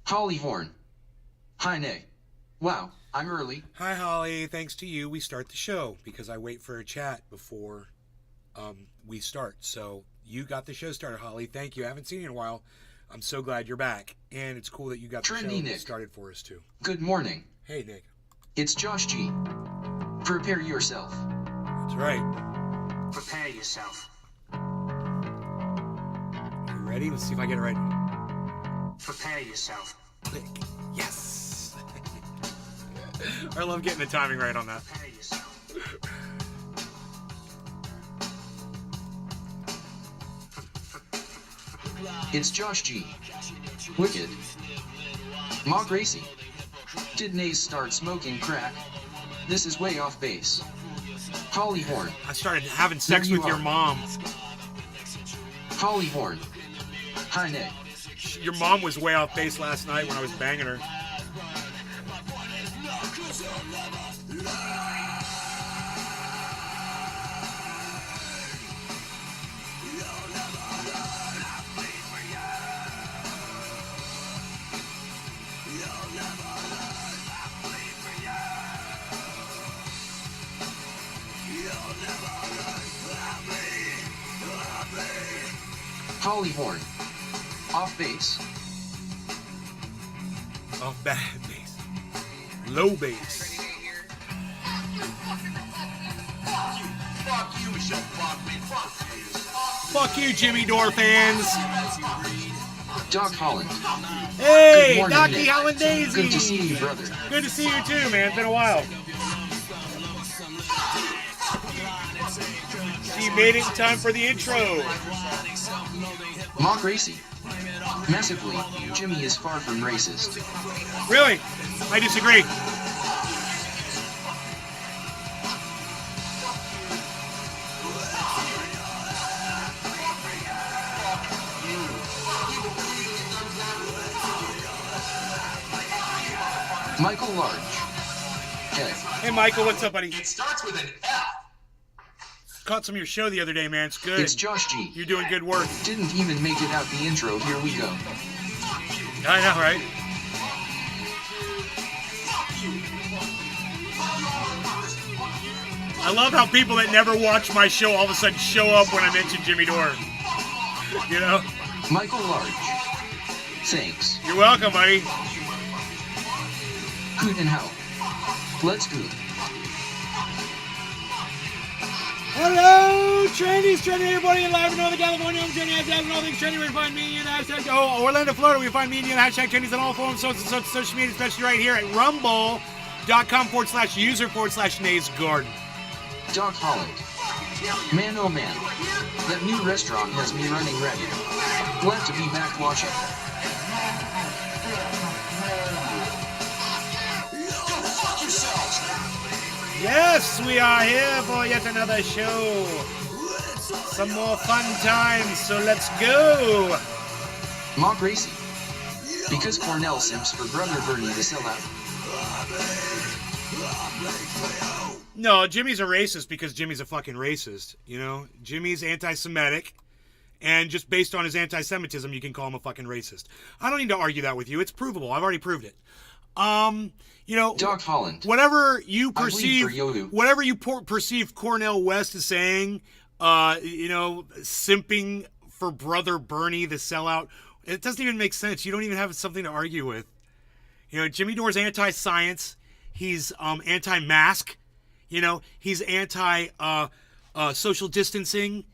Holly Horn. Hi, Nay. Wow, I'm early. Hi, Holly. Thanks to you, we start the show because I wait for a chat before we start. So you got the show started, Holly. Thank you. I haven't seen you in a while. I'm so glad you're back. And it's cool that you got the Trendy show Nick. started for us, too. Good morning. Hey, Nick. It's Josh G. Prepare yourself. That's right. Prepare yourself. You ready? Let's see if I get it right. Prepare yourself. Click. Yes. I love getting the timing right on that. Prepare yourself. It's Josh G. Wicked. Ma Gracie. Did Nays start smoking crack? This is way off base. Holly Horn. I started having sex There you with your are. mom. Holly Horn. Hi, Nay. Your mom was way off base last night when I was banging her. Holly Horn. Off base. Off bad base. Low base. Fuck you, Jimmy Dore fans. Doc Holland. Hey, Good morning, Docky Nick. Hollandaise. Good to see you, brother. Good to see you too, man. It's been a while. She made it in time for the intro. Ma Gracie. Massively, Jimmy is far from racist. Really? I disagree. Michael Large. Hey. Hey, Michael, what's up, buddy? It starts with an F. Caught some of your show the other day, man. It's good. It's Josh G. You're doing good work. Didn't even make it out the intro. Here we go. I know, right? I love how people that never watch my show all of a sudden show up when I mention Jimmy Dore. You know? Michael Large. Thanks. You're welcome, buddy. Guten Hau. Let's go. Hello, Trendy's Trendy, everybody in live in Northern California. I'm Trendy, hashtag all things trendy. Where you find me in hashtag, Orlando, Florida. Where you find me in hashtag Trendy's on all forms, social media, especially right here at rumble.com/user/Nays Garden. Doc Holland. Man, oh man. That new restaurant has me running red. Glad to be back watching. Yes, we are here for yet another show. Some more fun times, so let's go. Ma Gracie. Because Cornell simps for brother Bernie the sellout. No, Jimmy's a racist because Jimmy's a fucking racist, you know? Jimmy's anti-Semitic, and just based on his anti-Semitism, you can call him a fucking racist. I don't need to argue that with you. It's provable. I've already proved it. You know, Doc Holland. whatever you I bleed perceive, for Yodu. whatever you perceive Cornell West is saying, you know, simping for brother Bernie the sellout, it doesn't even make sense. You don't even have something to argue with. You know, Jimmy Dore's anti-science. He's anti-mask. You know, he's anti-social distancing.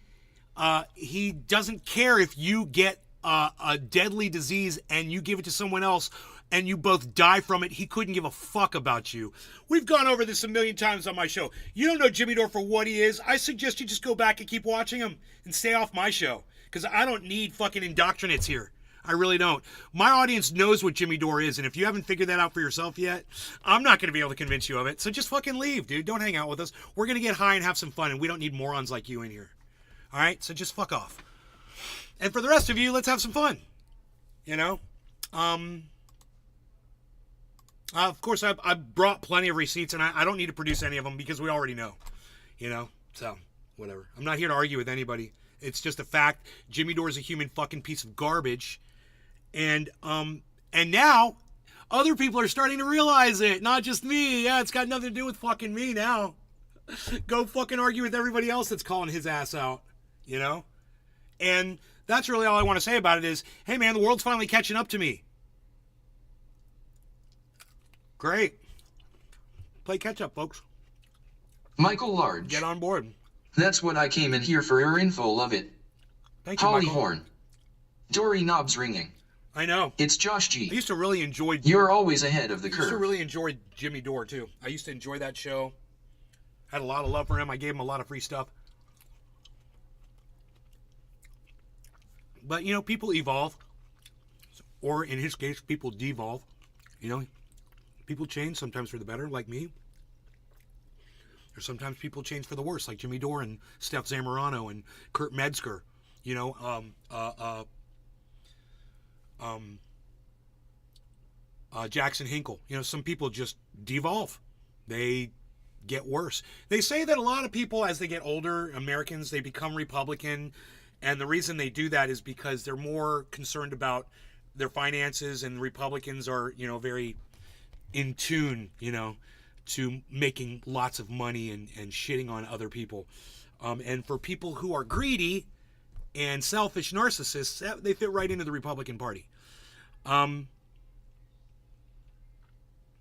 He doesn't care if you get a deadly disease and you give it to someone else and you both die from it. He couldn't give a fuck about you. We've gone over this a million times on my show. You don't know Jimmy Dore for what he is. I suggest you just go back and keep watching him and stay off my show because I don't need fucking indoctrinates here. I really don't. My audience knows what Jimmy Dore is, and if you haven't figured that out for yourself yet, I'm not going to be able to convince you of it. So just fucking leave, dude. Don't hang out with us. We're going to get high and have some fun, and we don't need morons like you in here. All right? So just fuck off. And for the rest of you, let's have some fun. You know? Of course, I brought plenty of receipts, and I don't need to produce any of them because we already know. You know? So, whatever. I'm not here to argue with anybody. It's just a fact. Jimmy Dore is a human fucking piece of garbage. And And now, other people are starting to realize it. Not just me. Yeah, it's got nothing to do with fucking me now. Go fucking argue with everybody else that's calling his ass out. You know? And that's really all I want to say about it is, hey man, the world's finally catching up to me. Great. Play catch up, folks. Michael Large. Get on board. That's what I came in here for. Your info, love it. Thank you, Holly Michael. Horn. Dory knobs ringing. I know. It's Josh I G. used to really enjoy. You're always ahead of the I used to curve. really enjoy Jimmy Dore too. I used to enjoy that show. Had a lot of love for him. I gave him a lot of free stuff. But you know, people evolve, or in his case, people devolve. You know, people change sometimes for the better, like me. Or sometimes people change for the worse, like Jimmy Dore and Steph Zamorano and Kurt Metzger. You know, Jackson Hinkle. You know, some people just devolve. They get worse. They say that a lot of people, as they get older, Americans, they become Republican. And the reason they do that is because they're more concerned about their finances, and Republicans are, you know, very in tune, you know, to making lots of money and shitting on other people. And for people who are greedy and selfish narcissists, they fit right into the Republican Party.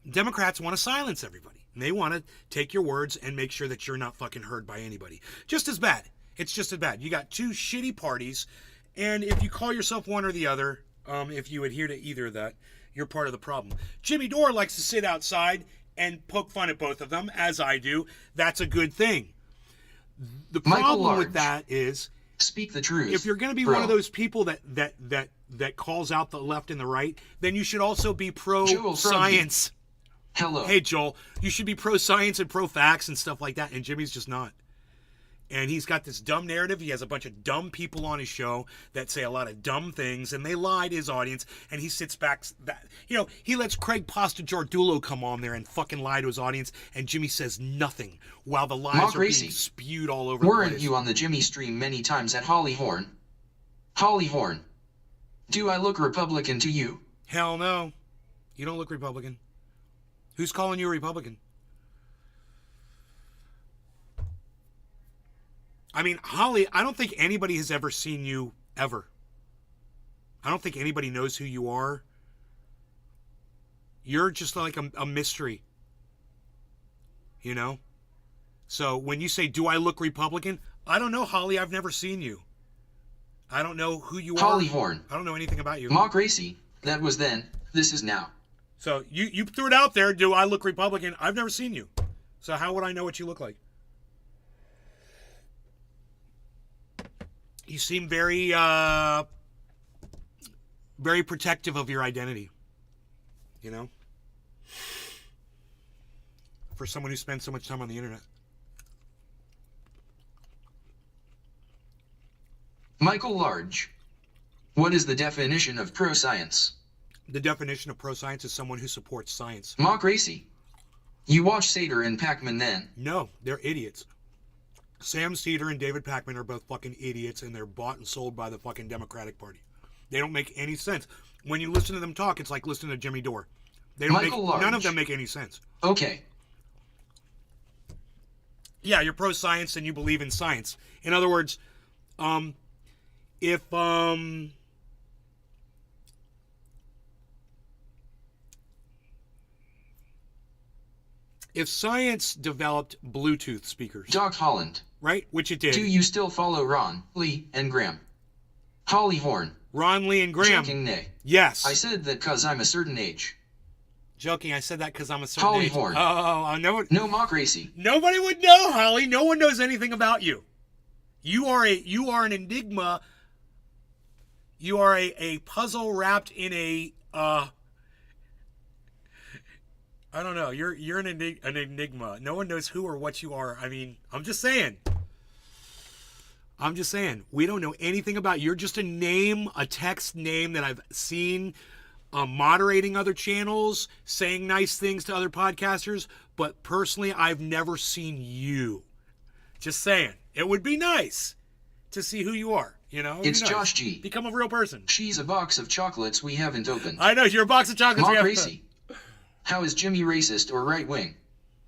Democrats want to silence everybody. They want to take your words and make sure that you're not fucking heard by anybody. Just as bad. It's just as bad. You got two shitty parties, and if you call yourself one or the other, if you adhere to either of that, you're part of the problem. Jimmy Dore likes to sit outside and poke fun at both of them, as I do. That's a good thing. The problem with that is, speak the truth. if you're going to be one of those people that calls out the left and the right, then you should also be pro-science. Hello. Hey, Joel, you should be pro-science and pro-facts and stuff like that, and Jimmy's just not. And he's got this dumb narrative. He has a bunch of dumb people on his show that say a lot of dumb things, and they lie to his audience, and he sits back. You know, he lets Craig Postagiordulo come on there and fucking lie to his audience, and Jimmy says nothing while the lies are being spewed all over the place. Weren't you on the Jimmy stream many times at Holly Horn? Holly Horn. Do I look Republican to you? Hell no. You don't look Republican. Who's calling you a Republican? I mean, Holly, I don't think anybody has ever seen you, ever. I don't think anybody knows who you are. You're just like a mystery. You know? So when you say, do I look Republican? I don't know, Holly. I've never seen you. I don't know who you are. Holly Horn. I don't know anything about you. Mock Racy. That was then. This is now. So you threw it out there. Do I look Republican? I've never seen you. So how would I know what you look like? You seem very, very protective of your identity. You know? For someone who spends so much time on the internet. Michael Large. What is the definition of pro-science? The definition of pro-science is someone who supports science. Mock Racy. You watch Sater and Pac-Man then? No, they're idiots. Sam Cedar and David Pakman are both fucking idiots, and they're bought and sold by the fucking Democratic Party. They don't make any sense. When you listen to them talk, it's like listening to Jimmy Dore. They don't none of them make any sense. Okay. Yeah, you're pro-science and you believe in science. In other words, if science developed Bluetooth speakers, Doc Holland. right, which it did. Do you still follow Ron, Lee, and Graham? Holly Horn. Ron, Lee, and Graham. Joking, nay. Yes. I said that 'cause I'm a certain age. Joking, I said that because I'm a certain Holly age. Horn. Oh, No Mock Racy. nobody would know, Holly. No one knows anything about you. You are an enigma. You are a puzzle wrapped in a I don't know. You're an enigma. No one knows who or what you are. I mean, I'm just saying. We don't know anything about you. You're just a name, a text name that I've seen moderating other channels, saying nice things to other podcasters. But personally, I've never seen you. Just saying. It would be nice to see who you are. You know, It's Be nice. Josh G. Become a real person. She's a box of chocolates we haven't opened. I know, you're a box of chocolates. Mock we have- Racy. How is Jimmy racist or right-wing?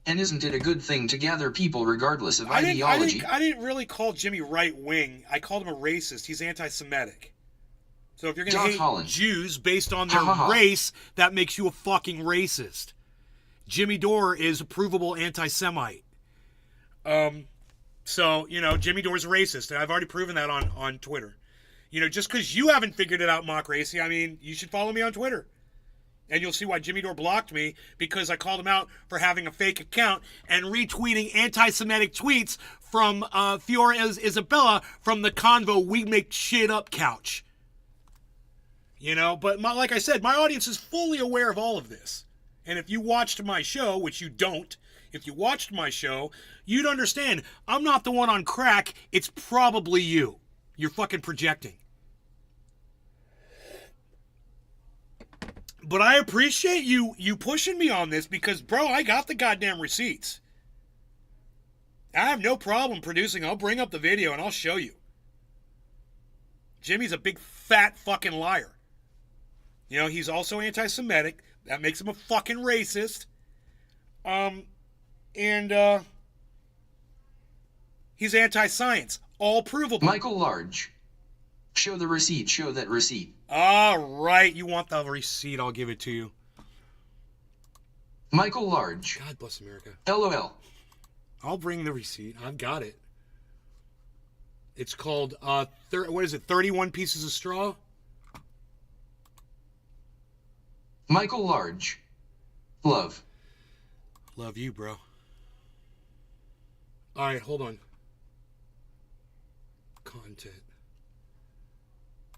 And isn't it a good thing to gather people regardless of ideology? I didn't really call Jimmy right-wing. I called him a racist. He's anti-Semitic. So if you're going to hate Holland. Jews based on their Ha, ha, ha. race, that makes you a fucking racist. Jimmy Dore is a provable anti-Semite. So, you know, Jimmy Dore's a racist, and I've already proven that on Twitter. You know, just because you haven't figured it out, Mock Racy, I mean, you should follow me on Twitter. And you'll see why Jimmy Dore blocked me, because I called him out for having a fake account and retweeting anti-Semitic tweets from Fiora Isabella from the Convo We Make Shit Up couch. You know, but like I said, my audience is fully aware of all of this. And if you watched my show, which you don't, if you watched my show, you'd understand I'm not the one on crack. It's probably you. You're fucking projecting. But I appreciate you pushing me on this because, bro, I got the goddamn receipts. I have no problem producing. I'll bring up the video and I'll show you. Jimmy's a big, fat fucking liar. You know, he's also anti-Semitic. That makes him a fucking racist. He's anti-science. All provable. Michael Large. Show the receipt. Show that receipt. All right. You want the receipt? I'll give it to you. Michael Large. God bless America. LOL. I'll bring the receipt. I've got it. It's called, what is it, 31 Pieces of Straw? Michael Large. Love. Love you, bro. All right, hold on. Content.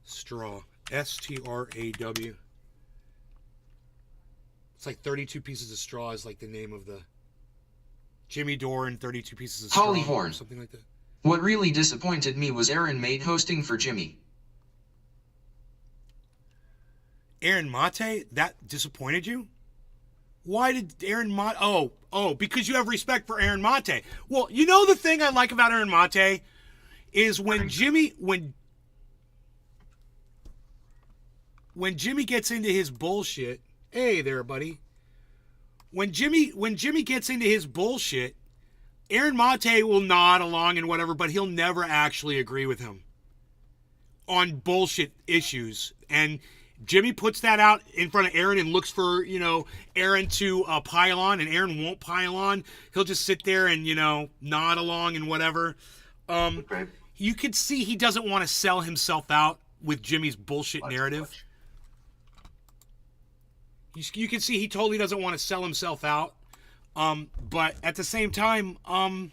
Straw. S-T-R-A-W. It's like 32 Pieces of Straw is like the name of the... Jimmy Dore and 32 Pieces of Straw. Hollyhorn. Or something like that. What really disappointed me was Aaron Mate hosting for Jimmy. Aaron Mate? That disappointed you? Why did Aaron Mate... Oh, because you have respect for Aaron Mate. Well, you know the thing I like about Aaron Mate is when Jimmy gets into his bullshit... Hey there, buddy. When Jimmy gets into his bullshit, Aaron Mate will nod along and whatever, but he'll never actually agree with him on bullshit issues. And Jimmy puts that out in front of Aaron and looks for, Aaron to pile on, and Aaron won't pile on. He'll just sit there and, nod along and whatever. You could see he doesn't want to sell himself out with Jimmy's bullshit narrative. You can see he totally doesn't want to sell himself out. But at the same time, Aaron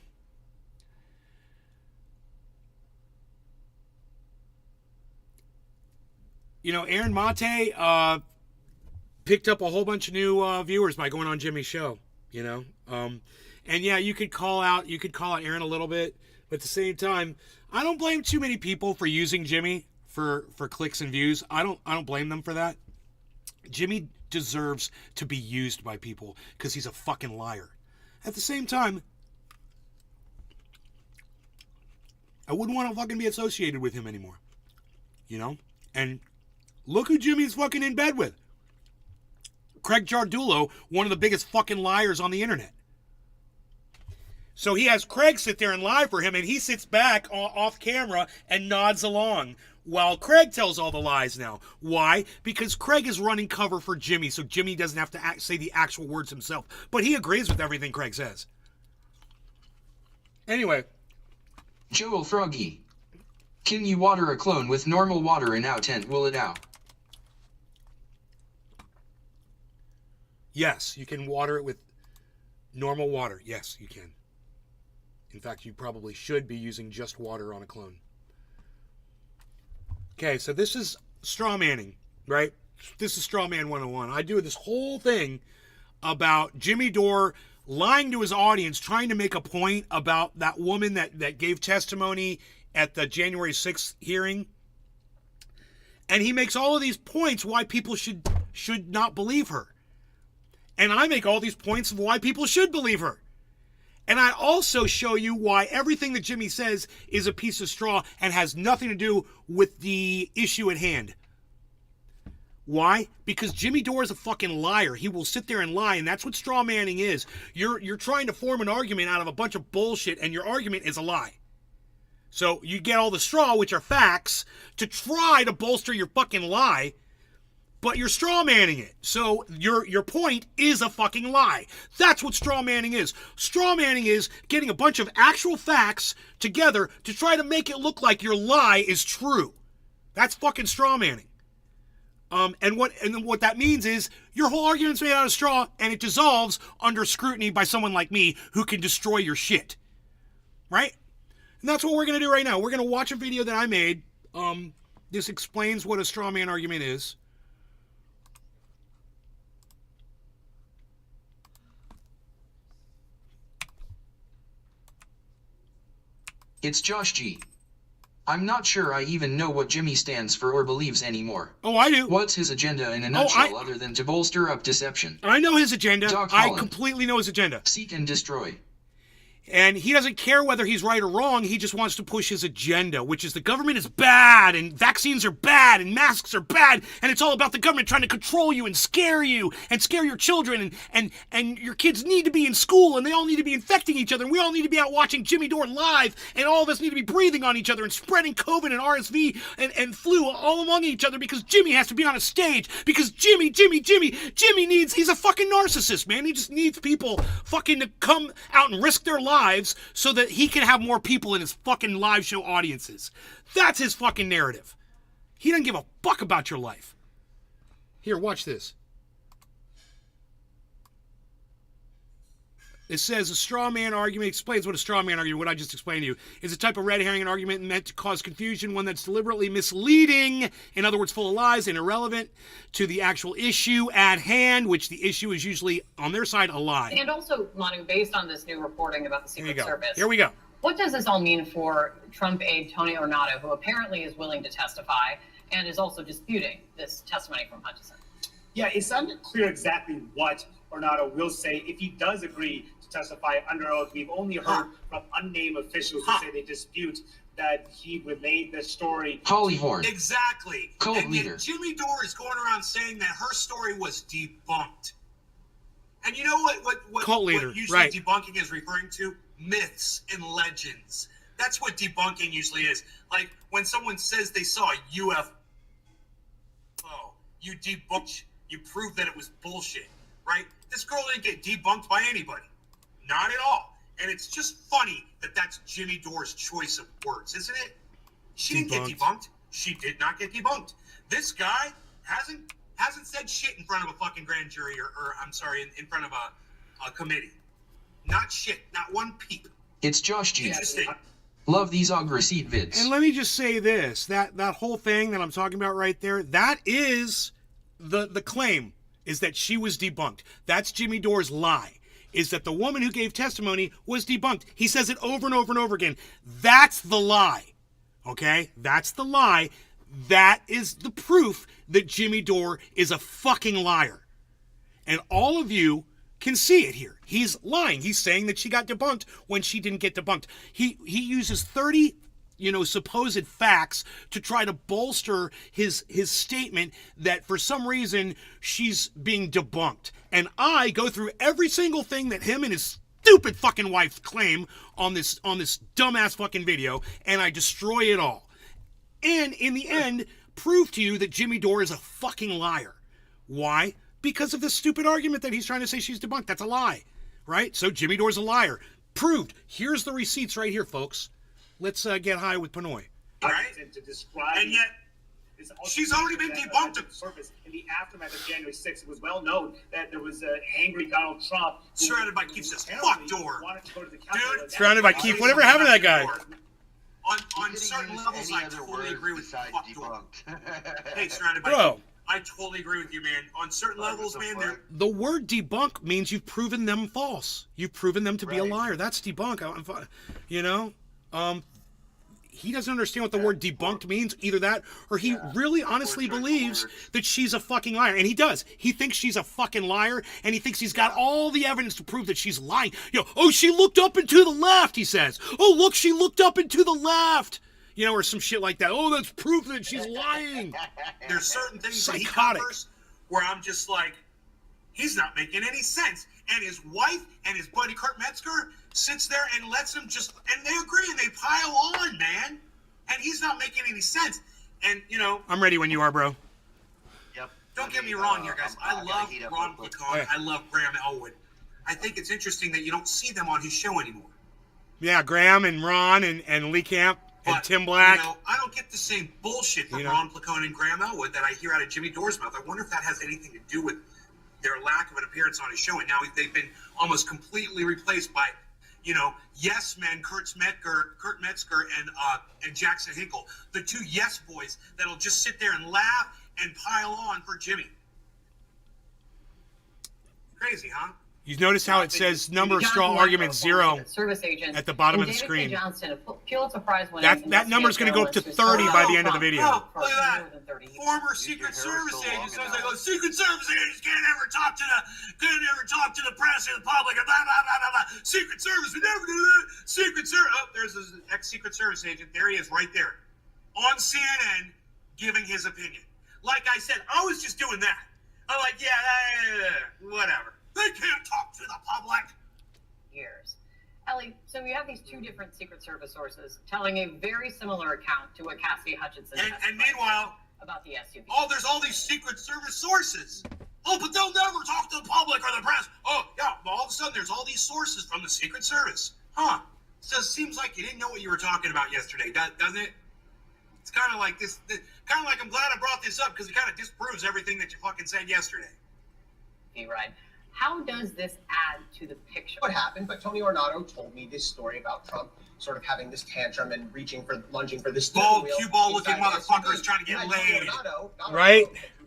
Mate picked up a whole bunch of new viewers by going on Jimmy's show, and yeah, you could call out Aaron a little bit, but at the same time, I don't blame too many people for using Jimmy for clicks and views. I don't blame them for that. Jimmy deserves to be used by people because he's a fucking liar. At the same time, I wouldn't want to fucking be associated with him anymore. And look who Jimmy's fucking in bed with. Craig Jardullo, one of the biggest fucking liars on the internet. So he has Craig sit there and lie for him, and he sits back off camera and nods along while Craig tells all the lies now. Why? Because Craig is running cover for Jimmy, so Jimmy doesn't have to say the actual words himself. But he agrees with everything Craig says. Anyway. Joel Froggy. Can you water a clone with normal water and out and will it out? Yes, you can water it with normal water. Yes, you can. In fact, you probably should be using just water on a clone. Okay, so this is straw manning, right? This is straw man 101. I do this whole thing about Jimmy Dore lying to his audience, trying to make a point about that woman that gave testimony at the January 6th hearing. And he makes all of these points why people should not believe her. And I make all these points of why people should believe her. And I also show you why everything that Jimmy says is a piece of straw and has nothing to do with the issue at hand. Why? Because Jimmy Dore is a fucking liar. He will sit there and lie, and that's what straw manning is. You're trying to form an argument out of a bunch of bullshit, and your argument is a lie. So you get all the straw, which are facts, to try to bolster your fucking lie, but you're straw manning it. So your point is a fucking lie. That's what straw manning is. Straw manning is getting a bunch of actual facts together to try to make it look like your lie is true. That's fucking straw manning. And what that means is your whole argument's made out of straw, and it dissolves under scrutiny by someone like me who can destroy your shit. Right? And that's what we're going to do right now. We're going to watch a video that I made. This explains what a straw man argument is. It's Josh G. I'm not sure I even know what Jimmy stands for or believes anymore. Oh, I do. What's his agenda in a nutshell other than to bolster up deception? I know his agenda. Doc I Holland. completely know his agenda. Seek and destroy. And he doesn't care whether he's right or wrong. He just wants to push his agenda, which is the government is bad, and vaccines are bad, and masks are bad, and it's all about the government trying to control you and scare your children, and your kids need to be in school, and they all need to be infecting each other, and we all need to be out watching Jimmy Dore live, and all of us need to be breathing on each other and spreading COVID and RSV and flu all among each other because Jimmy has to be on a stage, because Jimmy needs, he's a fucking narcissist, man. He just needs people fucking to come out and risk their lives so that he can have more people in his fucking live show audiences. That's his fucking narrative. He doesn't give a fuck about your life. Here, watch this. It says a straw man argument explains what a straw man argument, what I just explained to you, is a type of red herring argument meant to cause confusion, one that's deliberately misleading, in other words, full of lies and irrelevant to the actual issue at hand, which the issue is usually, on their side, a lie. And also, Manu, based on this new reporting about the Secret Service, here we go. What does this all mean for Trump aide Tony Ornato, who apparently is willing to testify and is also disputing this testimony from Hutchison? Yeah, it's unclear exactly what Ornato will say if he does agree to testify under oath. We've only heard from unnamed officials who say they dispute that he relayed the story. Holly Horn. Exactly. Cult and leader. yet Jimmy Dore is going around saying that her story was debunked. And you know what Cult leader, what usually right. debunking is referring to? Myths and legends. That's what debunking usually is. Like when someone says they saw a UFO, you debunked, you proved that it was bullshit, right? This girl didn't get debunked by anybody. Not at all. And it's just funny that that's Jimmy Dore's choice of words, isn't it? She didn't get debunked. She did not get debunked. This guy hasn't said shit in front of a fucking grand jury or I'm sorry, in front of a committee. Not shit. Not one peep. It's Josh G. Interesting. Love these Og receipt vids. And let me just say this, that whole thing that I'm talking about right there, that is the claim, is that she was debunked. That's Jimmy Dore's lie, is that the woman who gave testimony was debunked. He says it over and over and over again. That's the lie. Okay? That's the lie. That is the proof that Jimmy Dore is a fucking liar. And all of you can see it here. He's lying. He's saying that she got debunked when she didn't get debunked. He uses 30 supposed facts to try to bolster his statement that for some reason she's being debunked. And I go through every single thing that him and his stupid fucking wife claim on this dumbass fucking video, and I destroy it all. And in the end, prove to you that Jimmy Dore is a fucking liar. Why? Because of this stupid argument that he's trying to say she's debunked. That's a lie, right? So Jimmy Dore's a liar. Proved. Here's the receipts right here, folks. Let's get high with Pinoy. Right? To describe And yet, she's already been debunked. In the aftermath of January 6th, it was well known that there was an angry Donald Trump. Surrounded by Keith says, fuck Dore. Dude, Surrounded by Keith. Whatever happened to that guy? On certain levels, I totally agree with you. Fuck Dore. Hey, surrounded by Bro. Keith. I totally agree with you, man. On certain levels, man, they're... The word debunk means you've proven them false. You've proven them to be a liar. That's debunk. he doesn't understand what the word debunked means. Either that, or he really honestly believes that she's a fucking liar. And he does. He thinks she's a fucking liar, and he thinks he's got all the evidence to prove that she's lying. Oh, she looked up and to the left, he says. Oh, look, she looked up and to the left. Or some shit like that. Oh, that's proof that she's lying. There's certain things that he Psychotic. covers where I'm just like, he's not making any sense. And his wife and his buddy Kurt Metzger sits there and lets him and they agree and they pile on, man. And he's not making any sense. And, I'm ready when you are, bro. Yep. don't get me wrong here, guys. I love Ron Placone. I love Graham Elwood. I think it's interesting that you don't see them on his show anymore. Yeah, Graham and Ron and Lee Camp and Tim Black. I don't get the same bullshit from Ron Placone and Graham Elwood that I hear out of Jimmy Dore's mouth. I wonder if that has anything to do with their lack of an appearance on his show. And now they've been almost completely replaced by, yes men, Kurt Metzger and Jackson Hinkle, the two yes boys that'll just sit there and laugh and pile on for Jimmy. Crazy, huh? You notice how it says number of straw argument 0 at the bottom of the screen. That number is going to go up to 30 by the end of the video. Oh, look at that. Former Secret Service agents. I was like, Secret Service agents can't ever talk to the press or the public. Blah, blah, blah, blah, blah. Secret Service, we never do that. Secret Service. Oh, there's an ex-Secret Service agent. There he is right there on CNN giving his opinion. Like I said, I was just doing that. I'm like, whatever. They can't talk to the public. Years. Ellie, so we have these two different Secret Service sources telling a very similar account to what Cassidy Hutchinson and meanwhile, about the SUV. Oh, there's all these Secret Service sources. Oh, but they'll never talk to the public or the press. Oh, yeah, all of a sudden there's all these sources from the Secret Service. Huh. So it seems like you didn't know what you were talking about yesterday, doesn't it? It's kind of like this kind of like I'm glad I brought this up because it kind of disproves everything that you fucking said yesterday. You're right. How does this add to the picture? What happened? But Tony Ornato told me this story about Trump sort of having this tantrum and lunging for this bald, cue ball looking motherfuckers trying to get laid. Right?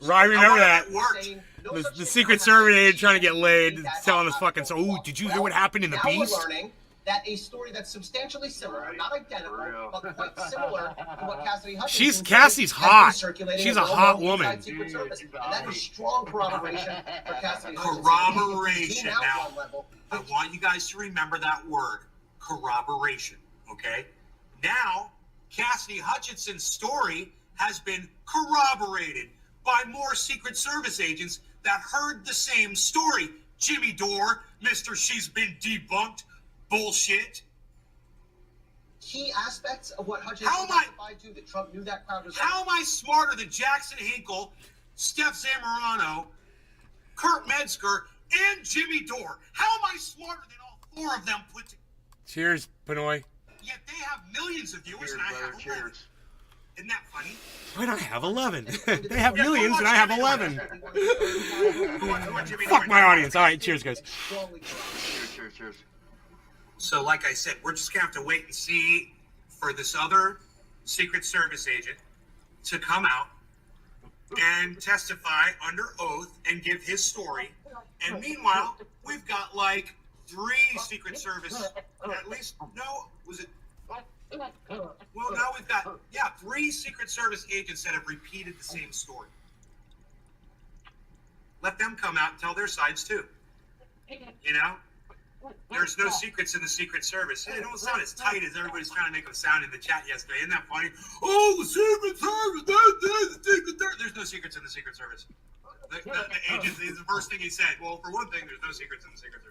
I remember that. Worked. The Secret Service agent trying to get laid, telling us fucking, so, did you hear what happened in the Beast? We're learning that a story that's substantially similar, not identical, but quite similar to what Cassidy Hutchinson Cassie's hot. She's a hot woman. And that is strong corroboration for Cassidy Hutchinson. Corroboration. Now, I want you guys to remember that word, corroboration, okay? Now, Cassidy Hutchinson's story has been corroborated by more Secret Service agents that heard the same story. Jimmy Dore, Mr. She's Been Debunked, bullshit. Key aspects of what Hutchinson testified to that Trump knew that crowd was. How am I smarter than Jackson Hinkle, Steph Zamorano, Kurt Metzger, and Jimmy Dore? How am I smarter than all four of them put together? Cheers, Pinoy. Yet they have millions of viewers and I have 11. Isn't that funny? Why don't I have 11? They have millions and I have 11. Fuck my audience. All right, cheers, guys. Cheers. So, like I said, we're just going to have to wait and see for this other Secret Service agent to come out and testify under oath and give his story. And meanwhile, we've got like 3 Secret Service, at least, no, was it? Well, now we've got, 3 Secret Service agents that have repeated the same story. Let them come out and tell their sides too. There's no secrets in the Secret Service. Hey, it don't sound as tight as everybody's trying to make them sound in the chat yesterday. Isn't that funny? Oh, the Secret Service! The Secret Service! There's no secrets in the Secret Service. The agent is the first thing he said. Well, for one thing, there's no secrets in the Secret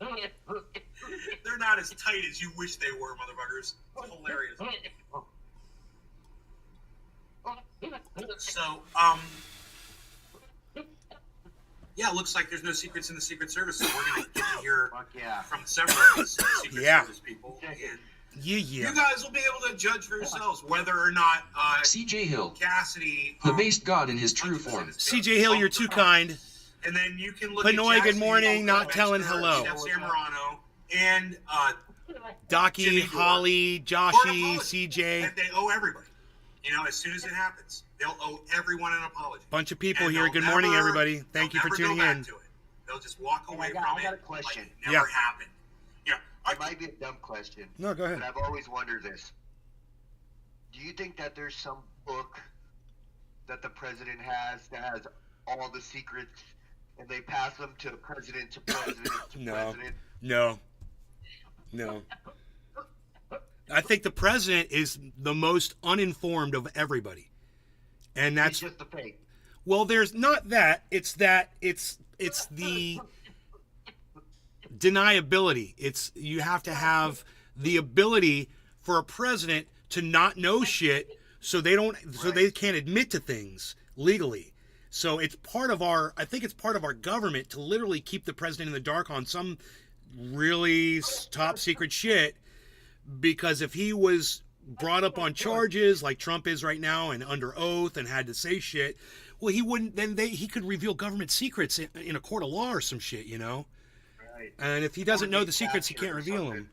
Service. They're not as tight as you wish they were, motherfuckers. It's hilarious. So, it looks like there's no secrets in the Secret Service, so we're going to get to hear from several of these Secret Service people. And you guys will be able to judge for yourselves whether or not C.J. Hill, Cassidy, the based god in his true form. C.J. Hill, you're too kind. And then you can look Pinoy, at good morning, not telling hello. Steph Zamorano, and Docky, Holly, Joshy, C.J. That they owe everybody. As soon as it happens, they'll owe everyone an apology. Bunch of people here. Good morning, everybody. Thank you for tuning in. They'll just walk away from it. I got a question. Like it never happened. It might be a dumb question. No, go ahead. But I've always wondered this. Do you think that there's some book that the president has that has all the secrets, and they pass them to president to president to No. president? No. I think the president is the most uninformed of everybody. And that's He's just a fake. well, there's not that. It's that it's the deniability. It's you have to have the ability for a president to not know shit so they can't admit to things legally. So it's part of I think it's part of our government to literally keep the president in the dark on some really top secret shit, because if he was brought up on charges like Trump is right now and under oath and had to say shit, well, he wouldn't, then he could reveal government secrets in a court of law or some shit, you know? Right. And if he doesn't know the secrets, he can't reveal them.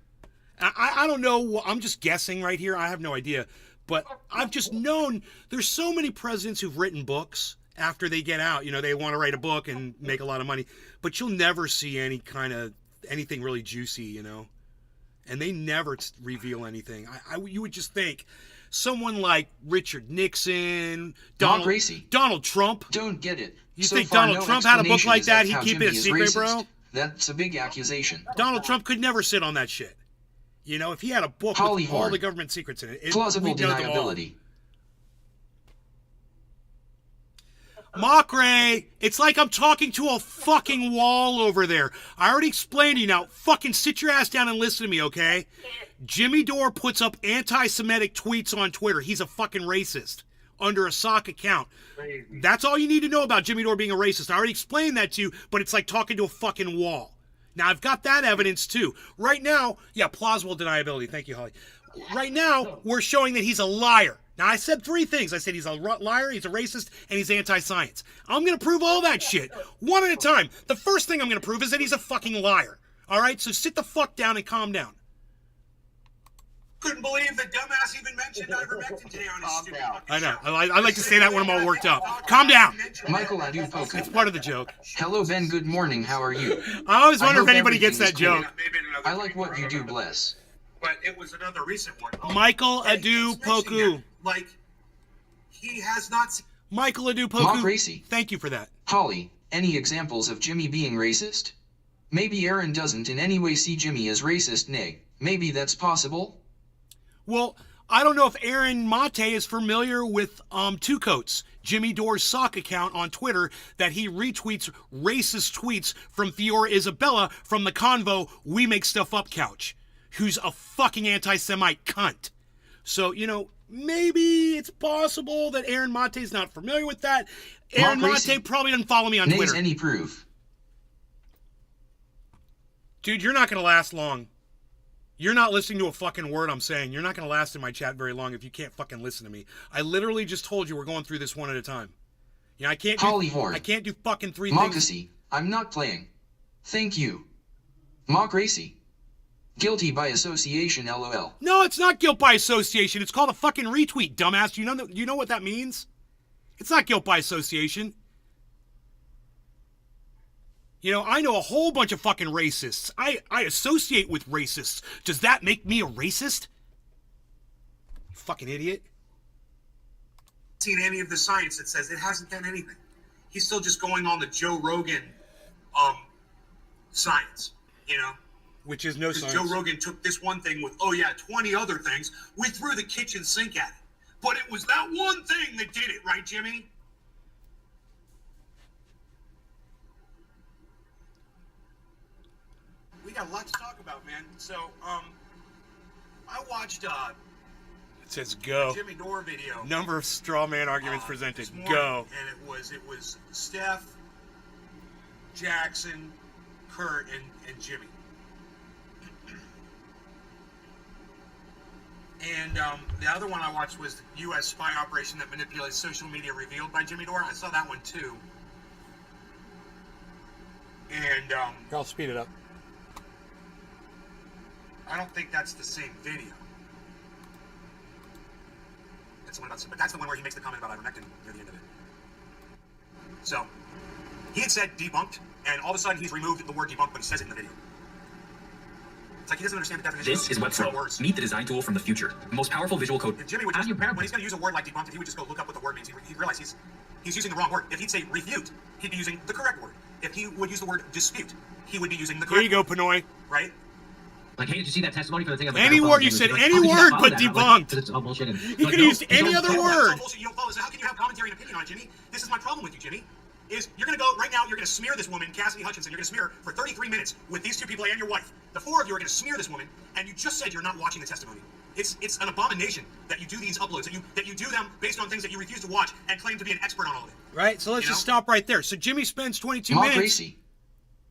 I don't know. I'm just guessing right here. I have no idea. But I've just known there's so many presidents who've written books after they get out. You know, they want to write a book and make a lot of money. But you'll never see anything really juicy, you know? And they never reveal anything. You would just think someone like Richard Nixon, Donald Trump. Don't get it. You So think far, Donald no Trump had a book explanation like is that? of He'd how keep Jimmy it a is secret, racist. bro? That's a big accusation. Donald Trump could never sit on that shit. You know, if he had a book with all Hollywood. the government secrets in it, Plausible we'd know them all. deniability. Mockray, it's like I'm talking to a fucking wall over there. I already explained to you now. Fucking sit your ass down and listen to me, okay? Jimmy Dore puts up anti-Semitic tweets on Twitter. He's a fucking racist under a sock account. Crazy. That's all you need to know about Jimmy Dore being a racist. I already explained that to you, but it's like talking to a fucking wall. Now, I've got that evidence, too. Right now, yeah, plausible deniability. Thank you, Holly. Right now, we're showing that he's a liar. Now, I said three things. I said he's a liar, he's a racist, and he's anti-science. I'm going to prove all that shit, one at a time. The first thing I'm going to prove is that he's a fucking liar. All right? So sit the fuck down and calm down. Couldn't believe the dumbass even mentioned ivermectin today on his stupid fucking I know. show. I like to say that when I'm all worked up. Calm down. Michael Adupoku. It's part of the joke. Hello, Ben. Good morning. How are you? I always wonder if hope anybody gets that everything is joke. Maybe another I like what you do, bless. But it was another recent one. Michael And he keeps mentioning Adupoku. that, like, he has not seen. Michael Mock Adupoku. Racy. Thank you for that. Holly, any examples of Jimmy being racist? Maybe Aaron doesn't in any way see Jimmy as racist, nay. Maybe that's possible? Well, I don't know if Aaron Mate is familiar with Two Coats, Jimmy Dore's sock account on Twitter, that he retweets racist tweets from Fiora Isabella from the Convo We Make Stuff Up couch, who's a fucking anti-Semite cunt. So, you know, maybe it's possible that Aaron Mate's not familiar with that. Aaron Mark Racy. Mate probably doesn't follow me on Nays Twitter. any proof? Dude, you're not going to last long. You're not listening to a fucking word I'm saying. You're not going to last in my chat very long if you can't fucking listen to me. I literally just told you we're going through this one at a time. You know, I can't do fucking three things. Mockasy, I'm not playing. Thank you. Mock Racy. Guilty by association, lol. No, it's not guilt by association. It's called a fucking retweet, dumbass. You know what that means? It's not guilt by association. You know, I know a whole bunch of fucking racists. I associate with racists. Does that make me a racist? You fucking idiot. Seen any of the science that says it hasn't done anything. He's still just going on the Joe Rogan science, you know? Which is no Because science. Joe Rogan took this one thing with, 20 other things. We threw the kitchen sink at it. But it was that one thing that did it, right, Jimmy? We got a lot to talk about, man. So, I watched It says go. Jimmy Dore video. Number of straw man arguments presented. This morning, Go. And it was Steph, Jackson, Kurt, and Jimmy. And the other one I watched was the U.S. spy operation that manipulates social media revealed by Jimmy Dore. I saw that one too. And I'll speed it up. I don't think that's the same video. That's the one about, but that's the one where he makes the comment about ivermectin near the end of it. So he had said debunked, and all of a sudden he's removed the word debunked, but he says it in the video. It's like he doesn't understand the definition. This is Webflow. Words. Meet the design tool from the future. The most powerful visual code. If Jimmy would just, when he's going to use a word like debunked, he would just go look up what the word means. He'd realize he's using the wrong word. If he'd say refute, he'd be using the correct word. If he would use the word dispute, he would be using the correct There you go, word. Panoy. Right? Like, hey, did you see that testimony for the thing? Any word, you said any word but debunked. It's all bullshit. You could have used any other word. You don't follow. So how can you have commentary and opinion on it, Jimmy? This is my problem with you, Jimmy. Is you're going to go right now, you're going to smear this woman, Cassidy Hutchinson. You're going to smear her for 33 minutes with these two people and your wife. The four of you are going to smear this woman, and you just said you're not watching the testimony. It's an abomination that you do these uploads, that you do them based on things that you refuse to watch and claim to be an expert on all of it. Right, so let's just stop right there. So Jimmy spends 22 Mark minutes. Racy.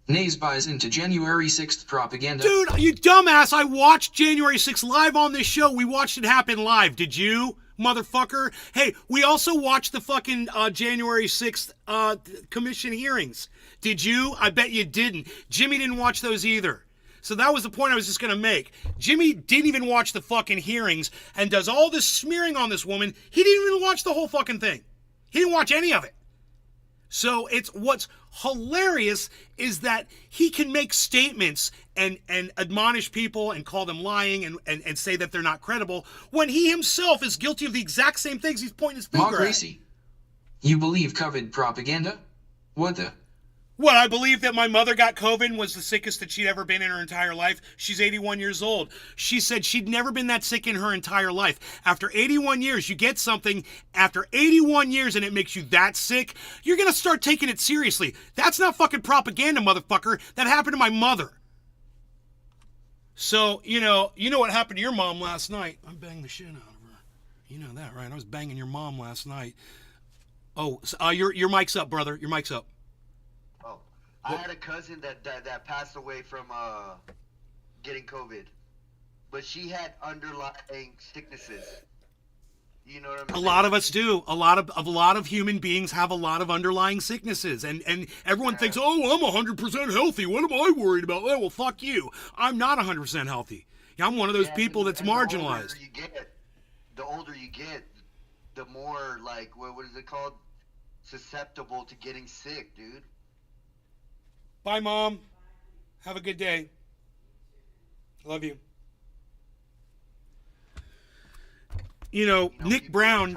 Nays buys into January 6th propaganda. Dude, you dumbass, I watched January 6th live on this show. We watched it happen live. Did you, motherfucker? Hey, we also watched the fucking January 6th commission hearings. Did you? I bet you didn't. Jimmy didn't watch those either. So that was the point I was just going to make. Jimmy didn't even watch the fucking hearings and does all this smearing on this woman. He didn't even watch the whole fucking thing. He didn't watch any of it. So it's what's hilarious is that he can make statements and admonish people and call them lying and say that they're not credible when he himself is guilty of the exact same things he's pointing his finger Mark at. Racy. You believe COVID propaganda? What the? Well, I believe that my mother got COVID and was the sickest that she'd ever been in her entire life. She's 81 years old. She said she'd never been that sick in her entire life. After 81 years, you get something after 81 years and it makes you that sick, you're going to start taking it seriously. That's not fucking propaganda, motherfucker. That happened to my mother. So, you know what happened to your mom last night. I banged the shit out of her. You know that, right? I was banging your mom last night. Oh, your mic's up, brother. Your mic's up. Oh, I had a cousin that passed away from getting COVID, but she had underlying sicknesses. You know what I'm saying? A lot of us do. A lot of human beings have a lot of underlying sicknesses, and everyone thinks, oh, I'm 100% healthy. What am I worried about? Well, fuck you. I'm not 100% healthy. I'm one of those people that's marginalized. The older you get, the more like what is it called? Susceptible to getting sick, dude. Bye, Mom. Have a good day. Love you. Nick Brown.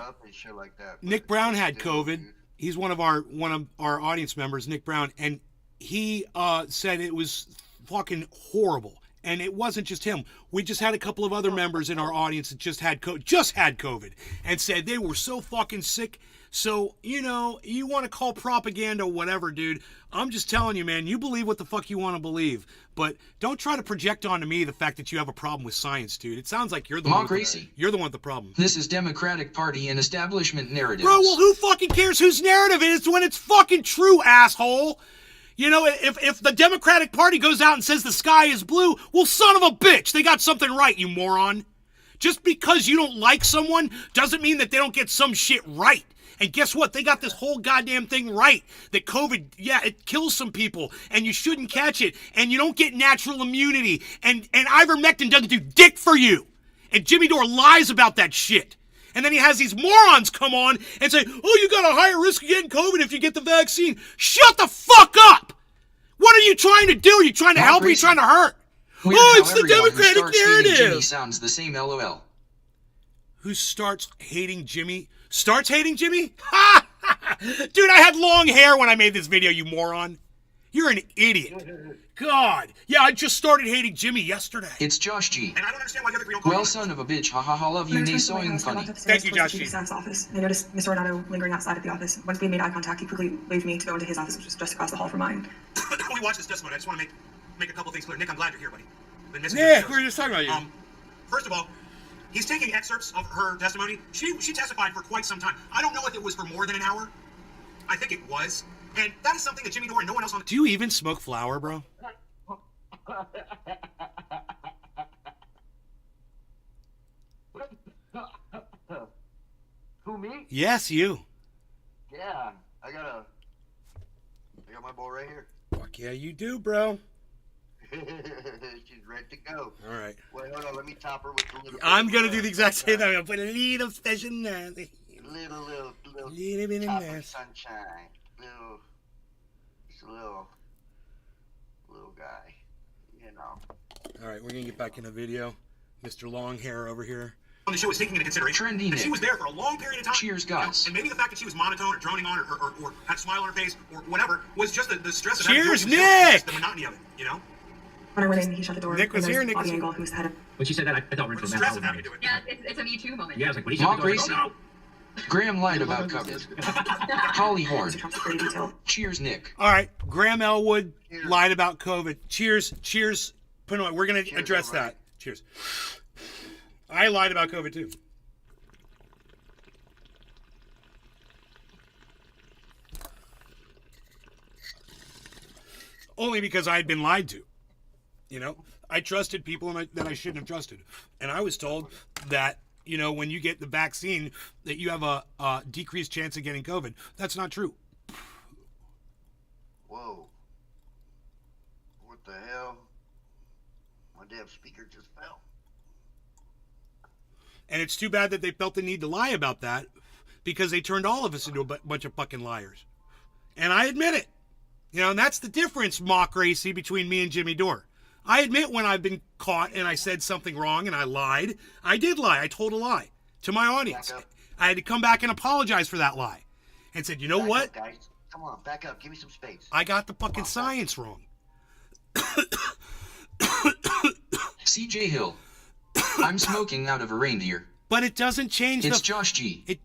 Nick Brown had COVID. He's one of our audience members, Nick Brown, and he said it was fucking horrible. And it wasn't just him. We just had a couple of other members in our audience that just had COVID and said they were so fucking sick. So, you want to call propaganda whatever, dude. I'm just telling you, man, you believe what the fuck you want to believe. But don't try to project onto me the fact that you have a problem with science, dude. It sounds like you're the one with the problem. This is Democratic Party and establishment narratives. Bro, well, who fucking cares whose narrative it is when it's fucking true, asshole? If the Democratic Party goes out and says the sky is blue, well, son of a bitch, they got something right, you moron. Just because you don't like someone doesn't mean that they don't get some shit right. And guess what? They got this whole goddamn thing right. That COVID, it kills some people, and you shouldn't catch it, and you don't get natural immunity, and ivermectin doesn't do dick for you. And Jimmy Dore lies about that shit. And then he has these morons come on and say, oh, you got a higher risk of getting COVID if you get the vaccine. Shut the fuck up! What are you trying to do? Are you trying to help or are you trying to hurt? It's the Democratic narrative. Jimmy sounds the same, LOL. Who starts hating Jimmy? Starts hating Jimmy? Ha! Dude, I had long hair when I made this video, you moron. You're an idiot. God. Yeah, I just started hating Jimmy yesterday. It's Josh G. And I don't understand why the other three don't Well, son of a bitch, ha ha ha, love you, nay, sewing funny. Thank you, Josh G. Office. I noticed Mr. Ornato lingering outside of the office. Once we made eye contact, he quickly waved me to go into his office, which was just across the hall from mine. We watched this testimony. I just want to make a couple things clear. Nick, I'm glad you're here, buddy. Yeah, we were just talking about you. First of all, he's taking excerpts of her testimony. She testified for quite some time. I don't know if it was for more than an hour. I think it was. And that is something that Jimmy Dore and no one else on... Do you even smoke flower, bro? Who, me? Yes, you. Yeah, I got my bowl right here. Fuck yeah, you do, bro. She's ready to go. All right. Wait, hold on. Let me top her with a little. I'm gonna do the exact same thing. I'm gonna put a little special nothing. Little bit in there. Sunshine. Just a little guy. All right, we're gonna get back in the video. Mr. Long Hair over here. On the show is taking into consideration. Trendy And she Nick. was there for a long period of time. Cheers, guys. And maybe the fact that she was monotone or droning on or had a smile on her face or whatever was just the stress of Cheers, having to do it. Nick! The monotony of it, you know? When I went in, he shut the door. Nick was and here, there's Nick was Bobby here. Angle, who's the head of. When she said that, I thought Or Rinse the from stress that. of having to do it. Yeah, it's a Me Too moment. Yeah, I was like, what are you Mark doing? Gracie. Oh, no. Graham lied about cover. Holly Horn. Mr. Trump's pretty detailed. Cheers, Nick. All right, Graham Elwood Cheers. lied about COVID. Cheers, cheers. Put on. We're gonna Cheers, address all right. that. Cheers. I lied about COVID too. Only because I had been lied to. You know, I trusted people that I shouldn't have trusted, and I was told that when you get the vaccine that you have a decreased chance of getting COVID. That's not true. Whoa. What the hell? My damn speaker just fell. And it's too bad that they felt the need to lie about that, because they turned all of us into a bunch of fucking liars. And I admit it. And that's the difference, Mock Racy, between me and Jimmy Dore. I admit when I've been caught and I said something wrong and I lied. I did lie. I told a lie to my audience. Back up. I had to come back and apologize for that lie. And said, you know Back what? up, guys. Come on, back up. Give me some space. I got the fucking science wrong. CJ Hill. I'm smoking out of a reindeer. But it doesn't change It's the... Josh G. It-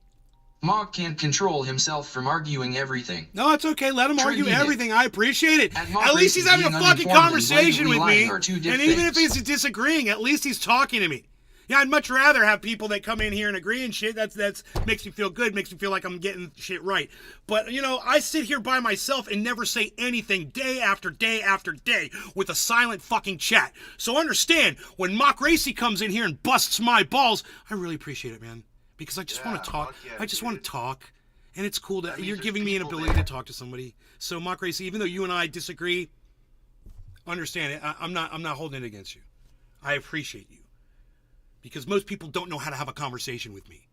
Mock can't control himself from arguing everything. No, it's okay. Let him argue Trendy Nick. everything. I appreciate it. And Mock At least he's Racy having a being fucking uninformed and conversation with blatantly me. lying are two And different even if things. he's disagreeing, at least he's talking to me. Yeah, I'd much rather have people that come in here and agree and shit. That's makes me feel good, makes me feel like I'm getting shit right. But, I sit here by myself and never say anything day after day after day with a silent fucking chat. So understand, when Mock Racy comes in here and busts my balls, I really appreciate it, man. Because I just want to talk. fuck yeah, I just want dude. to talk. And it's cool that you're there's giving me an people ability there. to talk to somebody. So, Mock Racy, even though you and I disagree, understand it. I'm not holding it against you. I appreciate you. Because most people don't know how to have a conversation with me.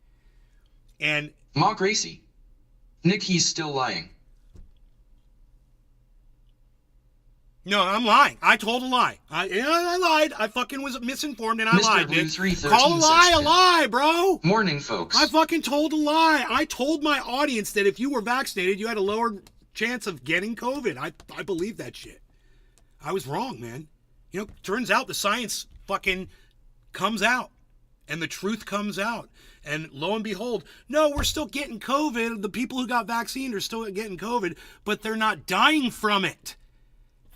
And Mock Racy. Nick, he's still lying. no, I'm lying. I told a lie. I lied. I fucking was misinformed and I Mr. lied, Blue Nick. 313 Call a lie says a lie, bro. Morning, folks. I fucking told a lie. I told my audience that if you were vaccinated, you had a lower chance of getting COVID. I believe that shit. I was wrong, man. Turns out the science fucking comes out. And the truth comes out. And lo and behold, no, we're still getting COVID. The people who got vaccinated are still getting COVID, but they're not dying from it.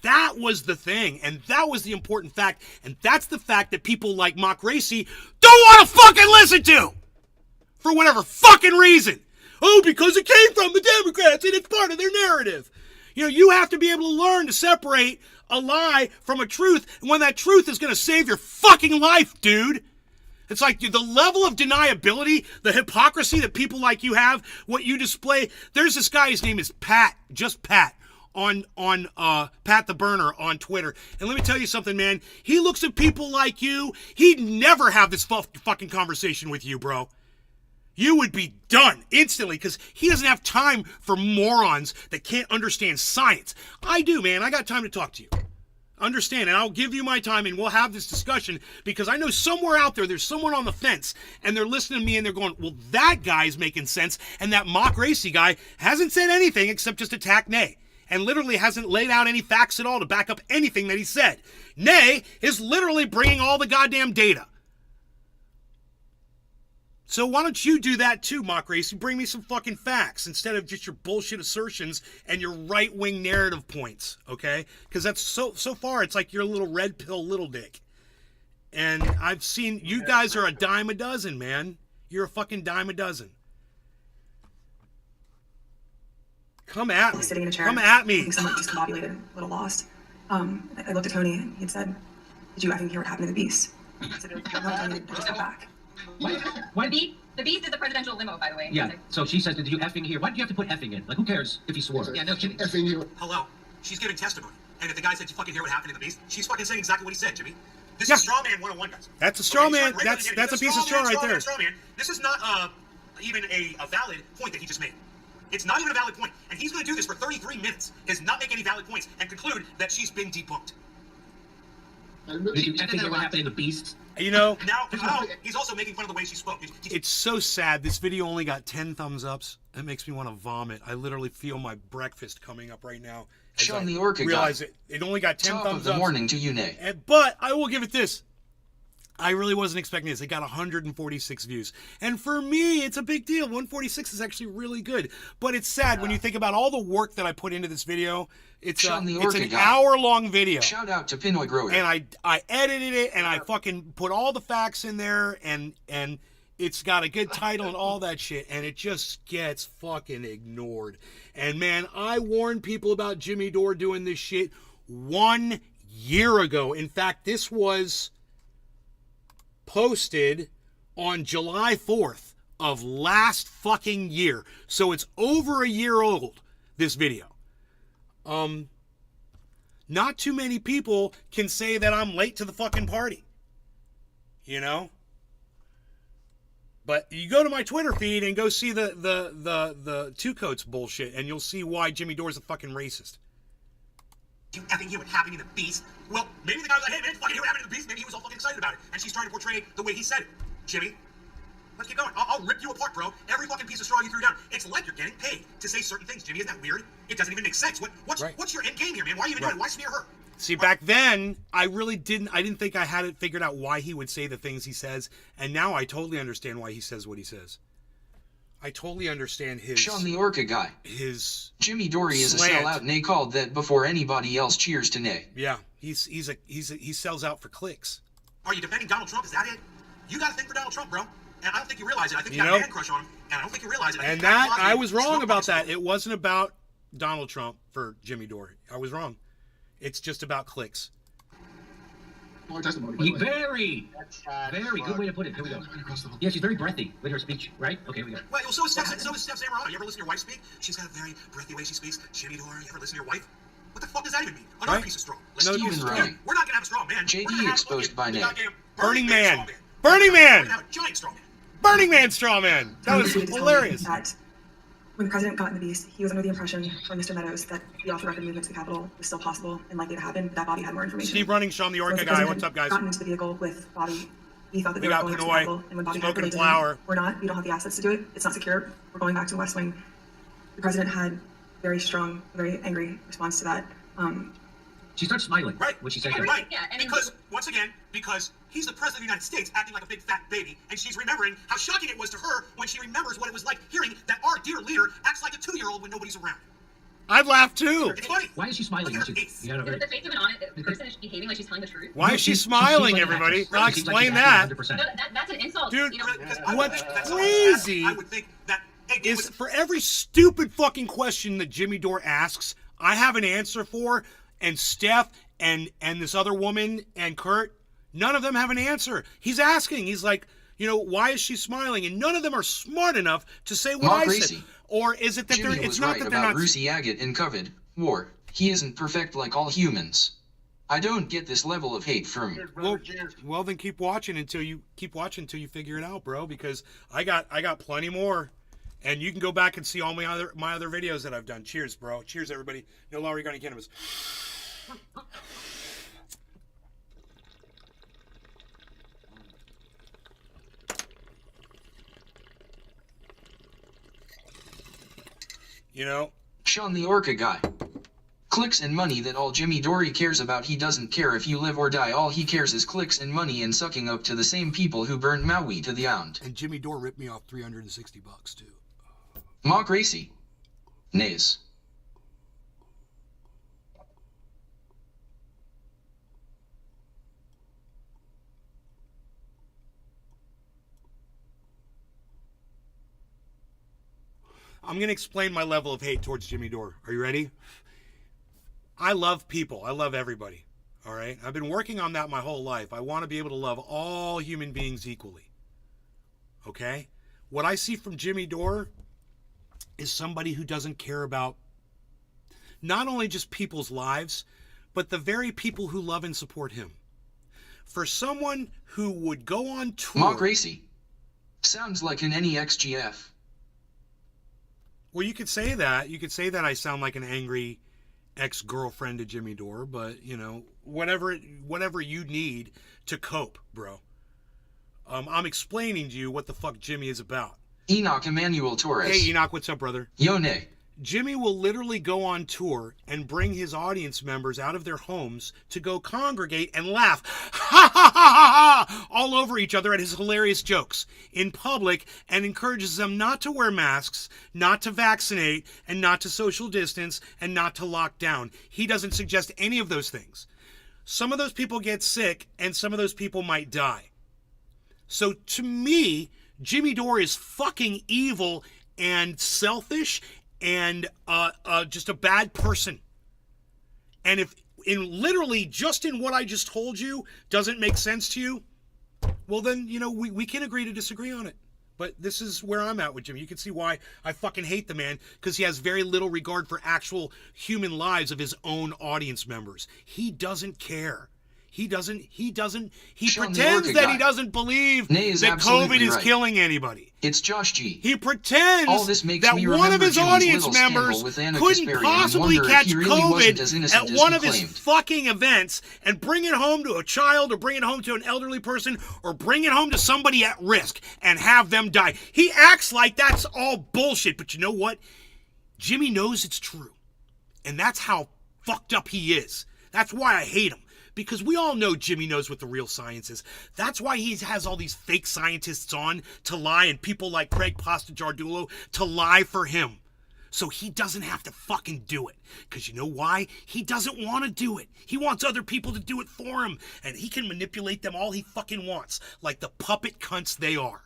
That was the thing. And that was the important fact. And that's the fact that people like Mock Racy don't want to fucking listen to. For whatever fucking reason. Oh, because it came from the Democrats and it's part of their narrative. You have to be able to learn to separate a lie from a truth. And when that truth is going to save your fucking life, dude. It's like the level of deniability, the hypocrisy that people like you have, what you display. There's this guy, his name is Pat, just Pat, on Pat the Burner on Twitter. And let me tell you something, man. He looks at people like you. He'd never have this fucking conversation with you, bro. You would be done instantly because he doesn't have time for morons that can't understand science. I do, man. I got time to talk to you. Understand, and I'll give you my time and we'll have this discussion because I know somewhere out there's someone on the fence and they're listening to me and they're going, well, that guy's making sense and that Mock Racy guy hasn't said anything except just attack Nay and literally hasn't laid out any facts at all to back up anything that he said. Nay is literally bringing all the goddamn data. So why don't you do that too, Mock Racy? Bring me some fucking facts instead of just your bullshit assertions and your right-wing narrative points, okay? Because that's so far, it's like you're a little red pill little dick. And I've seen, you guys are a dime a dozen, man. You're a fucking dime a dozen. Come at me. Sitting in a chair. Come at me. Looking somewhat discombobulated, a little lost. I looked at Tony and he'd said, did you effing hear what happened to the Beast? I said, no, Tony, I just got back. What? The Beast is the presidential limo, by the way. Yeah, so she says, did you effing hear? Why did you have to put effing in? Like, who cares if he swore? Yeah, no kidding. Effing you. Hello. She's giving testimony. And if the guy said, you fucking hear what happened to the Beast, she's fucking saying exactly what he said, Jimmy. This Yeah. is straw man 101, guys. That's a straw Okay, man. he's trying to That's a piece of straw straw man, right there. Straw man. This is not even a valid point that he just made. It's not even a valid point. And he's going to do this for 33 minutes, is not make any valid points, and conclude that she's been debunked. Did you effing hear what happened in the Beast? You know, Now he's also making fun of the way she spoke. it's so sad. This video only got 10 thumbs ups. It makes me want to vomit. I literally feel my breakfast coming up right now. Sean the Orca realize guy. it only got 10 Top thumbs of the ups. morning to you, Nay. But I will give it this. I really wasn't expecting this. It got 146 views. And for me, it's a big deal. 146 is actually really good. But it's sad when you think about all the work that I put into this video. It's an hour-long video. Shout out to Pinoy Grower. And I edited it, and I fucking put all the facts in there, and it's got a good title and all that shit, and it just gets fucking ignored. And man, I warned people about Jimmy Dore doing this shit 1 year ago. In fact, this was posted on July 4th of last fucking year. So it's over a year old, this video. Not too many people can say that I'm late to the fucking party. You know? But you go to my Twitter feed and go see the two coats bullshit, and you'll see why Jimmy Dore's a fucking racist. You effing hear what happened in the Beast? Well, maybe the guy was like, hey man, fucking hear what happened in the Beast. Maybe he was all fucking excited about it. And she's trying to portray the way he said it. Jimmy, let's keep going. I'll rip you apart, bro. Every fucking piece of straw you threw down. It's like you're getting paid to say certain things. Jimmy, isn't that weird? It doesn't even make sense. What's your end game here, man? Why are you even doing it? Why smear her? See, back then, I didn't think I had it figured out why he would say the things he says. And now I totally understand why he says what he says. I totally understand his... Sean the Orca guy. His... Jimmy Dore is a sellout. Nay called that before anybody else. Cheers to Nay. Yeah, he sells out for clicks. Are you defending Donald Trump? Is that it? You got a thing for Donald Trump, bro. And I don't think you realize it. I think you got a man crush on him. And I don't think you realize it. And that, I was wrong about that. It wasn't about Donald Trump for Jimmy Dore. I was wrong. It's just about clicks. Very good way to put it. Here we go. Yeah, she's very breathy with her speech, right? Okay, here we go. Well, so is Steph Zamorano. You ever listen to your wife speak? She's got a very breathy way she speaks. Jimmy Dore, you ever listen to your wife? What the fuck does that even mean? Another piece of straw. Stephen Ray. We're not gonna have a straw man. JD exposed by Nay. Burning Man. Burning Man. We're gonna have a giant straw man. Burning Man straw man. That was hilarious. That when the president got in the Beast, he was under the impression from Mr. Meadows that the off-the-record movement to the Capitol was still possible and likely to happen, but that Bobby had more information. Steve Running, Sean the Orca guy. What's up, guys? Gotten into the vehicle with Bobby. He thought that they were going to the Pinoy, Capitol, and when Bobby smoking had flower. we're not. We don't have the assets to do it. It's not secure. We're going back to the West Wing. The president had very strong, very angry response to that. She starts smiling. Right. When she says Right. that. Yeah, and because, once again, because he's the president of the United States acting like a big fat baby, and she's remembering how shocking it was to her when she remembers what it was like hearing that our dear leader acts like a 2-year-old when nobody's around. I'd laugh too. It's funny. Why is she smiling? Look at her You face. got Is it the face of an honest person is behaving like she's telling the truth? Why is she smiling, everybody? I'll explain that. No, that's an insult. Dude, you know? what's crazy I would think that is for every stupid fucking question that Jimmy Dore asks, I have an answer for, and Steph and this other woman and Kurt, none of them have an answer. He's asking. He's like, you know, why is she smiling? And none of them are smart enough to say what I said. Or is it that Jimmy it's was not right that they're about not... Rusi Agate in COVID war. He isn't perfect like all humans. I don't get this level of hate from... Well, then keep watching until you figure it out, bro. Because I got plenty more, and you can go back and see all my other videos that I've done. Cheers, bro. Cheers, everybody. No law regarding cannabis. You know, Sean the Orca guy. Clicks and money, that all Jimmy Dore cares about. He doesn't care if you live or die. All he cares is clicks and money and sucking up to the same people who burned Maui to the ground. And Jimmy Dore ripped me off $360 too. Mock Racy. Nays. I'm going to explain my level of hate towards Jimmy Dore. Are you ready? I love people. I love everybody. All right? I've been working on that my whole life. I want to be able to love all human beings equally. Okay? What I see from Jimmy Dore is somebody who doesn't care about not only just people's lives, but the very people who love and support him. For someone who would go on tour... Mock Racy. Sounds like an NEXGF. Well, you could say that. You could say that I sound like an angry ex-girlfriend to Jimmy Dore, but, you know, whatever you need to cope, bro. I'm explaining to you what the fuck Jimmy is about. Enoch Emmanuel Torres. Hey, Enoch, what's up, brother? Yone. Jimmy will literally go on tour and bring his audience members out of their homes to go congregate and laugh ha ha ha ha ha all over each other at his hilarious jokes in public, and encourages them not to wear masks, not to vaccinate, and not to social distance, and not to lock down. He doesn't suggest any of those things. Some of those people get sick, and some of those people might die. So to me, Jimmy Dore is fucking evil and selfish and just a bad person. And if literally just in what I just told you doesn't make sense to you, well then, we can agree to disagree on it. But this is where I'm at with Jimmy. You can see why I fucking hate the man, because he has very little regard for actual human lives of his own audience members. He doesn't care. He pretends that he doesn't believe that COVID is killing anybody. It's Josh G. He pretends All this makes that me one of his remember Jimmy's audience little scandal members with Anna couldn't Kasparian and possibly wonder if catch he really wasn't as COVID innocent at as one he of his claimed. fucking events and bring it home to a child, or bring it home to an elderly person, or bring it home to somebody at risk and have them die. He acts like that's all bullshit, but you know what? Jimmy knows it's true. And that's how fucked up he is. That's why I hate him. Because we all know Jimmy knows what the real science is. That's why he has all these fake scientists on to lie, and people like Craig Postajardulo to lie for him. So he doesn't have to fucking do it. Because you know why? He doesn't want to do it. He wants other people to do it for him. And he can manipulate them all he fucking wants. Like the puppet cunts they are.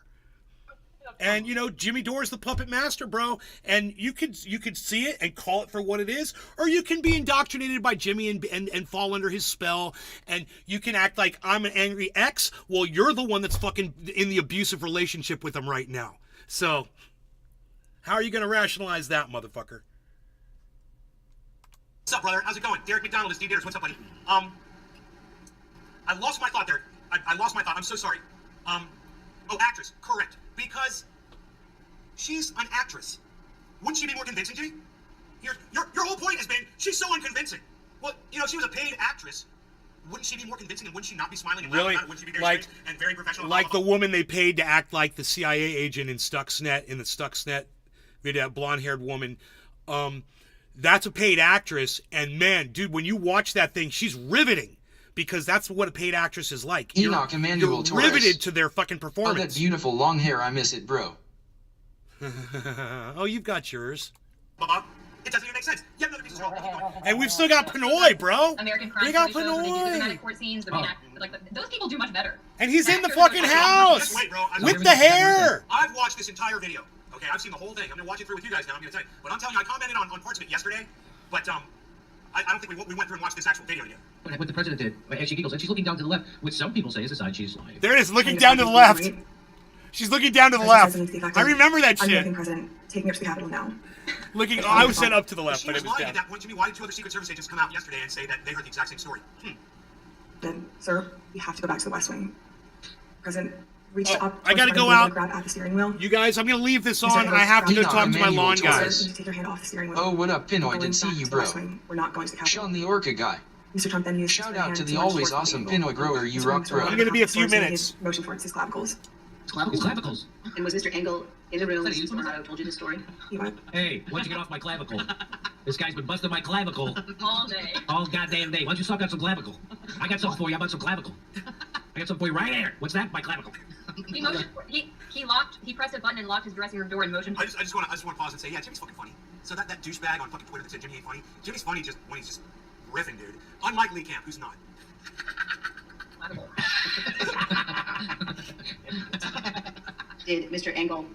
And, Jimmy Dore's the puppet master, bro. And you could see it and call it for what it is. Or you can be indoctrinated by Jimmy and fall under his spell. And you can act like I'm an angry ex. Well, you're the one that's fucking in the abusive relationship with him right now. So, how are you going to rationalize that, motherfucker? What's up, brother? How's it going? Derek McDonald is D-Daters. What's up, buddy? I lost my thought there. I lost my thought. I'm so sorry. Actress. Correct. Because she's an actress. Wouldn't she be more convincing to you? Your whole point has been she's so unconvincing. Well, if she was a paid actress, wouldn't she be more convincing, and wouldn't she not be smiling and really? Wouldn't she be very straight and very professional? Like the woman they paid to act like the CIA agent in the Stuxnet video, blonde-haired woman. That's a paid actress, and man, dude, when you watch that thing, she's riveting. Because that's what a paid actress is like. Enoch Emmanuel Torres. You're riveted to their fucking performance. Oh, that beautiful long hair. I miss it, bro. Oh, you've got yours. It doesn't even make sense. You have another piece of straw. And we've still got Pinoy, bro. American Crime We got Story shows, when they do the Pinoy. dramatic court scenes, those people do much better. And he's in the Actors fucking are- house Wait, bro. with the hair. I've watched this entire video. Okay, I've seen the whole thing. I'm gonna watch it through with you guys now. I'm gonna tell you. But I'm telling you, I commented on parts of it yesterday. But I don't think we went through and watched this actual video yet. What the president did. And she giggles, and she's looking down to the left, which some people say is the side she's lying. There it is, looking down to the left. She's looking down to the left. I remember that shit. American president taking up to the Capitol now. Looking, I was set up to the left, She but was it was lying down. at that point, Jimmy. Why did two other Secret Service agents come out yesterday and say that they heard the exact same story? Then, sir, we have to go back to the West Wing. President reached up. I gotta towards the go president, out. grab at the steering wheel. You guys, I'm gonna leave this Mr. on. Engels, I have to go Enoch talk to my Emmanuel lawn Torres. guys. You take your hand off the steering wheel. Oh, what up, Pinoy? Going Didn't see back you, to the bro. West Wing. We're not going to the Capitol. Sean the Orca guy. Mr. Trump then used Shout his out hand to the lunge always towards awesome the angle. Pinoy grower you Mr. rock, Engels bro. I'm gonna be a few sourcing minutes. his motion towards his clavicles. Clavicles? And was Mr. Engel in the room when Renato told you the story? He went. Hey, why don't you get off my clavicle? This guy's been busting my clavicle All day. all goddamn day. Why don't you suck out some clavicle? I got something for you. How about some clavicle? I got something for you right here. What's that? My clavicle. He pressed a button and locked his dressing room door and motioned. I just want to pause and say, yeah, Jimmy's fucking funny. So that douchebag on fucking Twitter that said Jimmy ain't funny. Jimmy's funny just when he's just riffing, dude. Unlike Lee Camp, who's not. Did Mr. Engel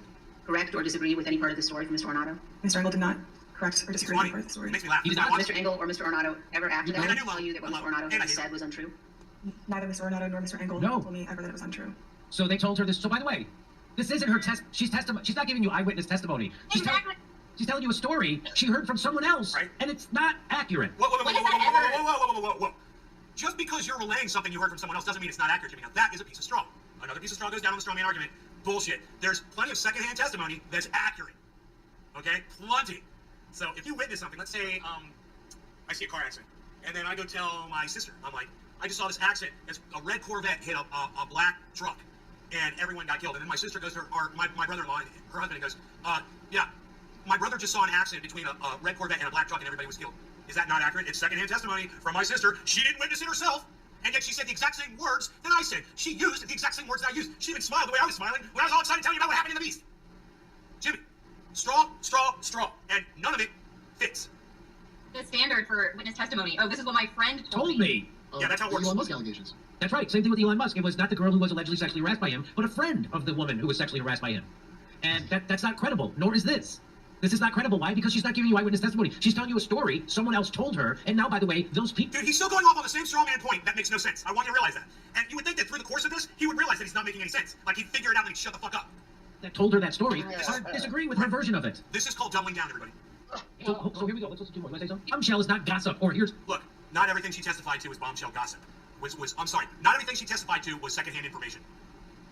correct or disagree with any part of the story from Mr. Ornato? Mr. Engel did not correct or He's disagree funny. with the story. He makes me laugh. He He's did not not- Mr. Engel or Mr. Ornato ever after And I that do love tell you that what him. Mr. Ornato And I had do. said was untrue? Neither Mr. Ornato nor Mr. Engel No. told me ever that it was untrue. So they told her this. So by the way, this isn't her test. She's not giving you eyewitness testimony. She's telling you a story she heard from someone else, Right. and it's not accurate. Whoa. Just because you're relaying something you heard from someone else doesn't mean it's not accurate, Jimmy. Now, that is a piece of straw. Another piece of straw goes down on the straw man argument. Bullshit. There's plenty of secondhand testimony that's accurate. Okay? Plenty. So if you witness something, let's say, I see a car accident. And then I go tell my sister, I'm like, I just saw this accident. It's a red Corvette hit a black truck, and everyone got killed. And then my sister goes to my brother-in-law, her husband, and goes, yeah, my brother just saw an accident between a red Corvette and a black truck, and everybody was killed. Is that not accurate? It's secondhand testimony from my sister. She didn't witness it herself, and yet she said the exact same words that I said. She used the exact same words that I used. She even smiled the way I was smiling when I was all excited telling you about what happened in the Beast. Jimmy, straw, and none of it fits. The standard for witness testimony. Oh, this is what my friend Told me. Yeah, that's how it works. Elon Musk allegations. That's right. Same thing with Elon Musk. It was not the girl who was allegedly sexually harassed by him, but a friend of the woman who was sexually harassed by him. And that's not credible, nor is this. This is not credible. Why? Because she's not giving you eyewitness testimony. She's telling you a story someone else told her, and now, by the way, those people... Dude, he's still going off on the same strongman point. That makes no sense. I want you to realize that. And you would think that through the course of this, he would realize that he's not making any sense. Like, he'd figure it out and he'd shut the fuck up. That told her that story are disagreeing with her version of it. This is called doubling down, everybody. So here we go. Let's listen to more. You want to say something? Bombshell is not gossip. Or here's... Look, not everything she testified to was bombshell gossip. I'm sorry, not everything she testified to was secondhand information.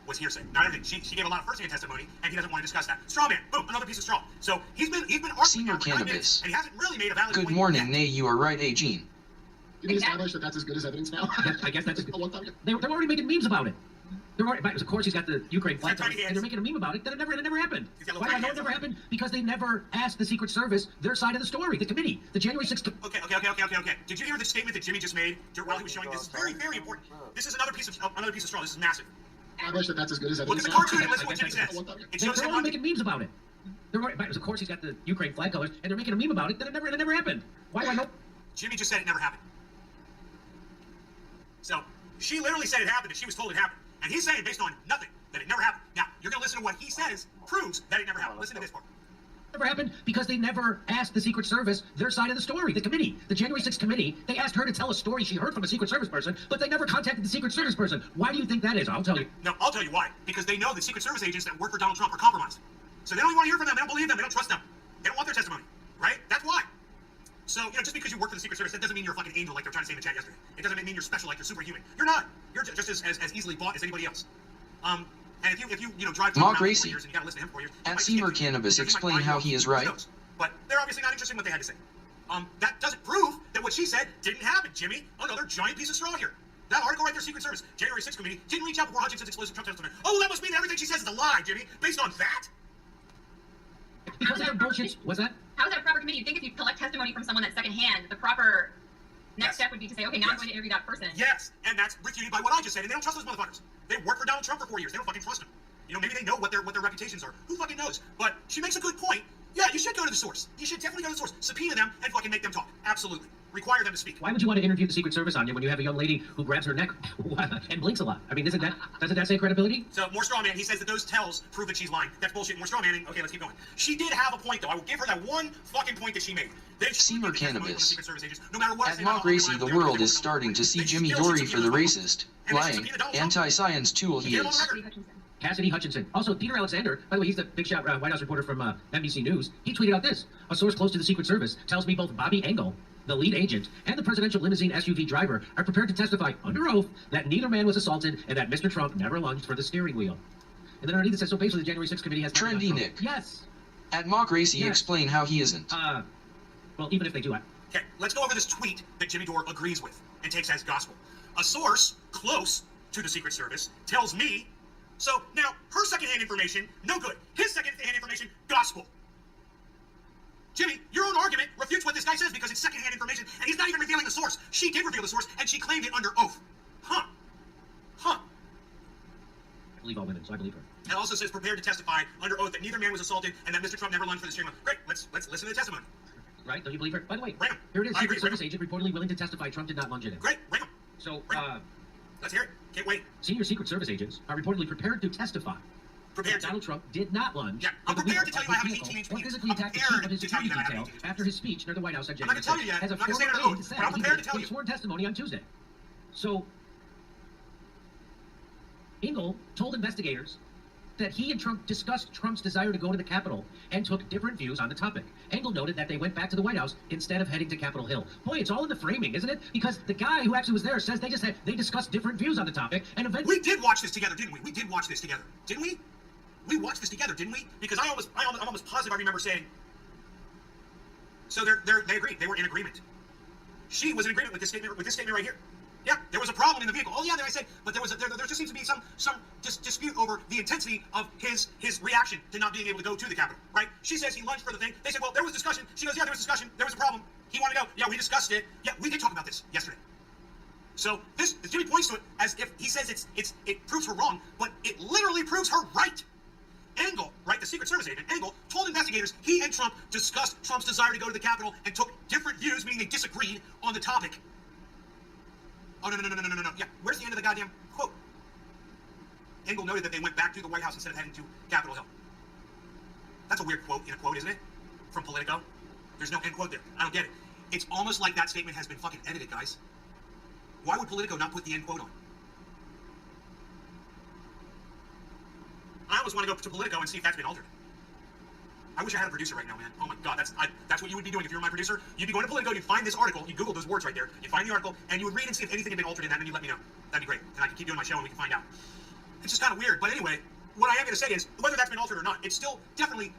Was hearsay. Not everything. She gave a lot of first-hand testimony, and he doesn't want to discuss that. Straw man. Boom, another piece of straw. So he's been arguing Senior now for 9 minutes, Cannabis. and he hasn't really made a valid Good point morning, yet. nay, you are right, Gene. You can establish that that's as good as evidence now? I guess that's... A long time ago. They're already making memes about it. Of course, he's got the Ukraine flag, Tiny hands. and they're making a meme about it that it never happened. He's got little Why do I tiny know it hands. never happened? Because they never asked the Secret Service their side of the story. The committee, the January 6th. Okay. Did you hear the statement that Jimmy just made while he was showing this? Is very, very important. This is another piece of straw. This is massive. Establish that that's as good as Look evidence at the now? cartoon and listen to what Jimmy says. A long time ago. It They're shows him already on making memes about it. Of course, he's got the Ukraine flag colors, and they're making a meme about it that it never happened. Why do I know? Jimmy just said it never happened. So she literally said it happened, and she was told it happened. And he's saying, based on nothing, that it never happened. Now, you're going to listen to what he says proves that it never happened. Listen to this part. Never happened because they never asked the Secret Service their side of the story. The committee, the January 6th committee, they asked her to tell a story she heard from a Secret Service person, but they never contacted the Secret Service person. Why do you think that is? I'll tell you. No, I'll tell you why. Because they know that Secret Service agents that work for Donald Trump are compromised. So they don't even want to hear from them. They don't believe them. They don't trust them. They don't want their testimony. Right? That's why. So, just because you work for the Secret Service, that doesn't mean you're a fucking angel like they're trying to say in the chat yesterday. It doesn't mean you're special like you're superhuman. You're not. You're just as easily bought as anybody else. And if you drive Mark for 4 Racy. years and you gotta listen to him for 4 years. At Seymour Cannabis, explain how he is right. But they're obviously not interested in what they had to say. That doesn't prove that what she said didn't happen, Jimmy. Another giant piece of straw here. That article right there, Secret Service, January 6th committee, didn't reach out before Hutchinson's explosive Trump testimony. Oh, that must mean that everything she says is a lie, Jimmy. Based on that? Because of their bullshit. What's that? How is that a proper committee? You'd think if you collect testimony from someone that's secondhand, the proper next Yes. step would be to say, okay, now I'm going to interview that person. Yes, and that's refuted by what I just said, and they don't trust those motherfuckers. They worked for Donald Trump for 4 years. They don't fucking trust him. Maybe they know what their reputations are. Who fucking knows? But she makes a good point. Yeah, you should go to the source. You should definitely go to the source. Subpoena them and fucking make them talk. Absolutely. Require them to speak. Why would you want to interview the Secret Service on you when you have a young lady who grabs her neck and blinks a lot? I mean, doesn't that say credibility? So, more straw man. He says that those tells prove that she's lying. That's bullshit. More straw manning. Okay, let's keep going. She did have a point, though. I will give her that one fucking point that she made. Seymour Cannabis. No matter what At Mark Racy, the world is starting to see Jimmy Dore for the racist, lying, anti-science tool he is. Cassidy Hutchinson. Also, Peter Alexander, by the way, he's the big shot White House reporter from NBC News. He tweeted out this. A source close to the Secret Service tells me both Bobby Engel, the lead agent, and the presidential limousine SUV driver are prepared to testify under oath that neither man was assaulted and that Mr. Trump never lunged for the steering wheel. And then underneath it says, so basically the January 6th committee has... Trendy Nick. Yes. At Mark Racy, Yes. explain how he isn't. Well, even if they do, Okay, let's go over this tweet that Jimmy Dore agrees with and takes as gospel. A source close to the Secret Service tells me... So, now, her secondhand information, no good. His secondhand information, gospel. Jimmy, your own argument refutes what this guy says because it's secondhand information, and he's not even revealing the source. She did reveal the source, and she claimed it under oath. Huh. I believe all women, so I believe her. It also says prepared to testify under oath that neither man was assaulted and that Mr. Trump never lunged for the steering wheel. Great, let's listen to the testimony. Right? Don't you believe her? By the way, Ram. here it is. I agree, Secret Service agent reportedly willing to testify Trump did not lunge at him. Great, ram. So, Let's hear it. Can't wait. senior Secret Service agents are reportedly prepared to testify Prepared that to. Donald Trump did not lunge. Yeah, I'm for the prepared wheel to tell you of I have his an vehicle 18-inch or penis. physically I'm attacked the prepared chief of his to tell you security that I have an detail 18-inch after his speech near the White House on I'm not January gonna tell you 6th. yet. As a I'm not gonna say it former under aide oath, said but I'm he prepared did to tell in you. sworn testimony on Tuesday. So, Engel told investigators that he and Trump discussed Trump's desire to go to the Capitol and took different views on the topic. Engel noted that they went back to the White House instead of heading to Capitol Hill. Boy, it's all in the framing, isn't it? Because the guy who actually was there says they discussed different views on the topic, and eventually... We did watch this together, didn't we? We did watch this together, didn't we? We watched this together, didn't we? Because I'm almost positive I remember saying. So they agreed. They were in agreement. she was in agreement with this statement right here. Yeah, there was a problem in the vehicle. Oh yeah, then I said, but there just seems to be some dispute over the intensity of his reaction to not being able to go to the Capitol, right? She says he lunged for the thing. They said, well, there was discussion. She goes, yeah, there was discussion. There was a problem. He wanted to go. Yeah, we discussed it. Yeah, we did talk about this yesterday. So this Jimmy points to it as if he says it proves her wrong, but it literally proves her right. Engel, right, the Secret Service agent, Engel, told investigators he and Trump discussed Trump's desire to go to the Capitol and took different views, meaning they disagreed on the topic. Oh, no. Yeah, where's the end of the goddamn quote? Engel noted that they went back to the White House instead of heading to Capitol Hill. That's a weird quote in a quote, isn't it? From Politico. There's no end quote there. I don't get it. It's almost like that statement has been fucking edited, guys. Why would Politico not put the end quote on? I always want to go to Politico and see if that's been altered. I wish I had a producer right now, man. Oh my God, that's what you would be doing if you were my producer. You'd be going to Politico, you'd find this article, you'd Google those words right there, you'd find the article, and you would read and see if anything had been altered in that, and then you'd let me know. That'd be great, and I can keep doing my show and we can find out. It's just kind of weird, but anyway, what I am going to say is, whether that's been altered or not, it still definitely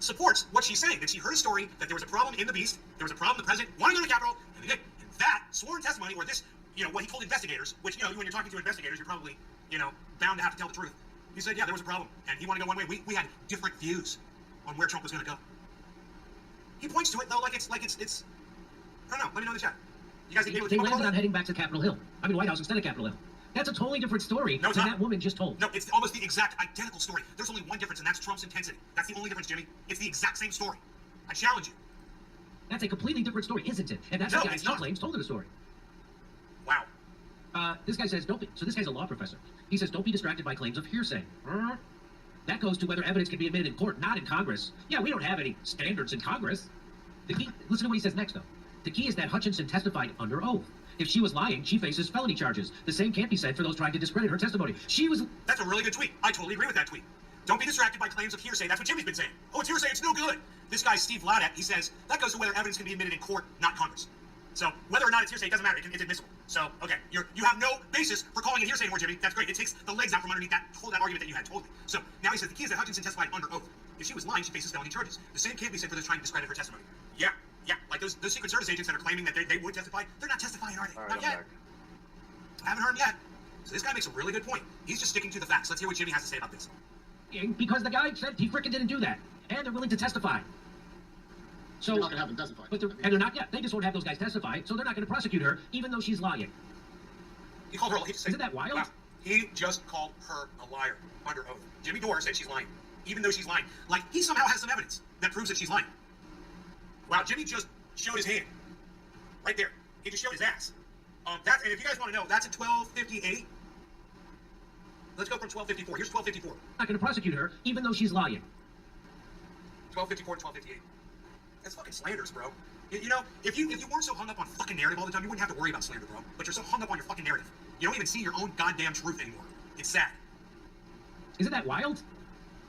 supports what she's saying, that she heard a story, that there was a problem in the beast, there was a problem, the president wanted to go to the Capitol, and he did. And that sworn testimony, or this, what he told investigators, which, when you're talking to investigators, you're probably, bound to have to tell the truth. He said, yeah, there was a problem, and he wanted to go one way. We had different views on where Trump was going to go. He points to it, though, like it's, I don't know, let me know in the chat. You guys think they landed on heading back to Capitol Hill. White House instead of Capitol Hill. That's a totally different story than that woman just told. No, it's almost the exact identical story. There's only one difference, and that's Trump's intensity. That's the only difference, Jimmy. It's the exact same story. I challenge you. That's a completely different story, isn't it? And that's the guy he claims told her the story. Wow. This guy says, so this guy's a law professor. He says, don't be distracted by claims of hearsay. That goes to whether evidence can be admitted in court, not in Congress. Yeah, we don't have any standards in Congress. The key, listen to what he says next, though. The key is that Hutchinson testified under oath. If she was lying, she faces felony charges. The same can't be said for those trying to discredit her testimony. That's a really good tweet. I totally agree with that tweet. Don't be distracted by claims of hearsay. That's what Jimmy's been saying. Oh, it's hearsay. It's no good. This guy, Steve Ladat, he says, that goes to whether evidence can be admitted in court, not Congress. So whether or not it's hearsay, it doesn't matter. It's admissible. So, okay, you have no basis for calling it hearsay anymore, Jimmy. That's great. It takes the legs out from underneath that argument that you had, totally. So now he says the key is that Hutchinson testified under oath. If she was lying, she faces felony charges. The same can't be said for those trying to discredit her testimony. Yeah. Like those Secret Service agents that are claiming that they would testify, they're not testifying, are they? All right, not yet. I haven't heard them yet. So this guy makes a really good point. He's just sticking to the facts. Let's hear what Jimmy has to say about this. Because the guy said he frickin' didn't do that. And they're willing to testify. So, they're not going to have them testify. And they're not yet. They just won't have those guys testify, so they're not going to prosecute her, even though she's lying. He called her. Isn't that wild? Wow. He just called her a liar under oath. Jimmy Dore said she's lying, even though she's lying. Like, he somehow has some evidence that proves that she's lying. Wow, Jimmy just showed his hand. Right there. He just showed his ass. And if you guys want to know, that's at 12:58. Let's go from 12:54. Here's 12:54. Not going to prosecute her, even though she's lying. 12:54 to 12:58. That's fucking slanders, bro. If you weren't so hung up on fucking narrative all the time, you wouldn't have to worry about slander, bro. But you're so hung up on your fucking narrative. You don't even see your own goddamn truth anymore. It's sad. Isn't that wild?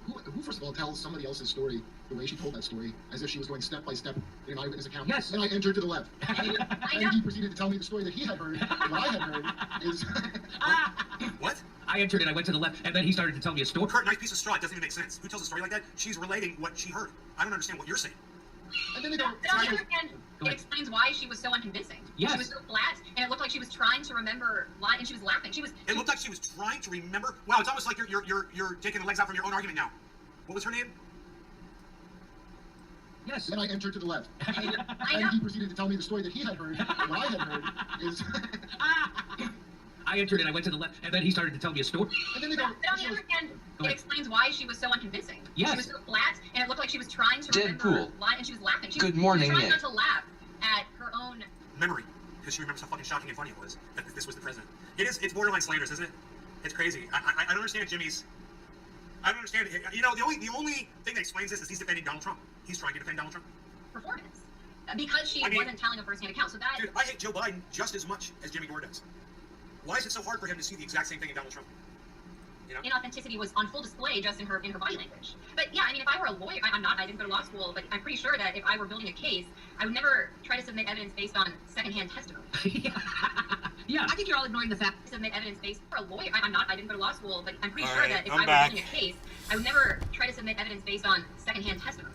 Who first of all, tells somebody else's story the way she told that story, as if she was going step by step in an eyewitness account? Yes. Then I entered to the left. And he proceeded to tell me the story that he had heard. And what I had heard is... What? I entered and I went to the left, and then he started to tell me a story. Kurt, nice piece of straw. It doesn't even make sense. Who tells a story like that? She's relating what she heard. I don't understand what you're saying. And then they go... But on the other hand, it explains why she was so unconvincing. Yes. She was so flat, and it looked like she was trying to remember lie, and she was laughing. It looked like she was trying to remember. Wow, it's almost like you're taking the legs out from your own argument now. What was her name? Yes. Then I entered to the left. And he proceeded to tell me the story that he had heard. And what I had heard is... I entered and I went to the left, and then he started to tell me a story. And then they go... But on the other hand, it explains why she was so unconvincing. Yes. She was so flat, and it looked like she was trying to remember lie, and she was laughing. Good morning, she was trying Nick. not to laugh at her own memory, because she remembers how fucking shocking and funny it was that this was the president. It's borderline slanders, isn't it? It's crazy. I don't understand Jimmy's... I don't understand. The only thing that explains this is he's defending Donald Trump. He's trying to defend Donald Trump. performance. Because she wasn't telling a first-hand account. So that... Dude, I hate Joe Biden just as much as Jimmy Dore does. Why is it so hard for him to see the exact same thing in Donald Trump? Inauthenticity was on full display just in her body language. But yeah, I mean, if I were a lawyer, I didn't go to law school, but I'm pretty sure that if I were building a case, I would never try to submit evidence based on secondhand testimony. Yeah. I think you're all ignoring the fact to submit evidence based for a lawyer. I didn't go to law school, but I'm pretty sure that if I were building a case, I would never try to submit evidence based on secondhand testimony.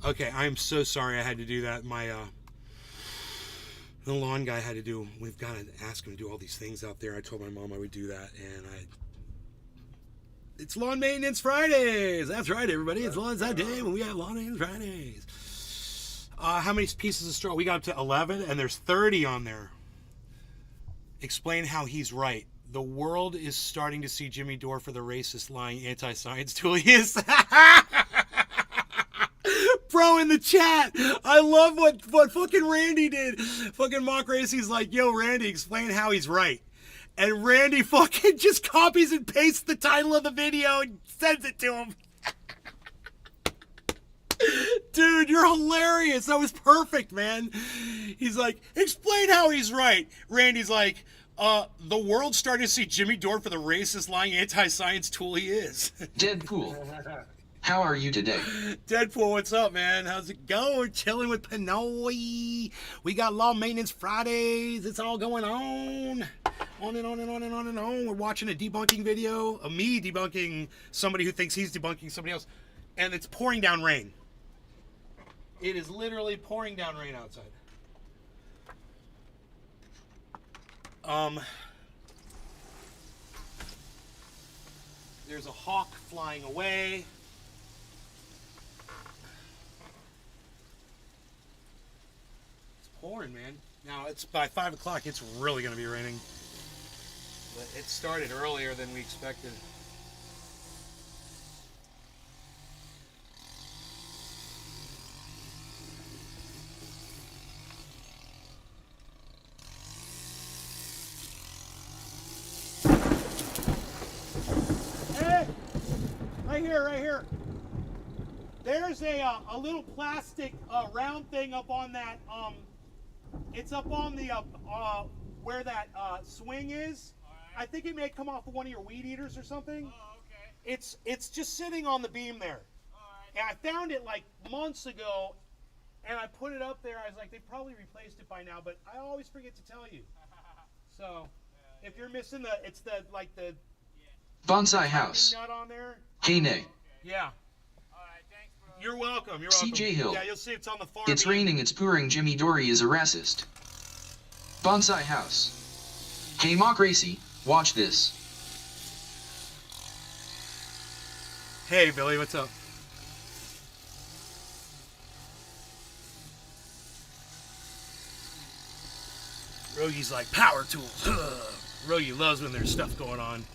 Okay, I'm so sorry I had to do that. My The lawn guy had to do, we've got to ask him to do all these things out there. I told my mom I would do that, and it's Lawn Maintenance Fridays. That's right, everybody. It's that day when we have Lawn Maintenance Fridays. How many pieces of straw? We got up to 11, and there's 30 on there. Explain how he's right. The world is starting to see Jimmy Dore for the racist, lying, anti-science tool he is. Bro, in the chat, I love what fucking Randy did. Fucking Mock Racy's like, yo, Randy, explain how he's right. And Randy fucking just copies and pastes the title of the video and sends it to him. Dude, you're hilarious. That was perfect, man. He's like, explain how he's right. Randy's like, the world's starting to see Jimmy Dore for the racist, lying, anti-science tool he is. Deadpool. How are you today? Deadpool, what's up, man? How's it going? Chilling with Pinoy. We got Law Maintenance Fridays. It's all going on. On and on and on and on and on. We're watching a debunking video of me debunking somebody who thinks he's debunking somebody else. And it's pouring down rain. It is literally pouring down rain outside. There's a hawk flying away. Pouring, man. Now it's by 5 o'clock. It's really going to be raining. But it started earlier than we expected. Hey, right here. There's a little plastic round thing up on that it's up on the where that swing is. Right. I think it may come off of one of your weed eaters or something. Oh, okay. It's just sitting on the beam there. All right. And I found it like months ago, and I put it up there. I was like, they probably replaced it by now, but I always forget to tell you. So if you're missing it's the Bonsai House. Nut on there. Hey, Nay. Yeah. You're welcome. CJ Hill. Yeah, you'll see it's on the far. It's raining, it's pouring. Jimmy Dore is a racist. Bonsai House. Hey, Mock Racy, watch this. Hey, Billy, what's up? Rogi's like, power tools. Rogi loves when there's stuff going on.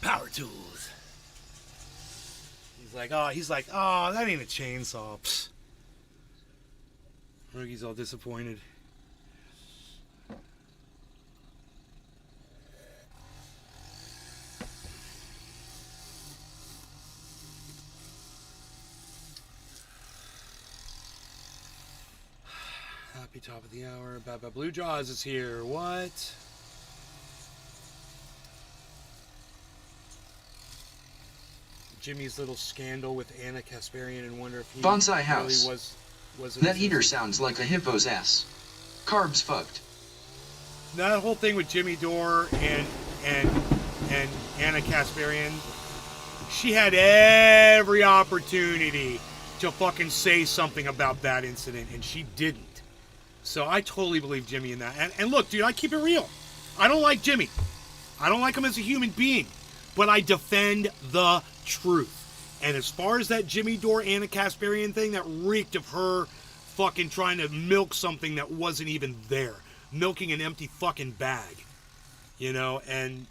Power tools. He's like, oh, that ain't a chainsaw. Psst. Rogi's all disappointed. Happy top of the hour. Baba Blue Jaws is here. What? Jimmy's little scandal with Anna Kasparian and wonder if he Bonsai really House. was That heater sounds like a hippo's ass. Carbs fucked. That whole thing with Jimmy Dore and Anna Kasparian, she had every opportunity to fucking say something about that incident, and she didn't. So I totally believe Jimmy in that. And look, dude, I keep it real. I don't like Jimmy. I don't like him as a human being, but I defend the truth. And as far as that Jimmy Dore, Anna Kasparian thing, that reeked of her fucking trying to milk something that wasn't even there. Milking an empty fucking bag. You know, and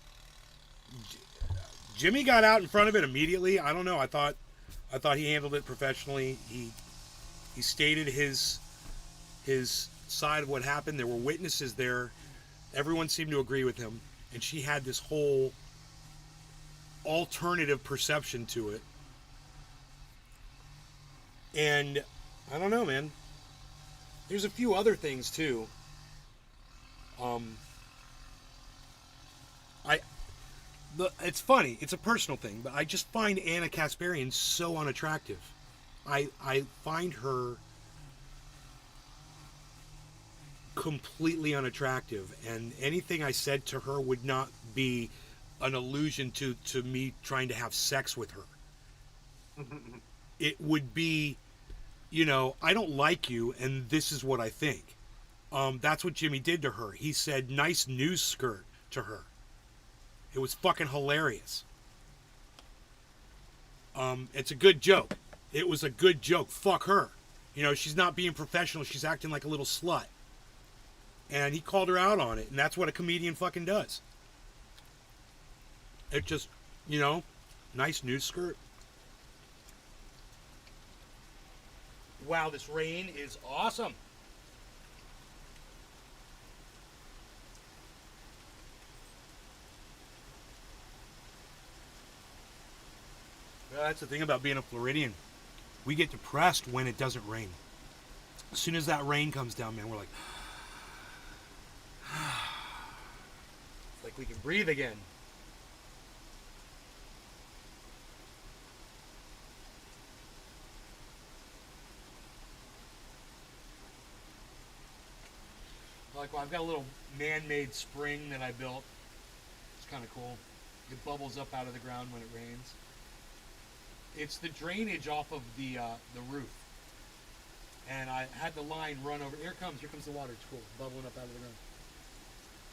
Jimmy got out in front of it immediately. I don't know. I thought he handled it professionally. He stated his side of what happened. There were witnesses there. Everyone seemed to agree with him. And she had this whole alternative perception to it. And I don't know, man. There's a few other things too. It's funny. It's a personal thing, but I just find Anna Kasparian so unattractive. I find her completely unattractive, and anything I said to her would not be an allusion to me trying to have sex with her. It would be you know, I don't like you, and this is what I think. That's what Jimmy did to her. He said, nice news skirt to her. It was fucking hilarious. It's a good joke. It was a good joke. Fuck her. You know, she's not being professional. She's acting like a little slut. And he called her out on it, and that's what a comedian fucking does. It just, you know, nice news skirt. Wow, this rain is awesome. Well, that's the thing about being a Floridian. We get depressed when it doesn't rain. As soon as that rain comes down, man, we're like, it's like we can breathe again. Like, well, I've got a little man-made spring that I built. It's kind of cool. It bubbles up out of the ground when it rains. It's the drainage off of the roof. And I had the line run over. Here comes the water. It's cool. Bubbling up out of the ground.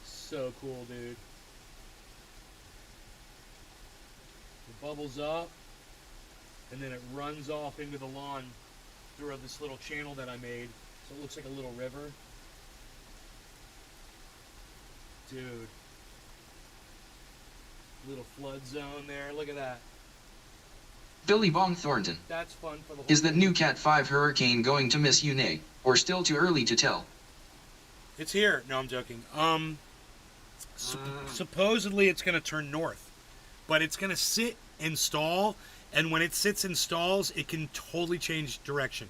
So cool, dude. It bubbles up, and then it runs off into the lawn through this little channel that I made. So it looks like a little river. Dude. Little flood zone there. Look at that. Billy Bong Thornton. That's fun for the whole Is that thing. new Cat 5 hurricane going to miss Une, or still too early to tell? It's here. No, I'm joking. Supposedly it's going to turn north, but it's going to sit and stall, and when it sits and stalls, it can totally change direction.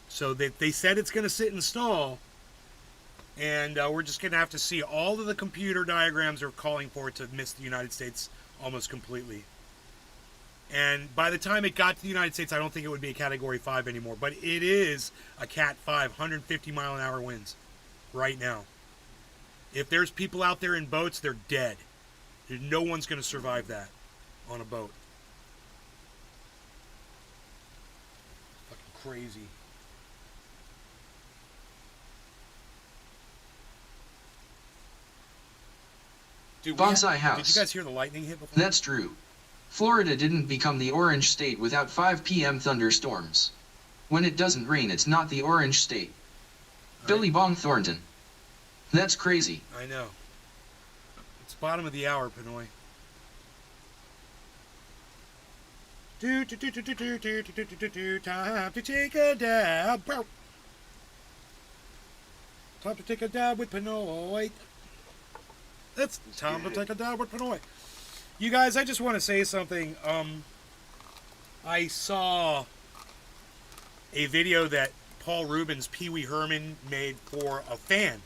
So they said it's going to sit and stall, and we're just going to have to see. All of the computer diagrams are calling for it to miss the United States almost completely. And by the time it got to the United States, I don't think it would be a Category 5 anymore. But it is a Cat 5, 150 mile an hour winds right now. If there's people out there in boats, they're dead. No one's going to survive that on a boat. Fucking crazy. Dude, Bonsai House. Did you guys hear the lightning hit before? That's true. Florida didn't become the orange state without 5 p.m. thunderstorms. When it doesn't rain, it's not the orange state. Billy Bong Thornton. That's crazy. I know. It's bottom of the hour, Pinoy. Time to take a dab. Time to take a dab with Pinoy. It's time to take a dab with Pinoy. You guys, I just want to say something. I saw a video that Paul Rubens, Pee Wee Herman, made for a fan.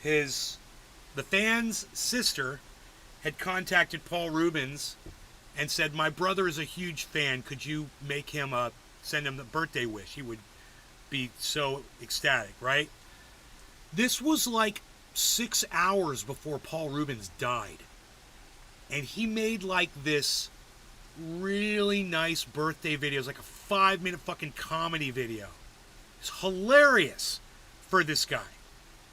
The fan's sister had contacted Paul Rubens and said, "My brother is a huge fan. Could you make him send him the birthday wish? He would be so ecstatic," right? This was like 6 hours before Paul Rubens died. And he made like this really nice birthday video. It was like a 5-minute fucking comedy video. It's hilarious for this guy.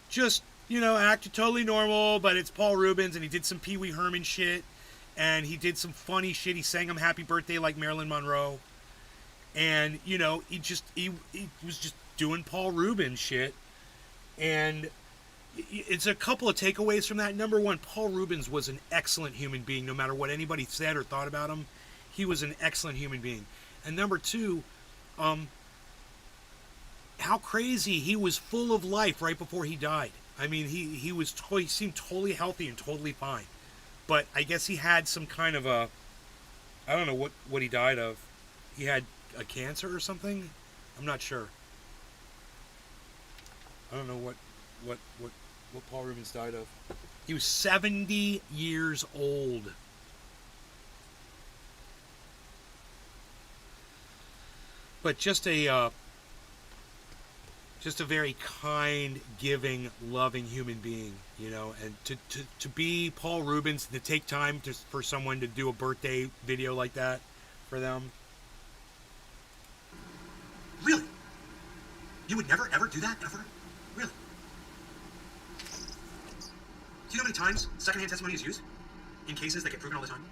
Just, you know, acted totally normal, but it's Paul Rubens, and he did some Pee Wee Herman shit, and he did some funny shit. He sang him Happy Birthday like Marilyn Monroe. And, you know, he was just doing Paul Rubens shit. And it's a couple of takeaways from that. Number one, Paul Rubens was an excellent human being. No matter what anybody said or thought about him, he was an excellent human being. And number two, how crazy, he was full of life right before he died. I mean, he seemed totally healthy and totally fine. But I guess he had some kind of I don't know what he died of. He had a cancer or something? I'm not sure. I don't know what Paul Rubens died of. He was 70 years old. But just a very kind, giving, loving human being, you know. And to be Paul Rubens, to take time for someone to do a birthday video like that for them. You would never, ever do that, ever? Really? Do you know how many times secondhand testimony is used in cases that get proven all the time?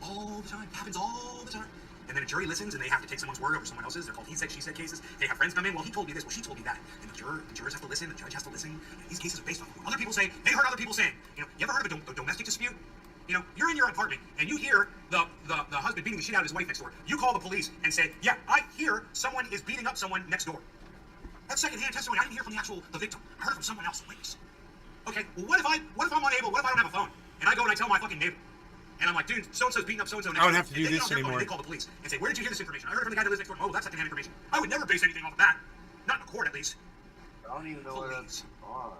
All the time. It happens all the time. And then a jury listens, and they have to take someone's word over someone else's. They're called he said, she said cases. They have friends come in. Well, he told me this. Well, she told me that. And the jurors have to listen. The judge has to listen. And these cases are based on what other people say. They heard other people saying. You ever heard of a domestic dispute? You're in your apartment, and you hear the husband beating the shit out of his wife next door. You call the police and say, yeah, I hear someone is beating up someone next door. That's secondhand testimony. I didn't hear from the victim. I heard it from someone else, a witness. Okay, well, what if I'm unable? What if I don't have a phone? And I go and I tell my fucking neighbor. And I'm like, dude, so-and-so's beating up so-and-so next door. I don't have to do this anymore. They call the police and say, where did you hear this information? I heard it from the guy that lives next door. Oh, that's secondhand information. I would never base anything off of that. Not in a court, at least. I don't even know what that's on.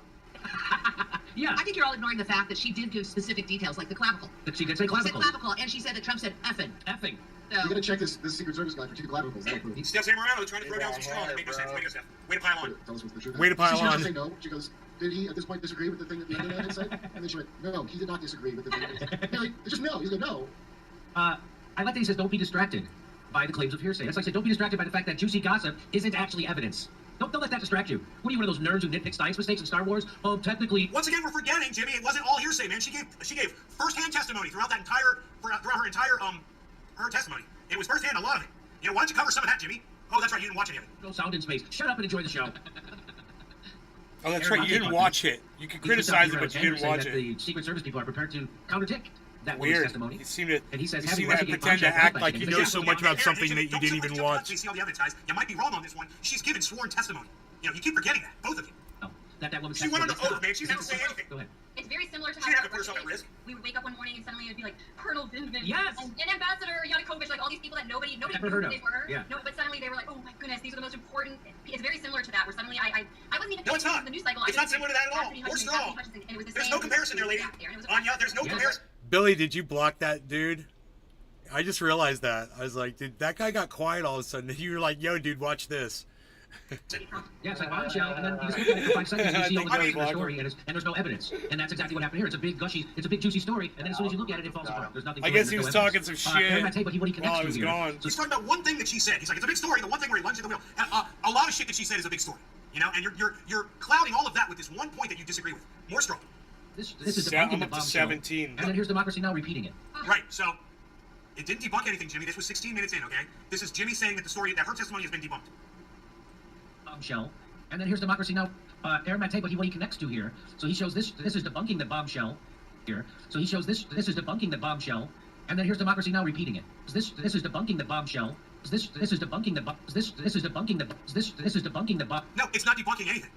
Yeah. I think you're all ignoring the fact that she did give specific details, like the clavicle. But she did say clavicle. She said clavicle, and she said that Trump said effing. Effing. So, You gotta check this Secret Service guy for two clavicles. He steps in around trying to throw down some straw. That made no sense. Way to pile on. Tell us what's the truth. Way to pile She on. say no. She goes, did he at this point disagree with the thing that the internet had said? And then she went, no, he did not disagree with the thing that he said. No, just no. He's like, no. I like that he says, don't be distracted by the claims of hearsay. That's like I said, don't be distracted by the fact that juicy gossip isn't actually evidence. Don't let that distract you. What are you, one of those nerds who nitpick science mistakes in Star Wars? Oh, technically. Once again, we're forgetting, Jimmy. It wasn't all hearsay, man. She gave firsthand testimony throughout her entire her testimony. It was firsthand, a lot of it. Why don't you cover some of that, Jimmy? Oh, that's right. You didn't watch any of it. No sound in space. Shut up and enjoy the show. Oh, that's right. You didn't watch it. You can criticize it, but you didn't watch it. The Secret Service people are prepared to counterdict that Weird. testimony. You seem to, and he says, you seem to pretend to act like you know so much about something that you didn't even watch. You see all the evidence, guys. You might be wrong on this one. She's given sworn testimony. You keep forgetting that, both of you. No, that woman. She went on the oath, man. She didn't say anything. Go ahead. It's very similar to She didn't have to put herself at risk. We would wake up one morning and suddenly it would be like Colonel Vindman Yes. and Ambassador Yanukovych, like all these people that nobody knew Never heard who they were. Yeah. No, but suddenly they were like, oh my goodness, these are the most important. It's very similar to that, where suddenly I wasn't even. No, it's not. The news cycle. It's not similar to that at all. Or straw. There's no comparison there, lady. Anya, there's no comparison. Billy, did you block that dude? I just realized that. I was like, dude, that guy got quiet all of a sudden. You were like, yo, dude, watch this. Yeah, it's like bombshell, and then you just look at it for 5 seconds and you see all the guts of the story, and there's no evidence. And that's exactly what happened here. It's a big, gushy, it's a big, juicy story, and then as soon as you look at it, it falls apart. There's nothing. I guess he was talking some shit while I was gone. He's talking about one thing that she said. He's like, it's a big story. The one thing where he lunged at the wheel. A lot of shit that she said is a big story. And you're clouding all of that with this one point that you disagree with. More straw. This is debunking the bombshell. 17. And then here's Democracy Now! Repeating it. Right. So it didn't debunk anything, Jimmy. This was 16 minutes in. Okay. This is Jimmy saying that her testimony has been debunked. Bombshell. And then here's Democracy Now! Aaron might take what he connects to here. So he shows this is debunking the bombshell here. So he shows this is debunking the bombshell. And then here's Democracy Now! Repeating it. This is debunking the bombshell. This is debunking the this is debunking the bomb. No, it's not debunking anything.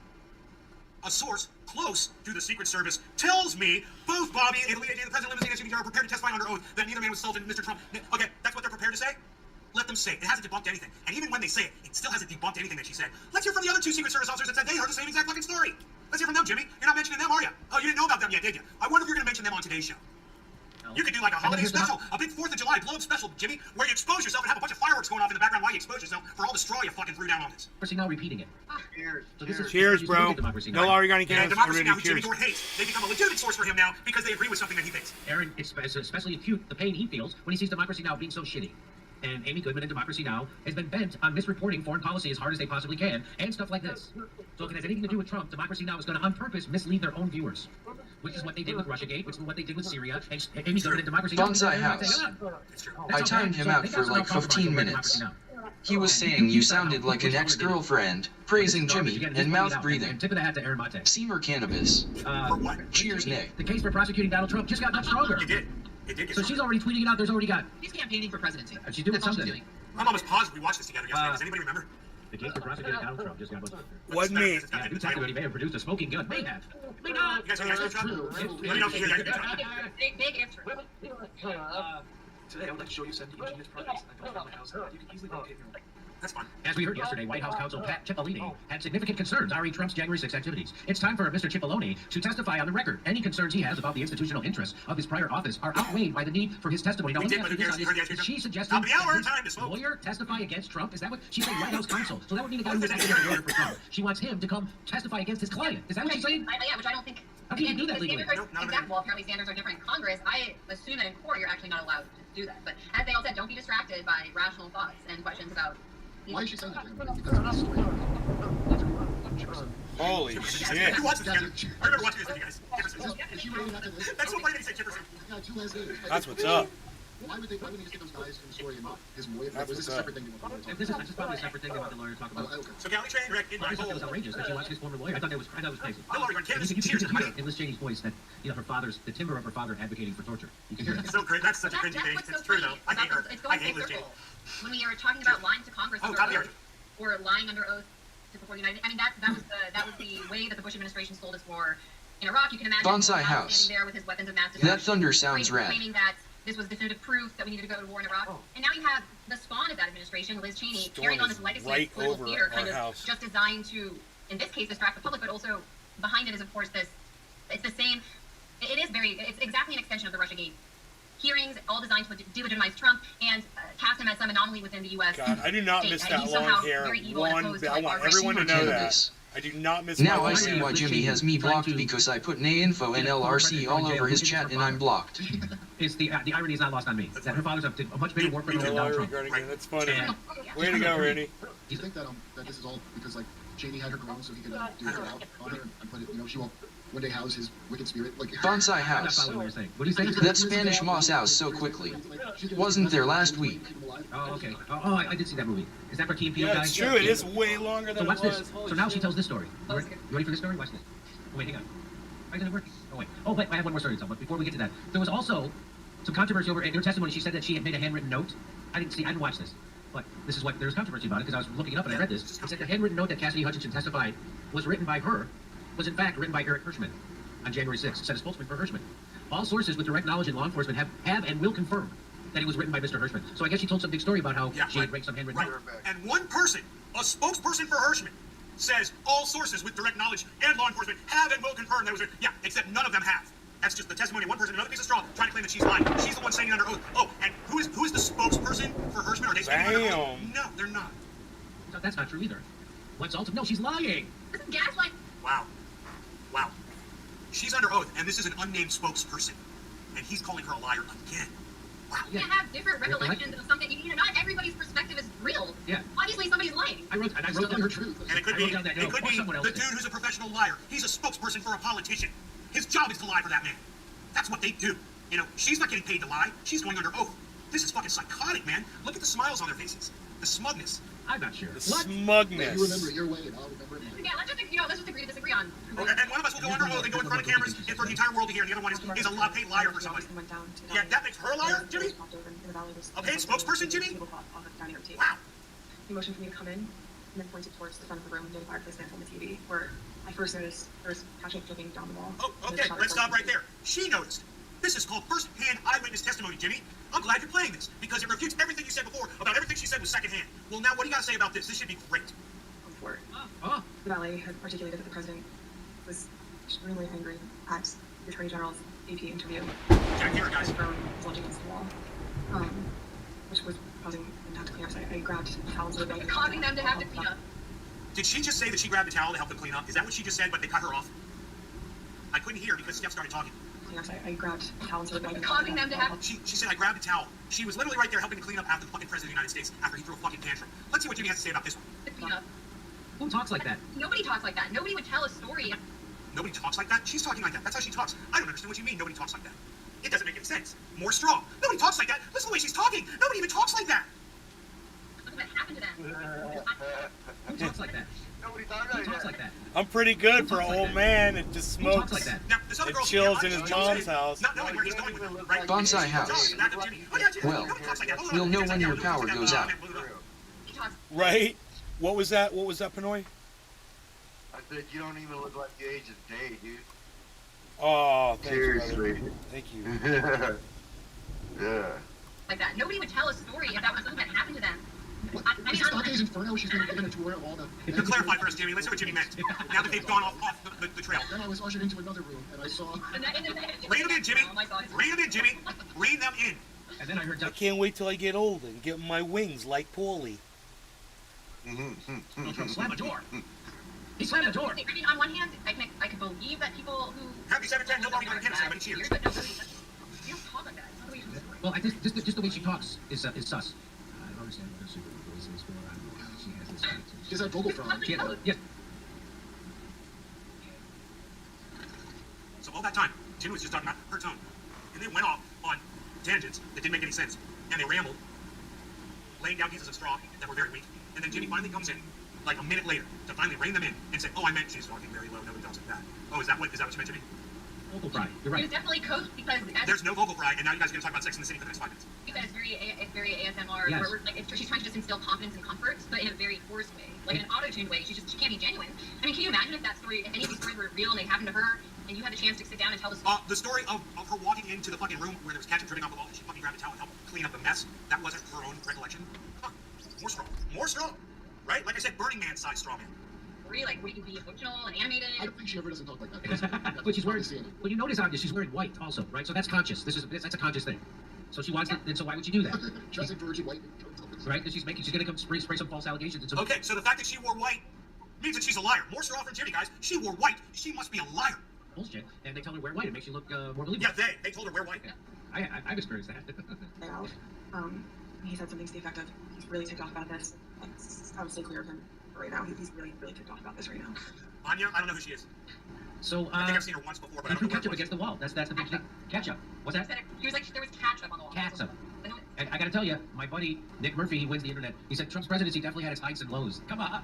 A source close to the Secret Service tells me both Bobby and the President Limousine and Jimmy Dore are prepared to testify under oath that neither man was assaulted, Mr. Trump. Okay, that's what they're prepared to say? Let them say it. It hasn't debunked anything. And even when they say it, it still hasn't debunked anything that she said. Let's hear from the other two Secret Service officers that said they heard the same exact fucking story. Let's hear from them, Jimmy. You're not mentioning them, are you? Oh, you didn't know about them yet, did you? I wonder if you're going to mention them on today's show. No. You could do like a holiday special, a big 4th of July blow-up special, Jimmy, where you expose yourself and have a bunch of fireworks going off in the background while you expose yourself for all the straw you fucking threw down on this. Democracy Now! Repeating it. Cheers. So Cheers, bro. No Oregonian And cans. Democracy Now! Who Jimmy Dore hates, they become a legitimate source for him now because they agree with something that he thinks. Aaron, it's especially acute the pain he feels when he sees Democracy Now! Being so shitty. And Amy Goodman and Democracy Now! Has been bent on misreporting foreign policy as hard as they possibly can, and stuff like this. So if it has anything to do with Trump, Democracy Now! Is going to on purpose mislead their own viewers. Which is what they did with Russiagate, which is what they did with Syria, and Amy Goodman and Democracy Now! Bonsai House. I timed him out for like 15 minutes. He was saying you sounded like an ex-girlfriend, praising Jimmy, and mouth breathing. Tip of the hat to Aaron Mate. Seamer cannabis. Cheers, Nick. The case for prosecuting Donald Trump just got much stronger. It did. It did get So she's already tweeting it out. There's already got. she's campaigning for presidency. She's doing That's all she's something. doing. I'm almost positive we watched this together yesterday. Does anybody remember? The case for prosecuting Donald Trump just got much stronger. Wasn't me. Yeah, new testimony may have produced a smoking gun. May have. May not. You guys heard that, Trump? Let me know if you hear that. Big answer. Today, I would like to show you 70 ingenious projects I built around my house that you can easily locate here. That's fine. As we heard yesterday, White House counsel Pat Cipollone had significant concerns re Trump's January 6 activities. It's time for Mr. Cipollone to testify on the record. Any concerns he has about the institutional interests of his prior office are outweighed by the need for his testimony. Now, let me ask you this. Is she suggesting a lawyer testify against Trump? Is that what she said? White House counsel. So that would mean the guy who was acting as a lawyer for Trump. She wants him to come testify against his client. Is that what she's saying? Yeah, which I don't think. How can you do that legally? Exactly. Well, apparently standards are different in Congress. I assume that in court you're actually not allowed to do that. But as they all said, don't be distracted by rational thoughts and questions about Why is she saying that to him? Because of this story. Holy shit. You watched this together. I remember watching this with you guys. Jefferson. Is she really after this? That's so funny that he said Jefferson. Yeah, 2 last names. That's what's up. Why would they just get those guys from the story and not his wife? That's Was this a what's separate thing you want to talk This about? is probably a separate thing that the lawyer talk about. Okay. So Galley train wreck in my I thought that was hole. outrageous that she watched his former lawyer. I thought that was crazy. My lawyer on campus. You can Cheers, hear buddy. in Liz Cheney's voice that the timbre of her father advocating for torture. You can hear It's that. so great. That's such a cringy That's thing. what's It's so true funny though. I hate her. about this. It's I going hate full Liz Cheney. circle. When we are talking about lying to Congress Oh, under top of the oath, or lying under oath to support the United. I mean, that was the way that the Bush administration sold us war in Iraq. You can imagine Bonsai Obama House. standing there with his weapons of mass destruction. That thunder sounds rad. Claiming that this was definitive proof that we needed to go to war in Iraq. And now you have the spawn of that administration, Liz Cheney, Storm carrying on is this legacy right of political over theater, our kind of house. just designed to, in this case, distract the public, but also behind it is, of course, it's the same, it's exactly an extension of the Russiagate hearings, all designed to delegitimize Trump and cast him as some anomaly within the U.S. God, I do not state. miss And that he's long somehow hair. very evil and opposed to, I like, want our everyone to racial know cannabis. that. I do not miss Now my I long see hair. why Jimmy has me blocked because I put nay info and LRC all over his chat and I'm blocked. The irony is not lost on me. That her father's a much bigger war criminal than Donald Trump. Regarding it. That's funny. And- Way to go, Randy. Do you think that this is all because like Cheney had her grown so he could do her out on her and put it, she won't one day house his wicked spirit? Like Bonsai I'm not House. following what you're saying. What do you say? That Spanish moss house so quickly. Wasn't there last week. Oh, okay. Oh, I did see that movie. Is that for Key and Peele Yeah, guy? it's true. It is way longer So than it watch was. this. Holy So now shit. she tells this story. You ready for this story? Watch this. Oh, wait, hang on. Why isn't it working? Oh, wait. Oh, wait, I have one more story to tell. But before we get to that, there was also some controversy over in her testimony. She said that she had made a handwritten note. I didn't watch this. But this is what there was controversy about it because I was looking it up and I read this. It said the handwritten note that Cassidy Hutchinson testified was written by her, was in fact written by Eric Hirschman on January 6th, said a spokesman for Hirschman. All sources with direct knowledge in law enforcement have and will confirm that it was written by Mr. Hirschman. So I guess she told some big story about how she had some handwritten note. And one person, a spokesperson for Hirschman, says all sources with direct knowledge and law enforcement have and will confirm that it was written. Yeah, except none of them have. That's just the testimony of one person, another piece of straw, trying to claim that she's lying. She's the one saying it under oath. Oh, and who is the spokesperson for Hirschman? Are they saying under oath? No, they're not. No, that's not true either. What's ultimate? No, she's lying. This is gaslight. Wow. She's under oath, and this is an unnamed spokesperson, and he's calling her a liar again. Wow. You can have different recollections of something. Not everybody's perspective is real. Yeah. Obviously, somebody's lying. I wrote down her truth. And it could I be wrote down that note. Or someone else the did. dude who's a professional liar. He's a spokesperson for a politician. His job is to lie for that man. That's what they do. She's not getting paid to lie. She's going under oath. This is fucking psychotic, man. Look at the smiles on their faces. The smugness. I'm not sure. The smugness. You remember it your way, and I'll remember it mine. Yeah, let's just agree to disagree on. Okay, and one of us will go under oath and go in front of cameras and for the entire world to hear, and the other one is a paid liar for somebody. Yeah, that makes her a liar, Jimmy? A paid spokesperson, Jimmy? Wow. He motioned for me to come in and then pointed towards the front of the room and did a fireplace lamp on the TV, where I first noticed there was Patrick looking down the wall. Oh, okay, let's stop right there. She noticed. This is called first-hand eyewitness testimony, Jimmy. I'm glad you're playing this, because it refutes everything you said before about everything she said was secondhand. Well, now, what do you got to say about this? This should be great. Before. The valet had articulated that the president was extremely angry at the Attorney General's AP interview. Can't hear it, guys. Thrown his lunch against the wall, which was causing them to have to clean up. So I grabbed towels and Causing them to have to clean up. Did she just say that she grabbed a towel to help them clean up? Is that what she just said, but they cut her off? I couldn't hear because Steph started talking. I grabbed towels and Causing them to have. She said, I grabbed a towel. She was literally right there helping to clean up after the fucking President of the United States, after he threw a fucking tantrum. Let's see what Jimmy has to say about this one. To clean up. Who talks like that? Nobody talks like that. Nobody would tell a story. Nobody talks like that? She's talking like that. That's how she talks. I don't understand what you mean, nobody talks like that. It doesn't make any sense. More straw. Nobody talks like that. Listen to the way she's talking. Nobody even talks like that. Something that happened to them. Who talks like that? Nobody talks Who talks like that? I'm pretty good for an old man that just Who talks smokes like that? Now, this other and girl's chills in his mom's house. not knowing where he's going with it, right? Bonsai House. Back up, Jimmy. Oh, yeah, Jimmy. Well, Nobody talks like that. Hold on. we'll know It's when like, your yeah, power look at goes that, out. He talks. Right? What was that, Pinoy? I said, you don't even look like the age of day, dude. Oh, thank Seriously. you, brother. Thank you. Yeah. Like that. Nobody would tell a story if that was something that happened to them. I mean, Is Dante's Inferno? She's going to get a tour of all the... To clarify for us, Jimmy, let's see what Jimmy meant. Now that they've gone off the trail. Then I was ushered into another room, and I saw... Rein them in, Jimmy. Rein them in, Jimmy. Rein them in. And then I heard I can't wait till I get old and get my wings like Paulie. Donald Trump slammed the door. He slammed the door. I mean, on one hand, I can believe that people who. Happy 710, nobody going to campus, everybody cheers. But nobody, you don't talk like that. It's not the way you Well, I think just the way she talks is sus. I don't understand what her super voice is for. Is that vocal fry? Yes. So all that time, Jimmy was just talking about her tone. And they went off on tangents that didn't make any sense. And they rambled, laying down pieces of straw that were very weak. And then Jimmy finally comes in, like a minute later, to finally rein them in and say, oh, I meant she's talking very low. Nobody talks like that. Oh, is that what you meant, Jimmy? Vocal fry. You're right. He was definitely coached because There's no vocal fry, and now you guys are going to talk about Sex in the City for the next 5 minutes. because it's very ASMR. Yes. Where, like she's trying to just instill confidence and comfort, but in a very forced way, like in an auto-tuned way. She can't be genuine. I mean, can you imagine if any of these stories were real and they happened to her, and you had the chance to sit down and tell the story? The story of her walking into the fucking room where there was ketchup dripping off the wall, and she fucking grabbed a towel and helped clean up the mess. That wasn't her own recollection. Huh. More strong, right? Like I said, Burning Man size straw man. Like where you can be emotional and animated. I don't think she ever doesn't talk like that. But she's wearing. When you notice, obviously, she's wearing white also, right? So that's conscious. That's a conscious thing. So she wants it. Then so why would she do that? Dressing virgin white. Right? Because she's gonna come spray some false allegations. And some... Okay, so the fact that she wore white means that she's a liar. More straw from Jimmy, guys. She wore white. She must be a liar. Bullshit. And they tell her wear white. It makes you look more believable. Yeah, they told her wear white. Yeah. I've experienced that. He said something to the effect of, he's really ticked off about this. I would stay clear of him right now. He's really, really ticked off about this right now. Anya, I don't know who she is. So, I think I've seen her once before, but I don't know ketchup against the wall. That's the big thing. Ketchup. What's that? He was like, there was ketchup on the wall. Ketchup. And I gotta tell you, my buddy Nick Murphy, he wins the internet. He said Trump's presidency definitely had its highs and lows. Come on.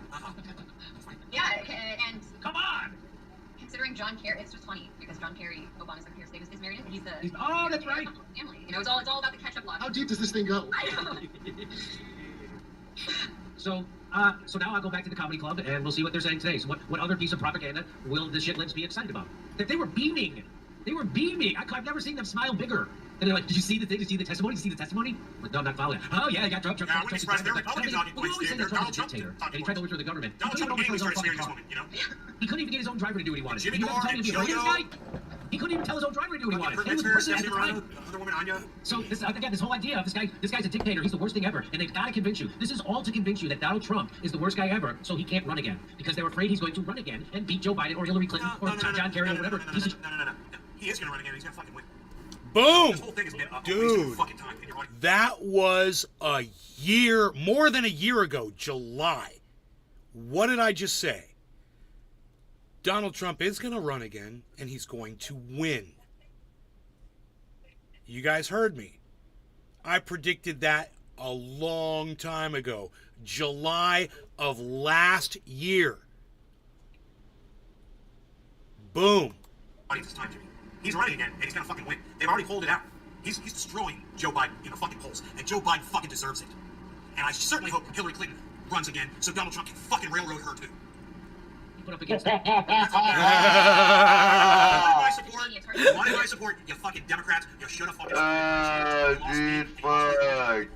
Yeah, and come on. Considering John Kerry, it's just funny because John Kerry, Obama's Secretary of State, is married. Oh, that's right. Family. You know, it's all about the ketchup law. How deep does this thing go? I know. So now I'll go back to the comedy club and we'll see what they're saying today. So what other piece of propaganda will the shitlibs be excited about? That they were beaming. They were beaming. I've never seen them smile bigger. And they're like, did you see the thing? Did you see the testimony? Did you see the testimony? But no, I'm not following. Oh yeah, I got Trump. Yeah, I wouldn't be surprised. They're Republican talking points. They're Donald Trump dictator, and he tried to overthrow the government. Donald Trump mainly started smearing this woman, you know? He couldn't even get his own driver to do what he wanted. Jimmy You Dore tell me and to be afraid of this Yo-Yo. guy? He couldn't even tell his own driver to do what he wanted. He was the Pritzker, president at the Stephanie time. Morano, other woman, Anya. So this whole idea of this guy's a dictator, he's the worst thing ever, and they've got to convince you. This is all to convince you that Donald Trump is the worst guy ever, so he can't run again because they're afraid he's going to run again and beat Joe Biden or Hillary Clinton or John Kerry or whatever. No. He is going to run again. He's going to fucking win. Boom! This whole thing has been a Dude, fucking time. And you're right. that was more than a year ago, July. What did I just say? Donald Trump is going to run again, and he's going to win. You guys heard me. I predicted that a long time ago. July of last year. Boom. This time, Jimmy. He's running again, and he's gonna fucking win. They've already pulled it out. He's destroying Joe Biden in the fucking polls, and Joe Biden fucking deserves it. And I certainly hope Hillary Clinton runs again, so Donald Trump can fucking railroad her too. Put up against that. Why do I support you fucking Democrats? You should have fucking dude, fuck.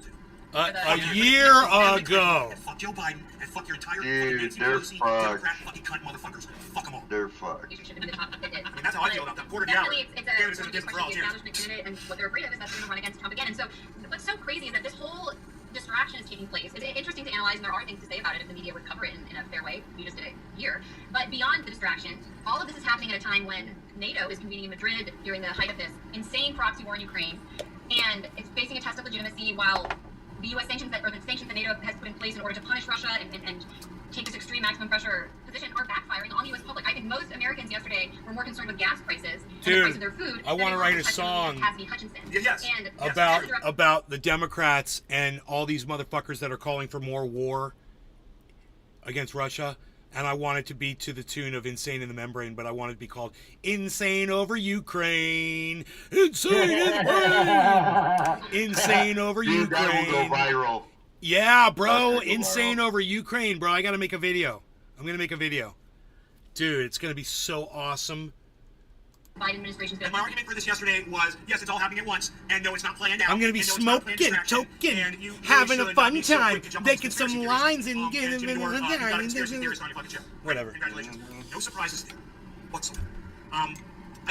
A year ago. And fuck Joe Biden, and fuck your entire Dude, Nancy they're Pelosi, fucked. Democrat fucking cunt motherfuckers. Fuck them all. They're fucked. You should have been the top of it. I mean, that's how I feel about that. Porter Gower. Definitely, it's Candace a is different for all, the establishment candidate, and what they're afraid of is that they're going to run against Trump again. And so, what's so crazy is that this whole distraction is taking place. It's interesting to analyze, and there are things to say about it if the media would cover it in a fair way. We just did it here. But beyond the distraction, all of this is happening at a time when NATO is convening in Madrid during the height of this insane proxy war in Ukraine, and it's facing a test of legitimacy while the U.S. sanctions that NATO has put in place in order to punish Russia and take this extreme maximum pressure position are backfiring on the U.S. public. I think most Americans yesterday were more concerned with gas prices and the price of their food. I want to write a song about the Democrats and all these motherfuckers that are calling for more war against Russia. And I want it to be to the tune of Insane in the Membrane, but I want it to be called Insane Over Ukraine. Insane in the Brain. Insane Over Ukraine. That will go viral. Yeah, bro. Insane Over Ukraine, bro. I got to make a video. I'm going to make a video. Dude, it's going to be so awesome. Biden administration's and my argument for this yesterday was, yes, it's all happening at once, and no, it's not planned out. I'm going to be smoking, toking, having a fun time, making some lines and getting whatever. Congratulations. No surprises there whatsoever. I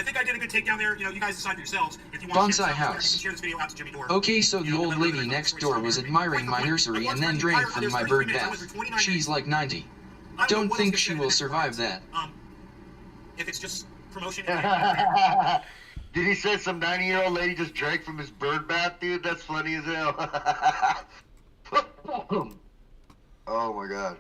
think I did a good takedown there. You know, you guys decide for yourselves if you want to Bonsai house. share this video out to Jimmy Dore. Okay, so the old lady next door was admiring my nursery and then drank from my bird bath. She's like 90. Don't think she will survive that. If it's just promotion. Did he say some 90-year-old lady just drank from his bird bath, dude? That's funny as hell. Oh my god.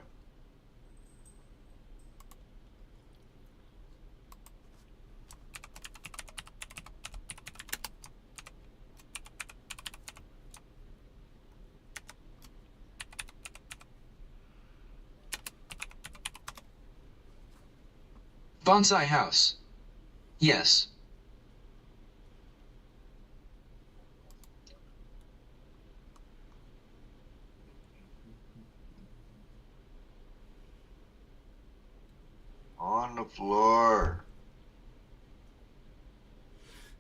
Bonsai house. Yes. On the floor.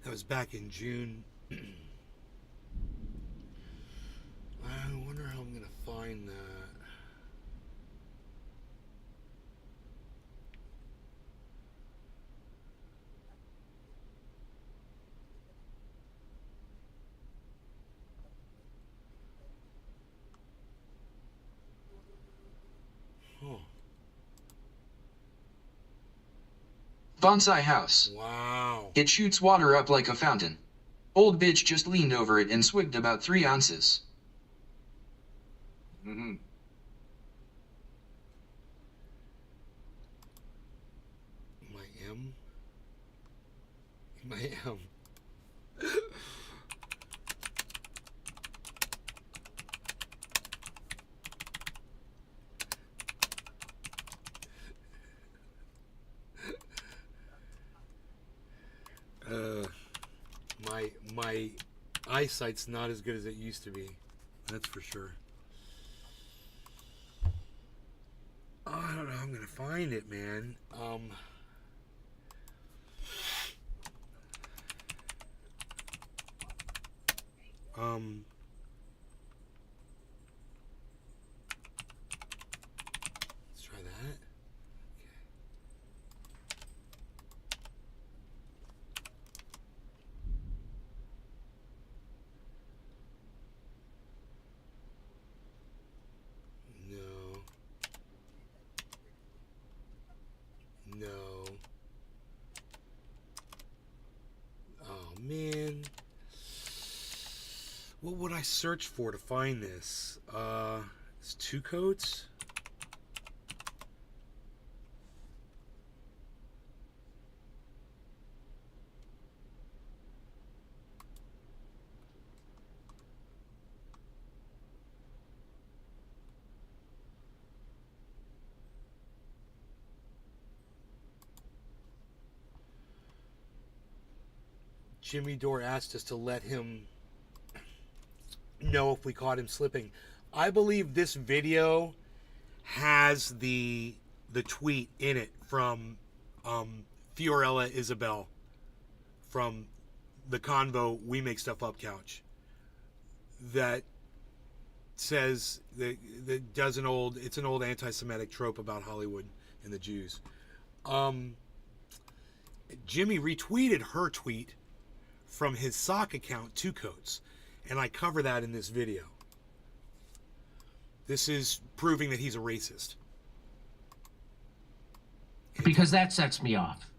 That was back in June. I wonder how I'm gonna find that. Huh. Bonsai house. Wow. It shoots water up like a fountain. Old bitch just leaned over it and swigged about 3 ounces. Mm-hmm. I am. My eyesight's not as good as it used to be. That's for sure. Oh, I don't know how I'm gonna find it, man. Let's try that. No. Oh, man. What would I search for to find this? It's 2 coats? Jimmy Dore asked us to let him know if we caught him slipping. I believe this video has the tweet in it from Fiorella Isabel from the Convo We Make Stuff Up couch that says that does it's an old anti-Semitic trope about Hollywood and the Jews. Jimmy retweeted her tweet from his sock account, 2 coats, and I cover that in this video. This is proving that he's a racist. Because that sets me off.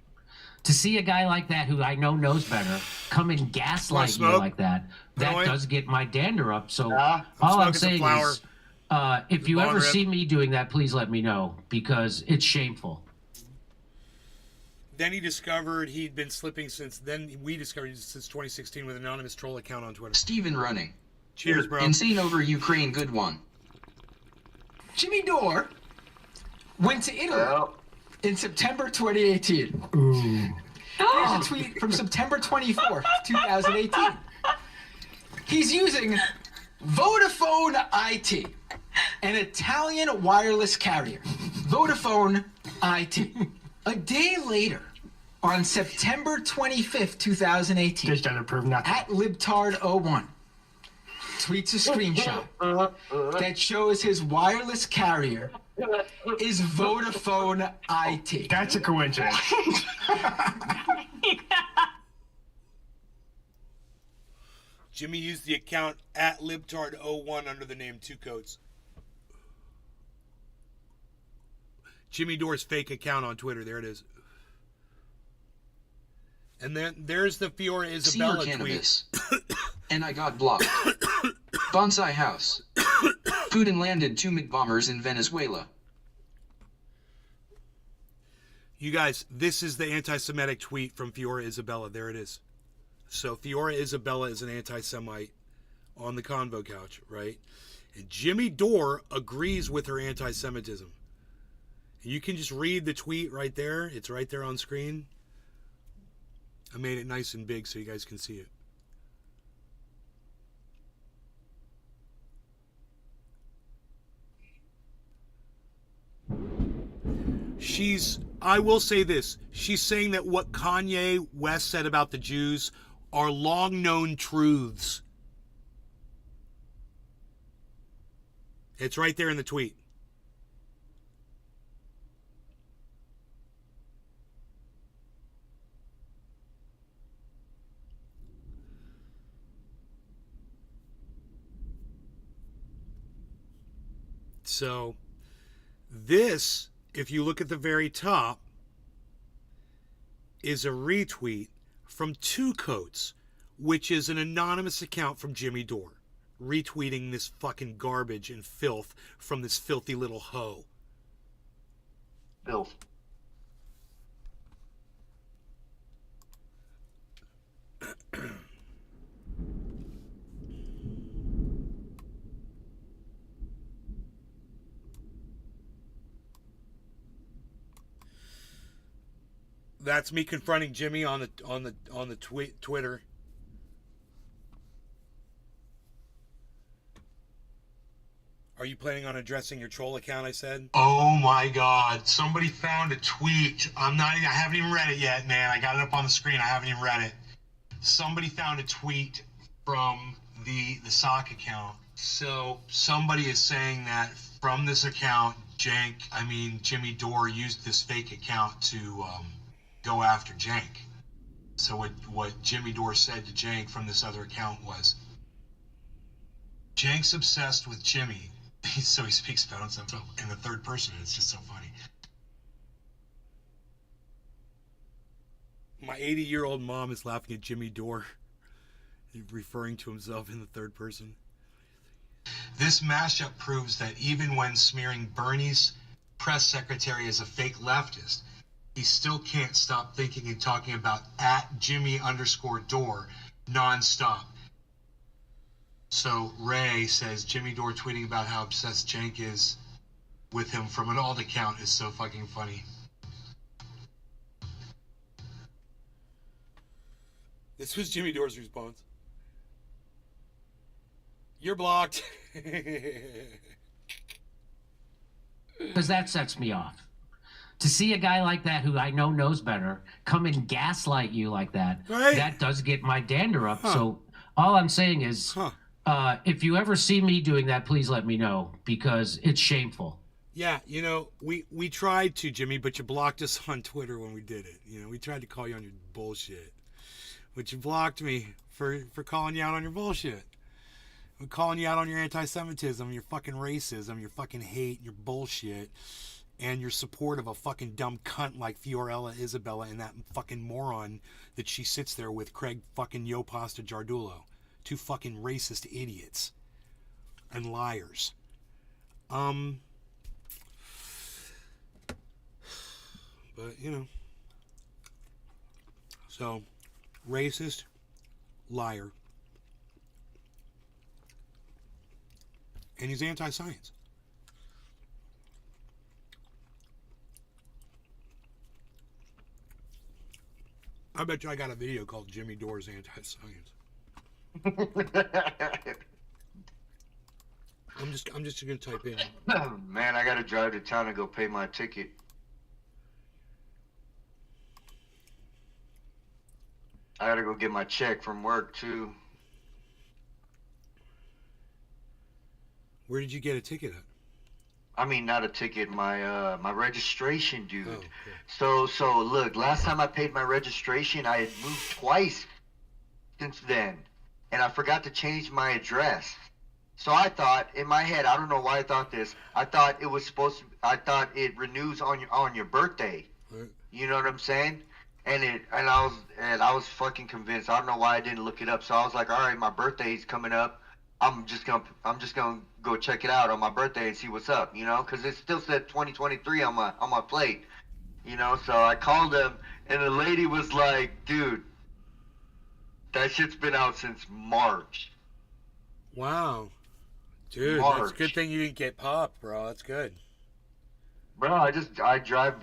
To see a guy like that, who I know knows better, come and gaslight me like that, that does get my dander up. So all I'm saying is, if you ever see me doing that, please let me know, because it's shameful. Then he discovered he'd been slipping since then. We discovered since 2016 with an anonymous troll account on Twitter. Steven running. Cheers, bro. Insane over Ukraine, good one. Jimmy Dore went to Italy in September 2018. Ooh. Here's a tweet from September 24th, 2018. He's using Vodafone IT, an Italian wireless carrier. Vodafone IT. A day later, on September 25th, 2018, at libtard01, tweets a screenshot that shows his wireless carrier is Vodafone IT. That's a coincidence. Jimmy used the account at libtard01 under the name 2 coats. Jimmy Dore's fake account on Twitter. There it is. And then there's the Fiora Isabella tweet. And I got blocked. Bonsai house. Putin landed 2 McBombers in Venezuela. You guys, this is the anti-Semitic tweet from Fiora Isabella. There it is. So Fiora Isabella is an anti-Semite on the Convo couch, right? And Jimmy Dore agrees with her anti-Semitism. You can just read the tweet right there. It's right there on screen. I made it nice and big so you guys can see it. I will say this, she's saying that what Kanye West said about the Jews are long known truths. It's right there in the tweet. So, this, if you look at the very top, is a retweet from Two Coats, which is an anonymous account from Jimmy Dore, retweeting this fucking garbage and filth from this filthy little hoe. Filth. That's me confronting Jimmy on the Twitter. Are you planning on addressing your troll account? I said. Oh my God! Somebody found a tweet. I haven't even read it yet, man. I got it up on the screen. I haven't even read it. Somebody found a tweet from the sock account. So somebody is saying that from this account, Jimmy Dore used this fake account to go after Jank. So what Jimmy Dore said to Jank from this other account was, Jank's obsessed with Jimmy. So he speaks about himself in the third person. It's just so funny. My 80-year-old mom is laughing at Jimmy Dore, referring to himself in the third person. This mashup proves that even when smearing Bernie's press secretary as a fake leftist, he still can't stop thinking and talking about @Jimmy_Dore nonstop. So Ray says Jimmy Dore tweeting about how obsessed Jank is with him from an alt account is so fucking funny. This was Jimmy Dore's response. You're blocked. Because that sets me off. To see a guy like that who I know knows better come and gaslight you like that, right? That does get my dander up. So all I'm saying is, if you ever see me doing that, please let me know, because it's shameful. Yeah, we tried to, Jimmy, but you blocked us on Twitter when we did it. We tried to call you on your bullshit, but you blocked me for calling you out on your bullshit. We're calling you out on your anti-Semitism, your fucking racism, your fucking hate, your bullshit, and your support of a fucking dumb cunt like Fiorella Isabella and that fucking moron that she sits there with, Craig fucking Yopasta Jardulo. Two fucking racist idiots and liars. But, so, racist, liar, and he's anti-science. I bet you I got a video called Jimmy Dore's Anti-Science. I'm just gonna type in. Man, I gotta drive to town and go pay my ticket. I gotta go get my check from work too. Where did you get a ticket at? I mean, not a ticket, my registration, dude. Oh, okay. So look, last time I paid my registration, I had moved twice since then, and I forgot to change my address. So I thought in my head, I don't know why I thought this. I thought it was supposed to. I thought it renews on your birthday. Right. You know what I'm saying? And I was fucking convinced. I don't know why I didn't look it up. So I was like, all right, my birthday's coming up. I'm just gonna go check it out on my birthday and see what's up, because it still said 2023 on my plate, So I called them, and the lady was like, "Dude, that shit's been out since March." Wow, dude, March. that's a good thing you didn't get popped, bro. That's good. Bro, I drive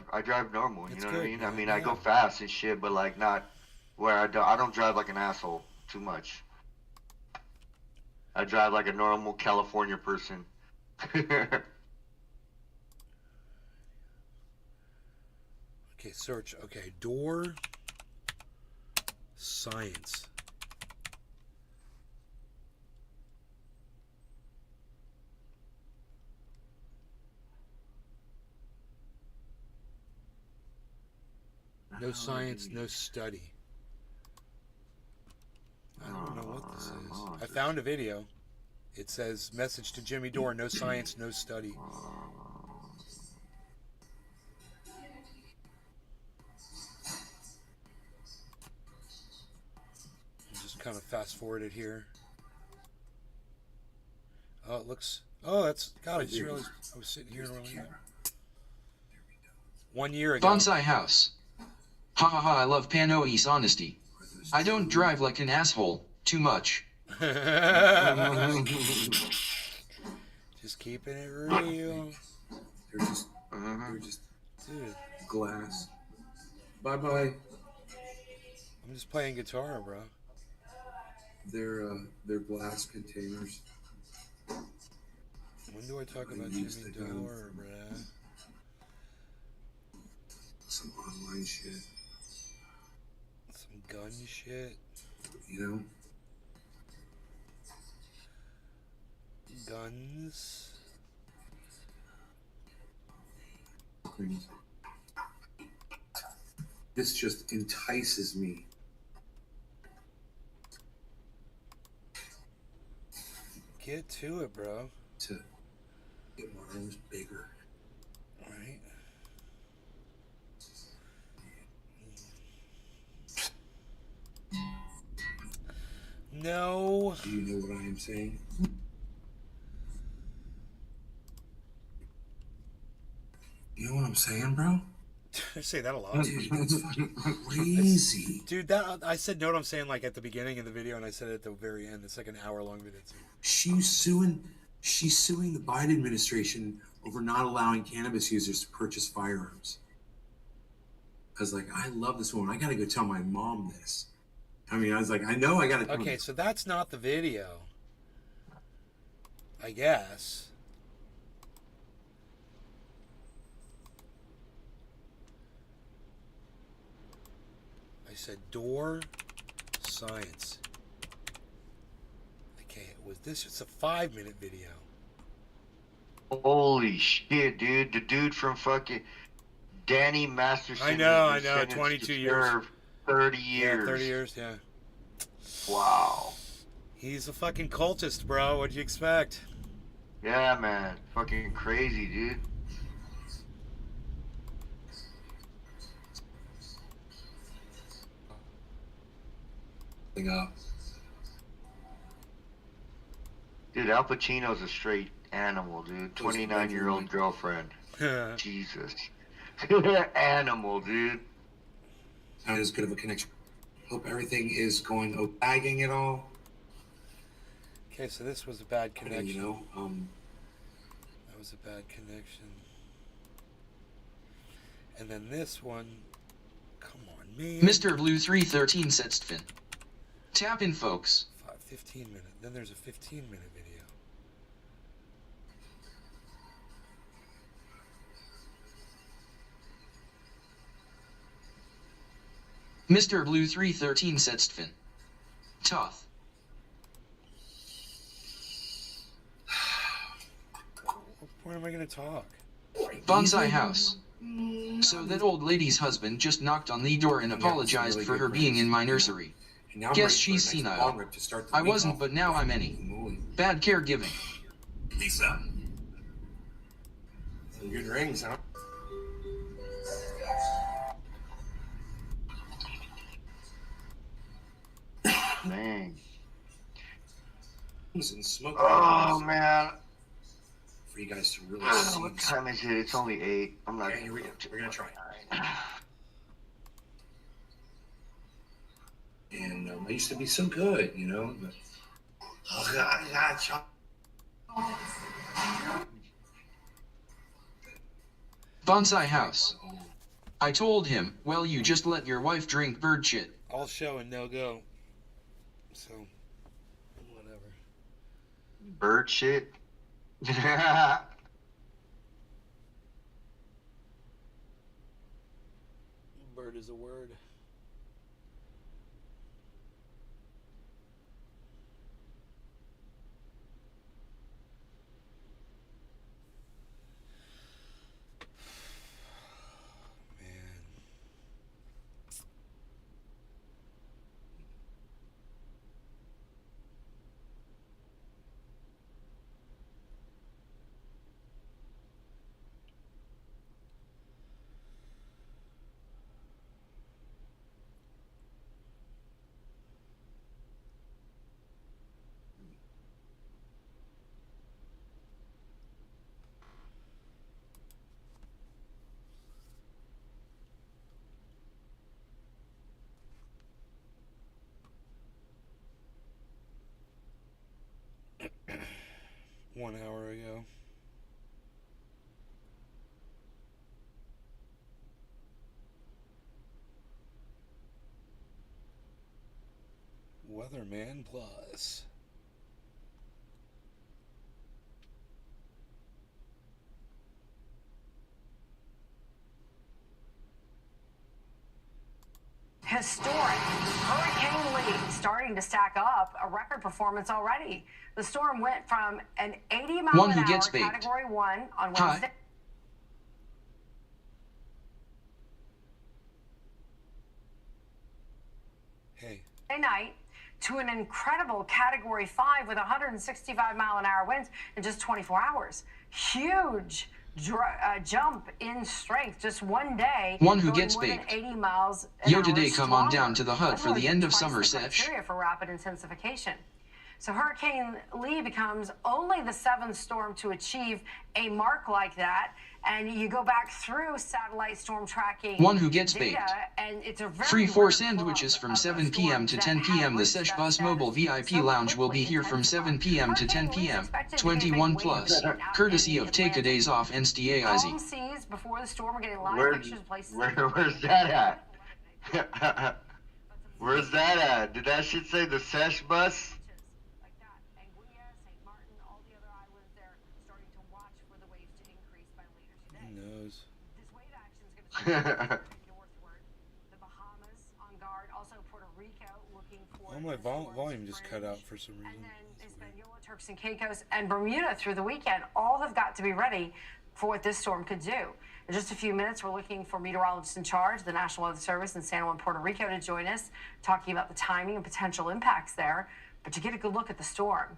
normal. You know what I mean? I mean, I go fast and shit, but like not where I don't drive like an asshole too much. I drive like a normal California person. Okay, search. Okay, Dore science. No science, no study. I don't know what this is. I found a video. It says, message to Jimmy Dore, no science, no study. I'll just kind of fast forward it here. Oh, it looks... Oh, that's... God, I just realized I was sitting here earlier. 1 year ago. Bonsai house. Ha ha ha, I love Panoe's honesty. I don't drive like an asshole, too much. Just keeping it real. They're just dude. Glass. Bye-bye. I'm just playing guitar, bro. They're glass containers. When do I talk about Jimmy Dore, bruh? Some online shit. Some gun shit. You know? Guns. This just entices me. Get to it, bro. To get my arms bigger. Right. No. Do you know what I am saying? You know what I'm saying, bro? I say that a lot. Dude, that's fucking crazy. Dude, that I said know what I'm saying like at the beginning of the video, and I said it at the very end. It's like an hour-long video. She's suing the Biden administration over not allowing cannabis users to purchase firearms. I was like, I love this woman. I gotta go tell my mom this. I mean, I was like, I know I gotta. Okay, so that's not the video. I guess. I said Dore science. Okay, it was this. It's a 5-minute video. Holy shit, dude! The dude from fucking Danny Masterson. I know. 22 years. 30 years. Yeah, 30 years. Yeah. Wow. He's a fucking cultist, bro. What'd you expect? Yeah, man. Fucking crazy, dude. Up. Dude, Al Pacino's a straight animal, dude. 29-year-old girlfriend. Jesus. Animal, dude. Not as good of a connection. Hope everything is going bagging it all. Okay, so this was a bad connection. You know, that was a bad connection. And then this one, come on, man. Mr. Blue 313 Setstfin. Tap in, folks. 15 minute. Then there's a 15-minute video. Mr. Blue 313 Setstfin. Tough. When am I gonna talk? Bonsai house. So that old lady's husband just knocked on the door and apologized for her being in my nursery. Guess she's senile. I wasn't, but now I'm any. Bad caregiving. Lisa. Some good rings, huh? Dang. Oh, man. For you guys to really see. What time is it? It's only 8. I'm not. Okay, here we go. We're gonna try. And I used to be so good, you know. But... Bonsai house. I told him, well, you just let your wife drink bird shit. All show and no go. So, whatever. Bird shit. Bird is a word. One hour ago. Weatherman Plus. Historic. Hurricane Lee starting to stack up a record performance already. The storm went from an 80-mile-an-hour Category 1 on Wednesday. Night to an incredible Category 5 with 165-mile-an-hour winds in just 24 hours. Huge jump in strength just one day. One who gets baked. 80 miles Yo, today come on down to the hut for the end of summer sesh. For rapid intensification. So Hurricane Lee becomes only the 7th storm to achieve a mark like that. And you go back through satellite storm tracking. One who gets baked. And it's a very Free 4 sandwiches from 7 p.m. to 10 p.m. The Sesh Bus Mobile VIP Lounge will be here from 7 p.m. to 10 p.m. 21 plus. Courtesy of Take a Days Off and Stay Calm seas before the storm. We're getting live pictures of places. Where's that at? Where's that at? Did that shit say the Sesh Bus? The Bahamas on guard, also Puerto Rico looking for. Oh, my volume just cut out for some reason. And then Hispaniola, Turks and Caicos, and Bermuda through the weekend all have got to be ready for what this storm could do. In just a few minutes, we're looking for meteorologists in charge, the National Weather Service in San Juan, Puerto Rico, to join us, talking about the timing and potential impacts there. But to get a good look at the storm.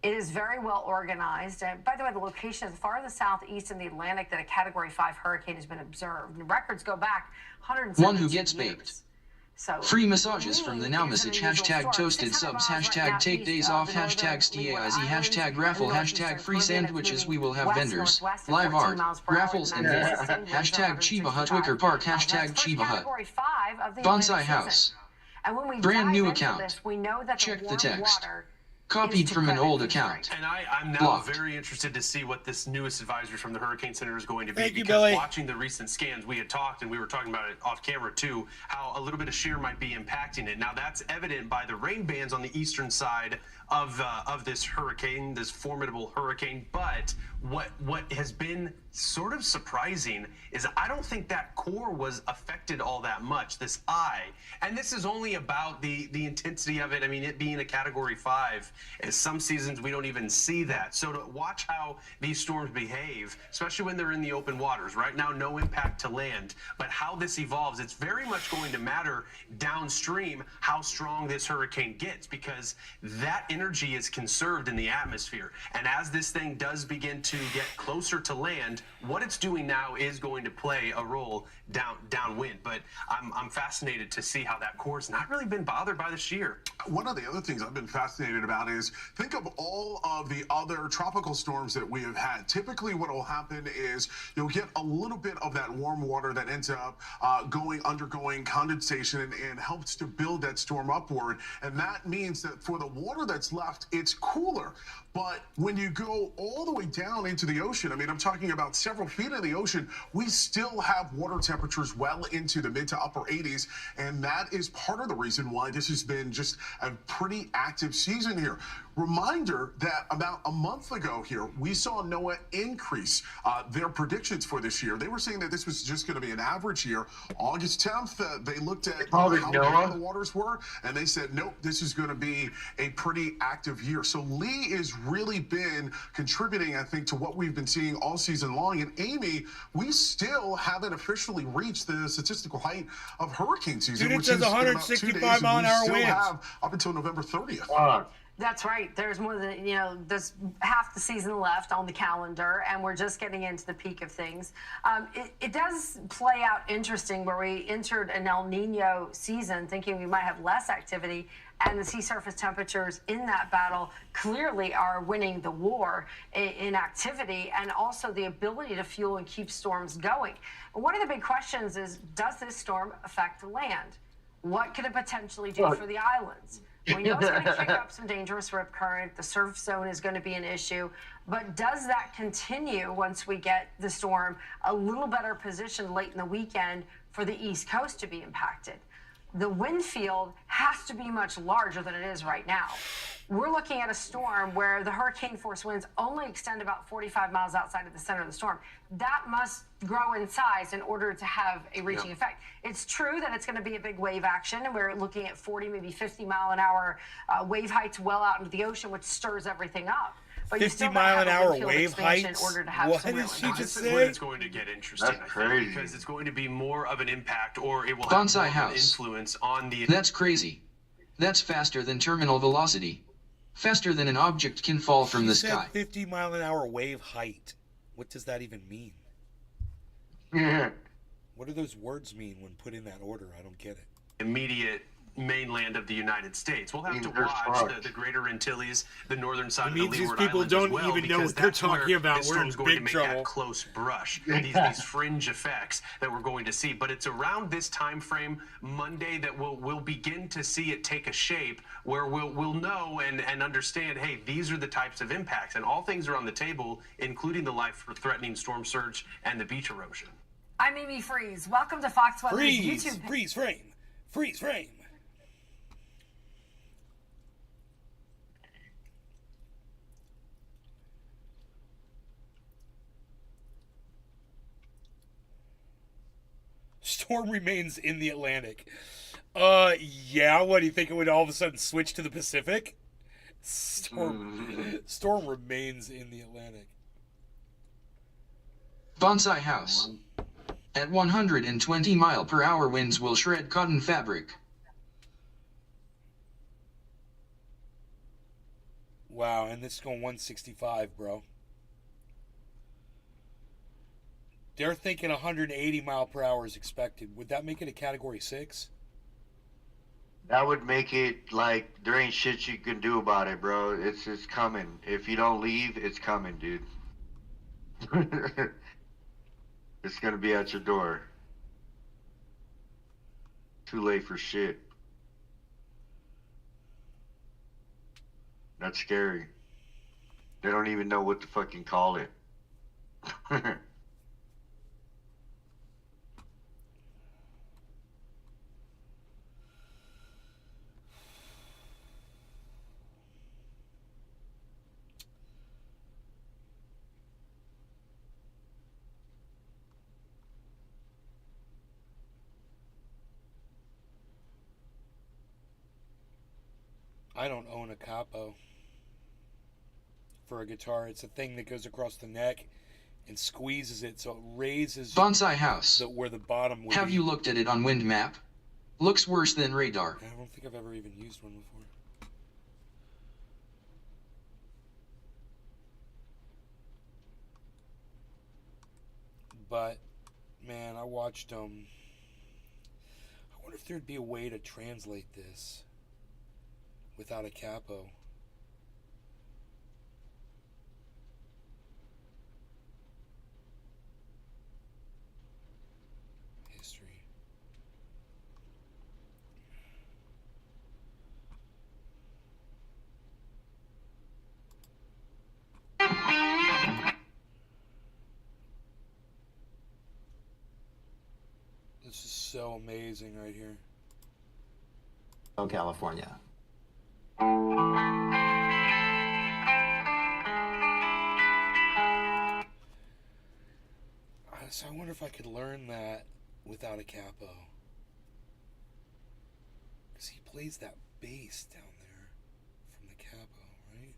It is very well organized. And by the way, the location is far to the southeast in the Atlantic that a Category 5 hurricane has been observed. And records go back 170 One who gets years. baked. So, free massages from the Now Message. Hashtag toasted subs. Hashtag take days off. Hashtag STAIZ. Hashtag raffle. Hashtag free sandwiches. We will have vendors, live art, raffles, and more. Hashtag Chiba Hut. Wicker Park. Hashtag Chiba Hut. Bonsai House. Brand new account. Check the text. Copied from an old account. And I'm now Blocked. very interested to see what this newest advisory from the Hurricane Center is going to be. Thank you, because Billy. watching the recent scans, we had talked, and we were talking about it off camera too, how a little bit of shear might be impacting it. Now that's evident by the rain bands on the eastern side of this hurricane, this formidable hurricane. But what has been sort of surprising is I don't think that core was affected all that much, this eye. And this is only about the intensity of it. I mean, it being a Category 5, some seasons we don't even see that. So to watch how these storms behave, especially when they're in the open waters, right now no impact to land, but how this evolves, it's very much going to matter downstream how strong this hurricane gets, because that energy is conserved in the atmosphere. And as this thing does begin to get closer to land, what it's doing now is going to play a role downwind. But I'm fascinated to see how that core's not really been bothered by the shear. One of the other things I've been fascinated about is think of all of the other tropical storms that we have had. Typically what will happen is you'll get a little bit of that warm water that ends up undergoing condensation and helps to build that storm upward. And that means that for the water that's left, it's cooler. But when you go all the way down into the ocean, I mean, I'm talking about about several feet in the ocean, we still have water temperatures well into the mid to upper 80s, and that is part of the reason why this has been just a pretty active season here. Reminder that about a month ago here, we saw NOAA increase their predictions for this year. They were saying that this was just going to be an average year. August 10th, they looked at how warm the waters were, and they said, nope, this is going to be a pretty active year. So Lee has really been contributing, I think, to what we've been seeing all season long. And Amy, we still haven't officially reached the statistical height of hurricane season, Dude, it which says is in about 2 days, 165 mile an hour and we still winds. have up until November 30th. That's right. There's more than, there's half the season left on the calendar, and we're just getting into the peak of things. It does play out interesting where we entered an El Nino season thinking we might have less activity, and the sea surface temperatures in that battle clearly are winning the war in activity and also the ability to fuel and keep storms going. One of the big questions is, does this storm affect land? What could it potentially do for the islands? We know it's going to kick up some dangerous rip current. The surf zone is going to be an issue. But does that continue once we get the storm a little better positioned late in the weekend for the East Coast to be impacted? The wind field has to be much larger than it is right now. We're looking at a storm where the hurricane force winds only extend about 45 miles outside of the center of the storm. That must grow in size in order to have a reaching effect. It's true that it's going to be a big wave action, and we're looking at 40, maybe 50 mile an hour wave heights well out into the ocean, which stirs everything up. But 50 mile an hour wave heights? In order to have What some did real she impact. just This is say? where it's going to get interesting, That's I think, crazy. because it's going to be more of an impact, or it will have Bonsai more of an house. influence on the... That's crazy. That's faster than terminal velocity. Faster than an object can fall from the She said sky. 50 mile an hour wave height. What does that even mean? Yeah. What do those words mean when put in that order? I don't get it. immediate mainland of the United States. We'll have to They're watch fucked. the greater Antilles, the northern side It of the means these Leeward people Islands don't as well, even know because what they're that's where talking about. this We're in storm's going to big make trouble. that close brush, these fringe effects that we're going to see. But it's around this time frame, Monday, that we'll begin to see it take a shape where we'll know and understand, hey, these are the types of impacts, and all things are on the table, including the life-threatening storm surge and the beach erosion. I'm Amy Freeze. Welcome to Fox Weather's Freeze, YouTube. freeze frame, freeze frame. Storm remains in the Atlantic. Yeah, what do you think it would all of a sudden switch to the Pacific? Storm remains in the Atlantic. Bonsai house. At 120 mile per hour winds will shred cotton fabric. Wow, and this is going 165, bro. They're thinking 180 mile per hour is expected. Would that make it a category 6? That would make it like there ain't shit you can do about it, bro. It's coming. If you don't leave, it's coming, dude. It's gonna be at your door. Too late for shit. That's scary. They don't even know what to fucking call it. I don't own a capo for a guitar. It's a thing that goes across the neck and squeezes it so it raises Bonsai house. where the bottom would Have be. you looked at it on wind map? Looks worse than radar. I don't think I've ever even used one before. But, man, I watched I wonder if there'd be a way to translate this without a capo. History. This is so amazing right here. California. So I wonder if I could learn that without a capo. Because he plays that bass down there from the capo, right?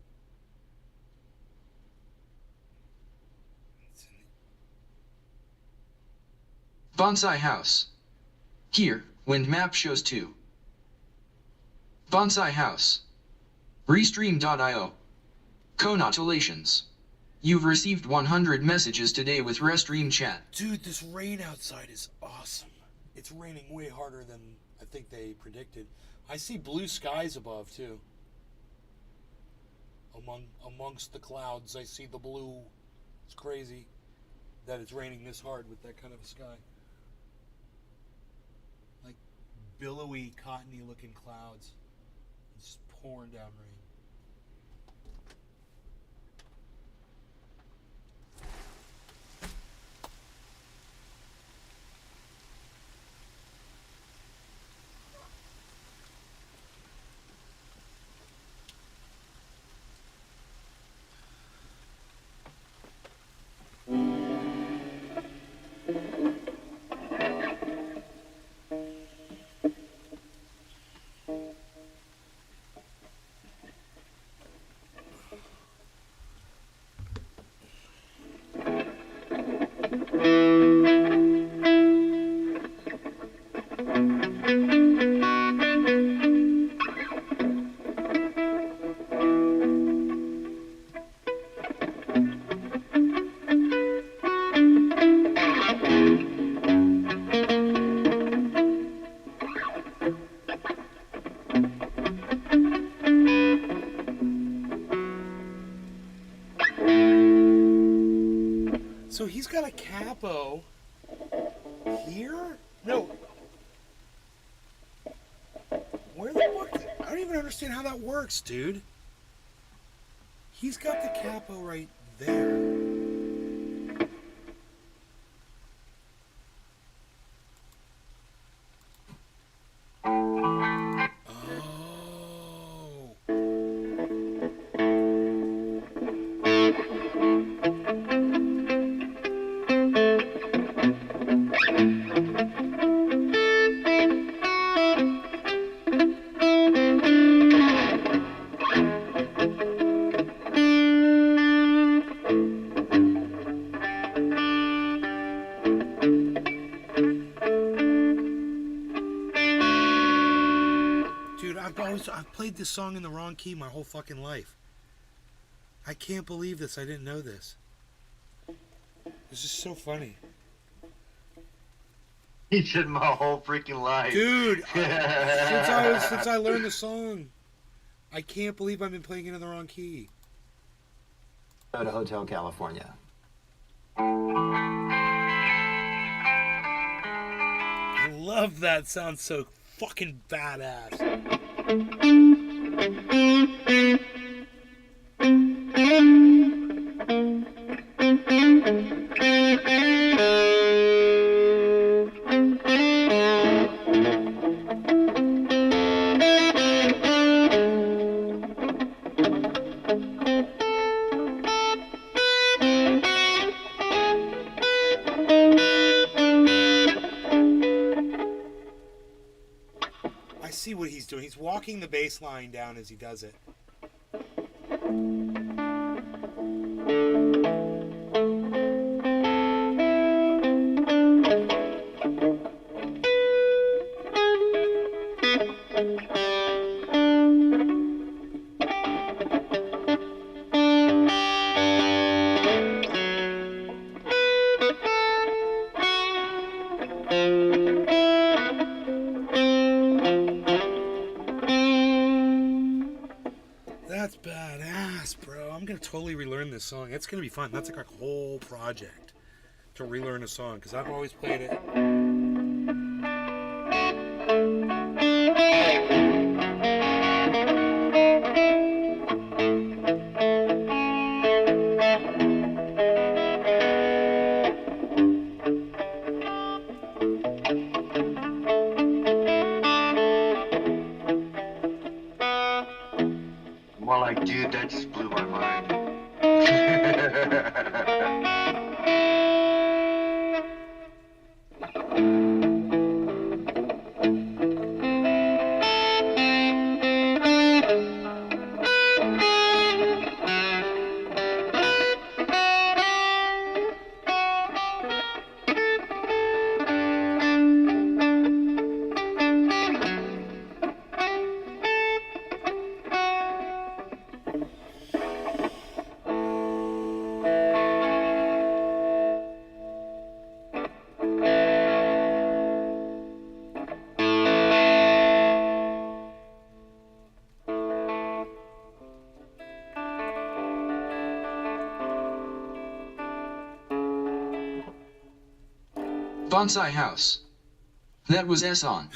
Bonsai House. Here, wind map shows 2. Bonsai House. Restream.io. Congratulations. You've received 100 messages today with Restream chat. Dude, this rain outside is awesome. It's raining way harder than I think they predicted. I see blue skies above too. Amongst the clouds, I see the blue. It's crazy that it's raining this hard with that kind of a sky. Like billowy, cottony looking clouds. It's pouring down rain. So he's got a capo here? No. Where the fuck? I don't even understand how that works, dude. He's got the capo right there. I've played this song in the wrong key my whole fucking life. I can't believe this. I didn't know this. This is so funny. He said my whole freaking life. Dude, since I learned the song, I can't believe I've been playing it in the wrong key. Go to Hotel California. I love that. Sounds so fucking badass. I see what he's doing. He's walking the bass line down as he does it. That's badass, bro. I'm gonna totally relearn this song. It's gonna be fun. That's like a whole project to relearn a song because I've always played it. Dude, that just blew my mind. Bonsai house. That was S on.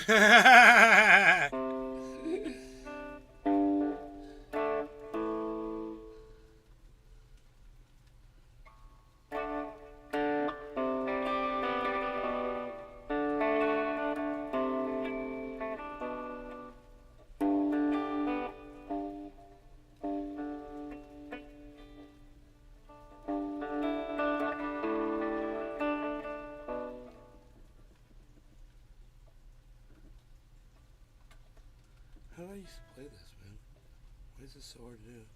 How do I used to play this, man? Why is this so hard to do?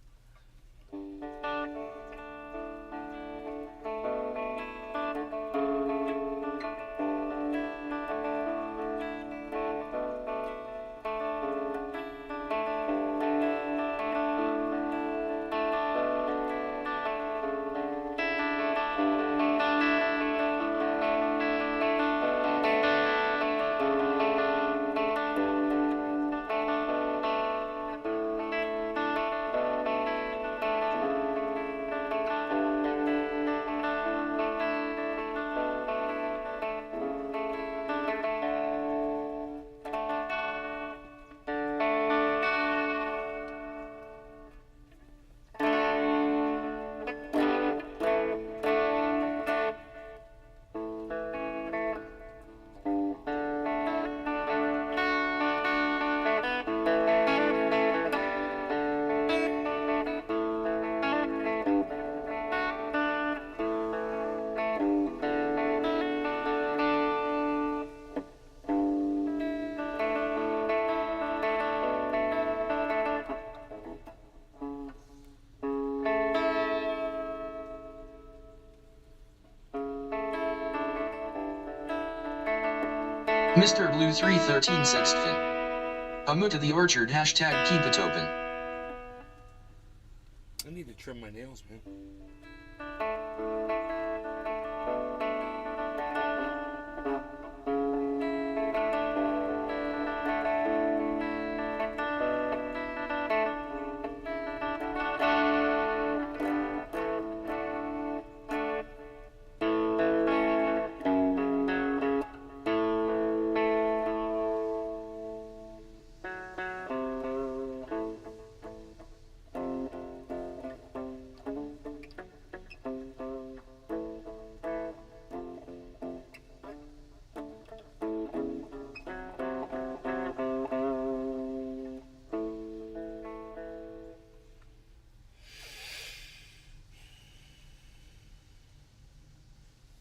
Mr. Blue 313 Sextfin. Amu to the orchard hashtag keep it open. I need to trim my nails, man.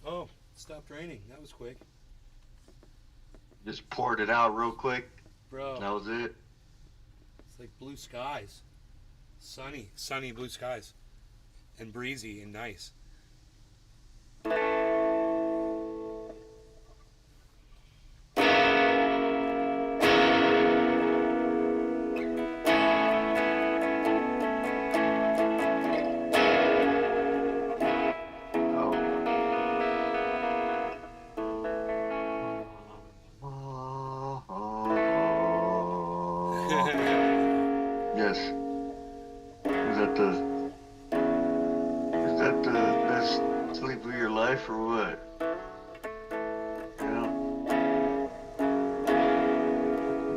Oh, it stopped raining. That was quick. Just poured it out real quick. Bro. That was it. It's like blue skies. Sunny blue skies. And breezy and nice. Yes. Is that the best sleep of your life or what? Yeah.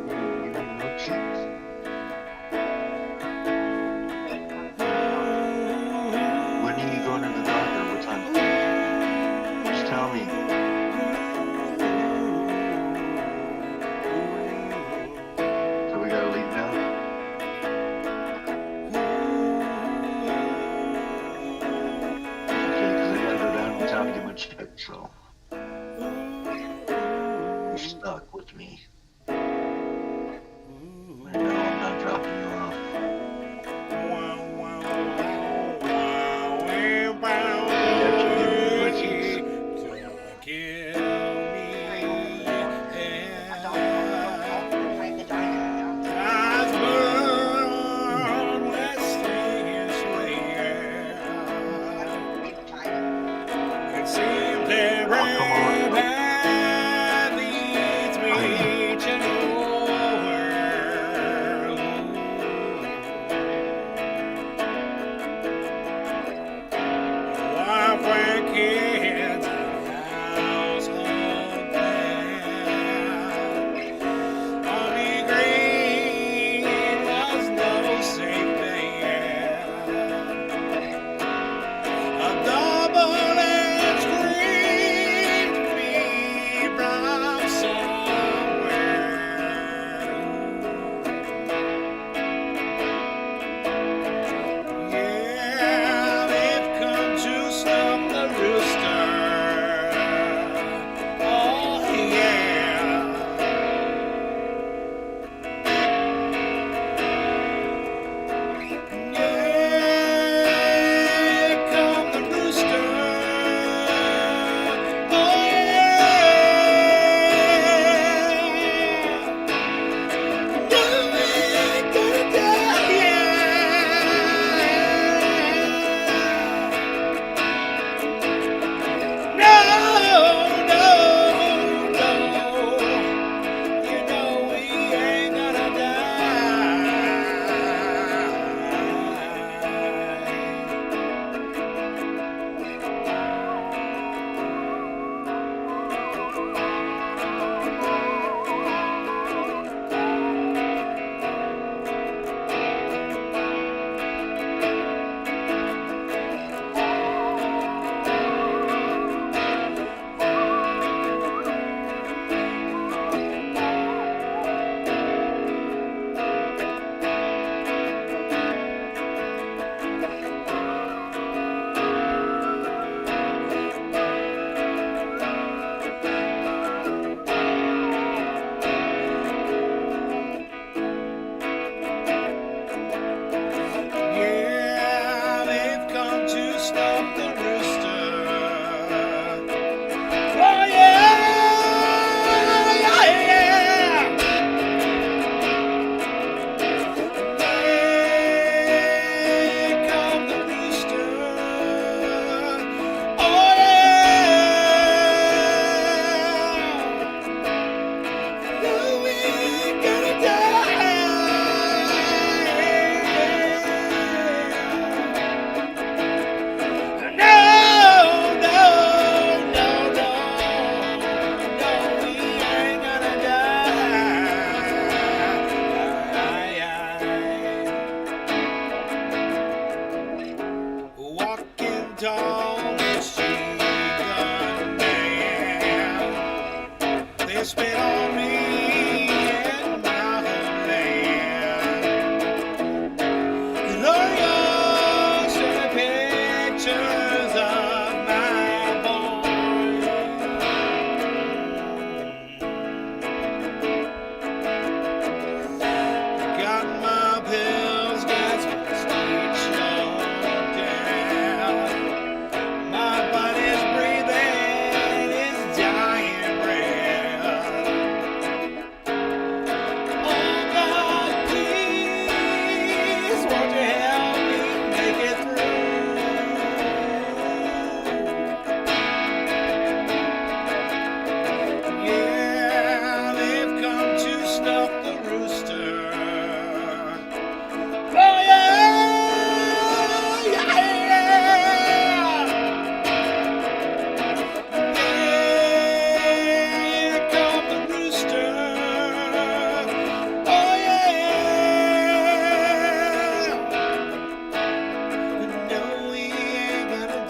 You need milkshakes. When are you going to the doctor? What time? Just tell me. So we gotta leave now? spit on me and my homeland. Glorious are pictures of my boy. Got my pills, got my speech shut down. My body's breathing its dying breath. Oh God, please, won't you help me make it through? Yeah, they've come to snuff the rooster. Oh yeah, yeah, here come the rooster. Oh yeah, no, we ain't gonna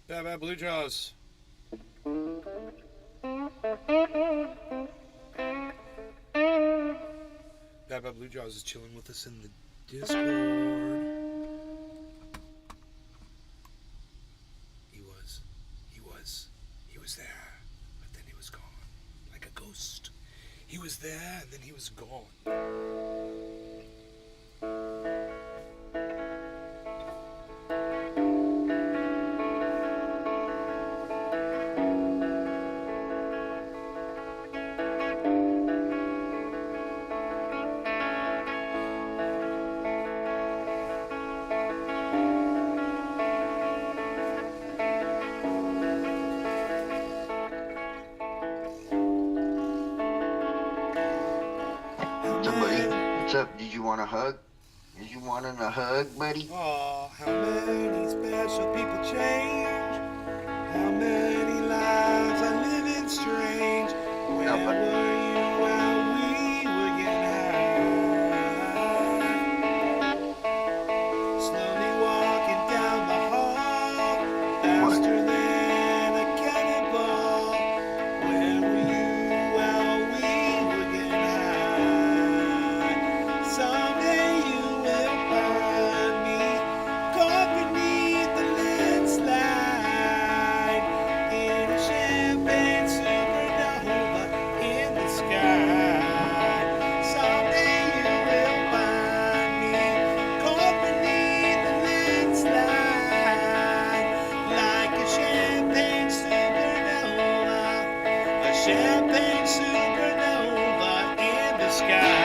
Bad Bad Blue Jaws. Bad Bad Blue Jaws is chilling with us in the Discord. He was there, but then he was gone, like a ghost. He was there, and then he was gone. What's up? Did you want a hug? Did you want a hug, buddy? Oh, how many special people change? How many lives are living strange? Where were you while we were getting high? Slowly walking down the hall, faster than a cannonball. Where were you while we were getting high? Someday you will find me caught beneath the landslide in a champagne supernova in the sky. Someday you will find me caught beneath the landslide like a champagne supernova, a champagne supernova in the sky.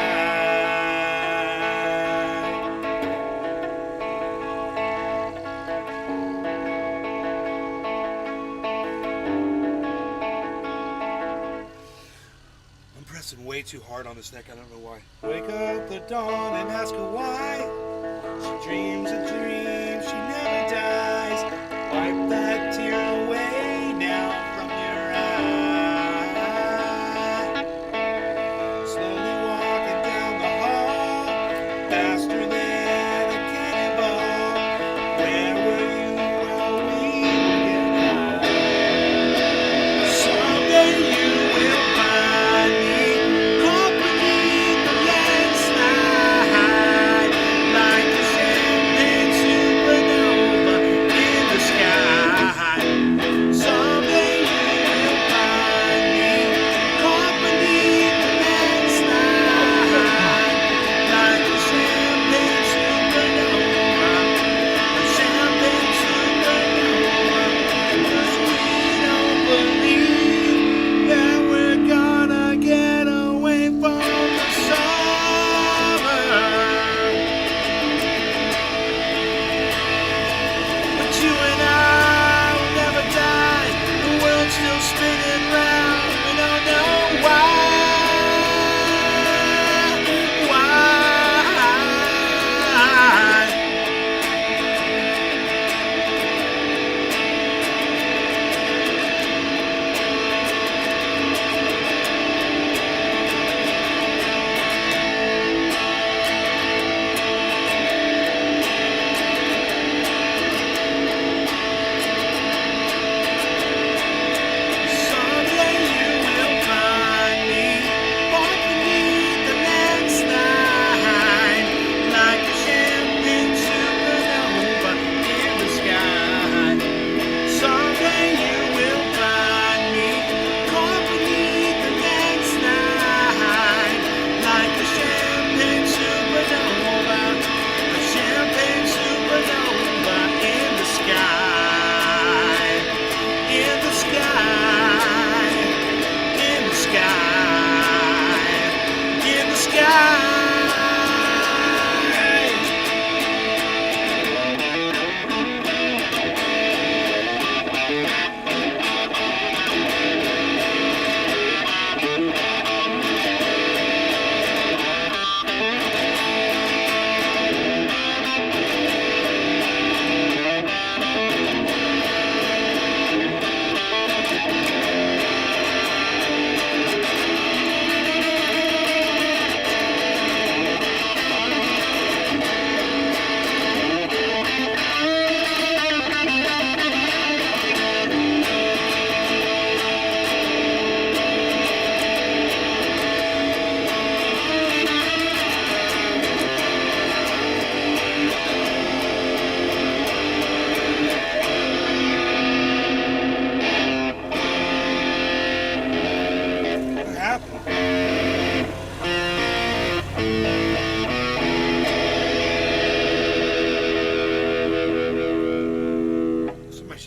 I'm pressing way too hard on this neck, I don't know why. Wake up the dawn and ask her why. She dreams a dream, she never dies. Wipe that tear away now from your eye. Slowly walking down the hall, faster than a cannonball. Where were you while we were getting high? Someday you will find me caught beneath the landslide like a champagne supernova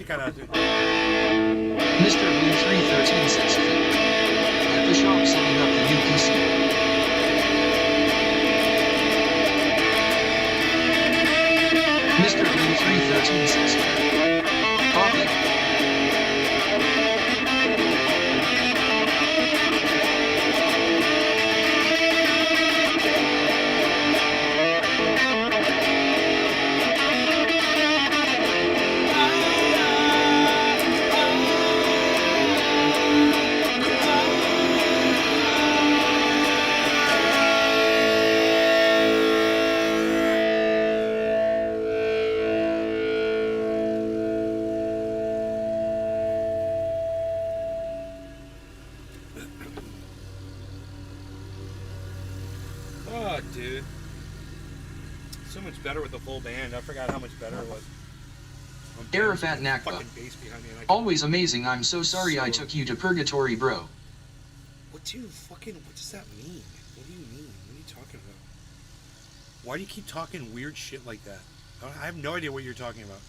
she kind of. Mr. Blue 313 says at the shop setting up the new PC. Mr. Blue 313 says copy. Oh, dude. So much better with the full band. I forgot how much better it was. Arafat Nakba. Fucking bass behind me. And Always amazing. I'm so sorry I took you to purgatory, bro. What do you fucking... What does that mean? What do you mean? What are you talking about? Why do you keep talking weird shit like that? I have no idea what you're talking about.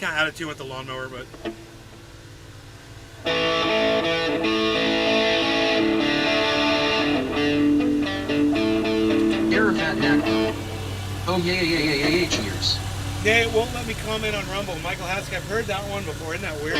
Attitude with the lawnmower, but Arafat Nakba. Oh yeah, cheers. Yeah, it won't let me comment on Rumble. Michael Hask, I've heard that one before. Isn't that weird?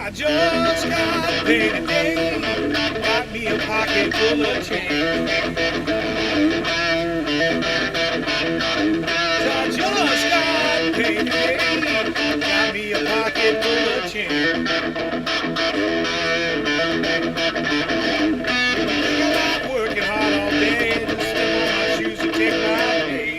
I just got paid today. Got me a pocket full of change. I just got paid today. Got me a pocket full of change. I'm working hard all day. Just step on my shoes and take my pay.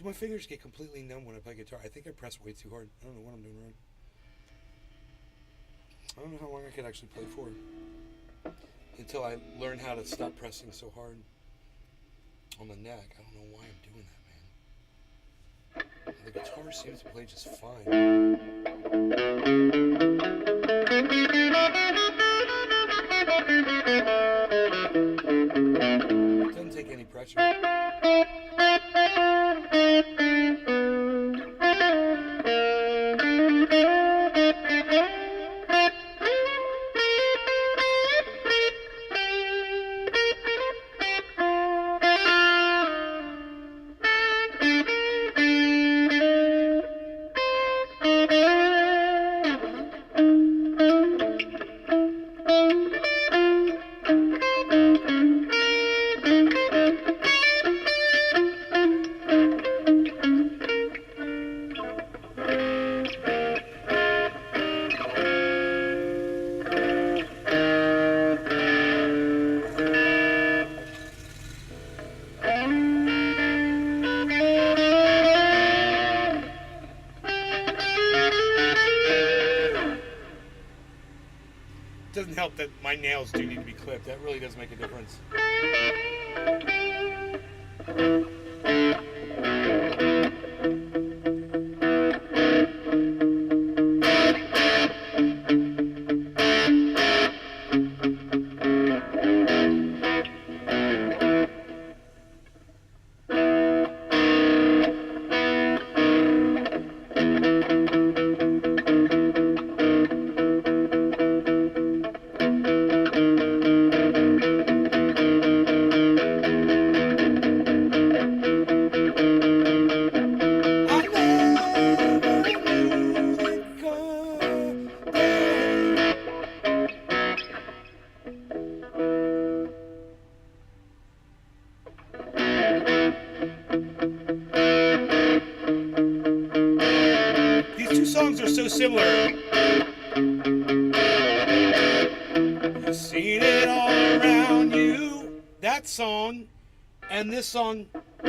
My fingers get completely numb when I play guitar. I think I press way too hard. I don't know what I'm doing wrong. I don't know how long I could actually play for until I learn how to stop pressing so hard on the neck. I don't know why I'm doing that, man. I think Guitar seems to play just fine. Doesn't take any pressure. Doesn't help that my nails do need to be clipped. That really does make a difference. Songs are so similar. You've seen it all around you. That song and this song. I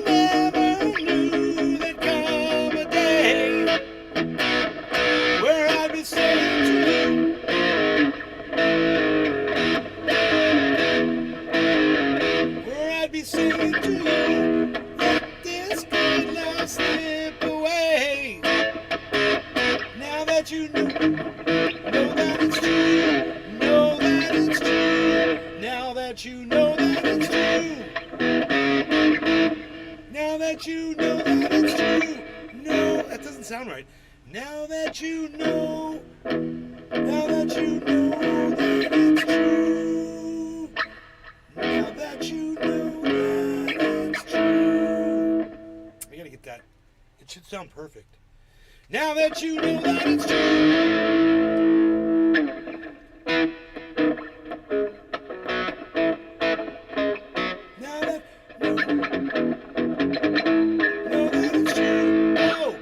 never knew there'd come a day where I'd be saying to you, where I'd be saying to you, slip away. Now that you know that it's true, know that it's true. Now that you know that it's true, now that you know that it's true. No, that doesn't sound right. Now that you know, now that you know that it's true, now that you know that it's true. I gotta get that. It should sound perfect. Now that you know that it's true. Now that know that it's true. Oh,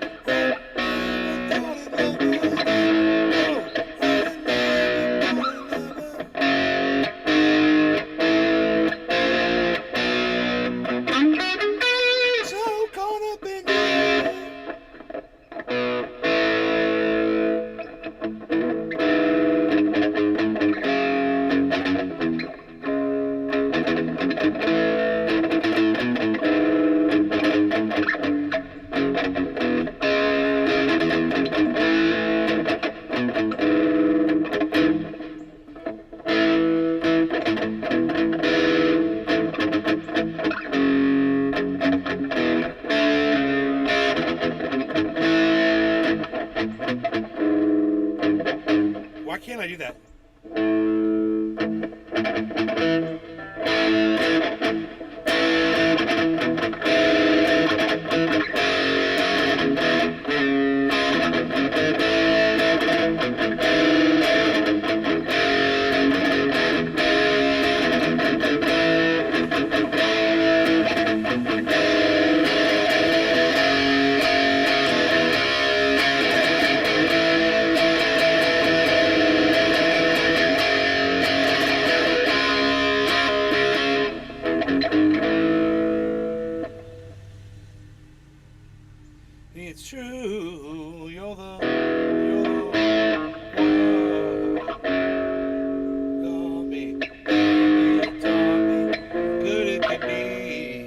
so caught up in you. Why can't I do that? It's true, you're the one. Taught me, good it could be.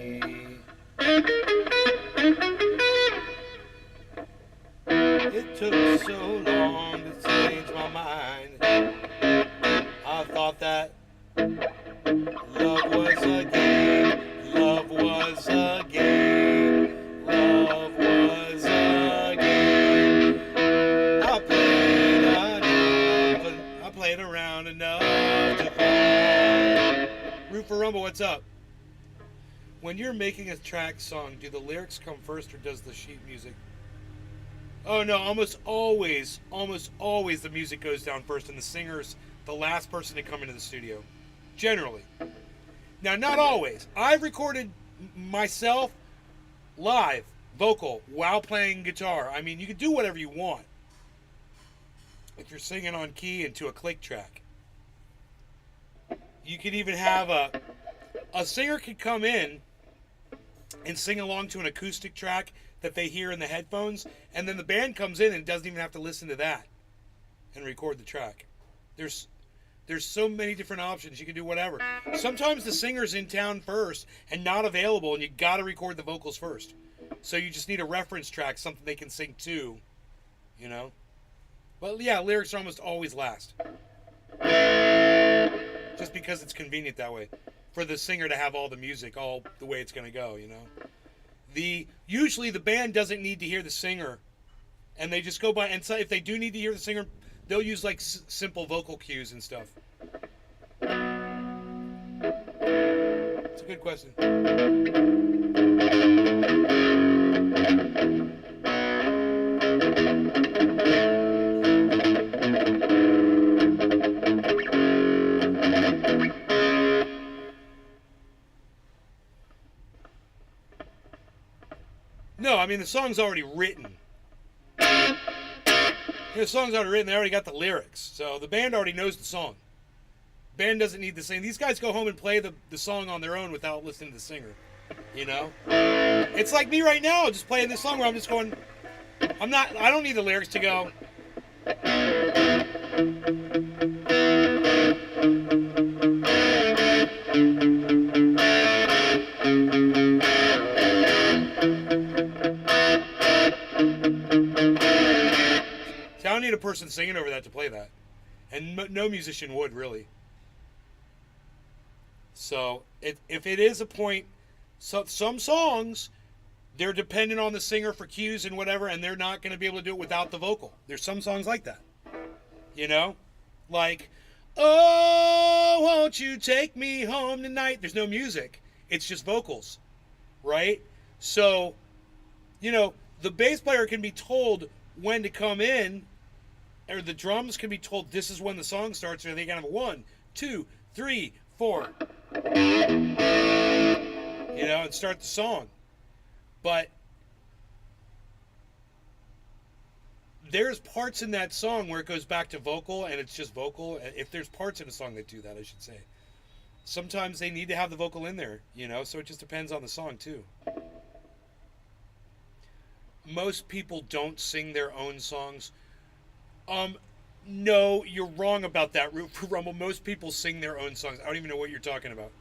When you're making a track song, do the lyrics come first or does the sheet music? Oh no, almost always the music goes down first and the singer's the last person to come into the studio. Generally. Now, not always. I've recorded myself live, vocal, while playing guitar. I mean, you can do whatever you want. If you're singing on key into a click track. You could even have a singer could come in and sing along to an acoustic track that they hear in the headphones, and then the band comes in and doesn't even have to listen to that and record the track. There's so many different options. You can do whatever. Sometimes the singer's in town first and not available, and you got to record the vocals first. So you just need a reference track, something they can sing to, you know? But yeah, lyrics are almost always last. Just because it's convenient that way. For the singer to have all the music, all the way it's going to go, you know? Usually the band doesn't need to hear the singer, and they just go by, and so if they do need to hear the singer, they'll use like simple vocal cues and stuff. It's a good question. No, I mean the song's already written. The song's already written. They already got the lyrics. So the band already knows the song. Band doesn't need to sing. These guys go home and play the song on their own without listening to the singer. You know? It's like me right now, just playing this song where I'm just going, I don't need the lyrics to go. See, I don't need a person singing over that to play that. And no musician would, really. So, if it is a point, some songs, they're dependent on the singer for cues and whatever, and they're not going to be able to do it without the vocal. There's some songs like that. You know? Like, oh, won't you take me home tonight? There's no music. It's just vocals. Right? So, you know, the bass player can be told when to come in, or the drums can be told this is when the song starts, or they can have a 1, 2, 3, 4. You know, and start the song. But there's parts in that song where it goes back to vocal and it's just vocal. If there's parts in a song that do that, I should say. Sometimes they need to have the vocal in there, you know, so it just depends on the song too. Most people don't sing their own songs. No, you're wrong about that, Rumble. Most people sing their own songs. I don't even know what you're talking about.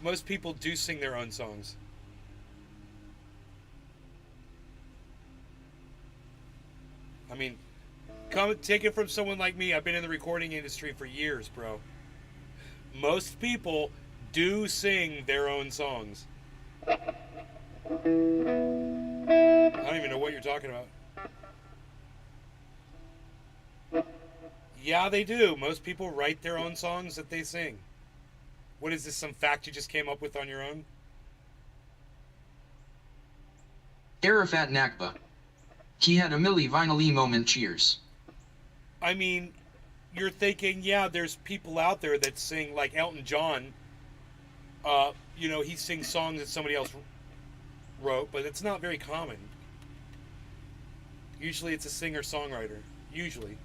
Most people do sing their own songs. I mean, take it from someone like me. I've been in the recording industry for years, bro. Most people do sing their own songs. I don't even know what you're talking about. Yeah, they do. Most people write their own songs that they sing. What is this, some fact you just came up with on your own? Arafat Nakba. He had a Milli Vanilli moment, cheers. I mean, you're thinking, yeah, there's people out there that sing, like Elton John. You know, he sings songs that somebody else wrote, but it's not very common. Usually it's a singer-songwriter. Usually.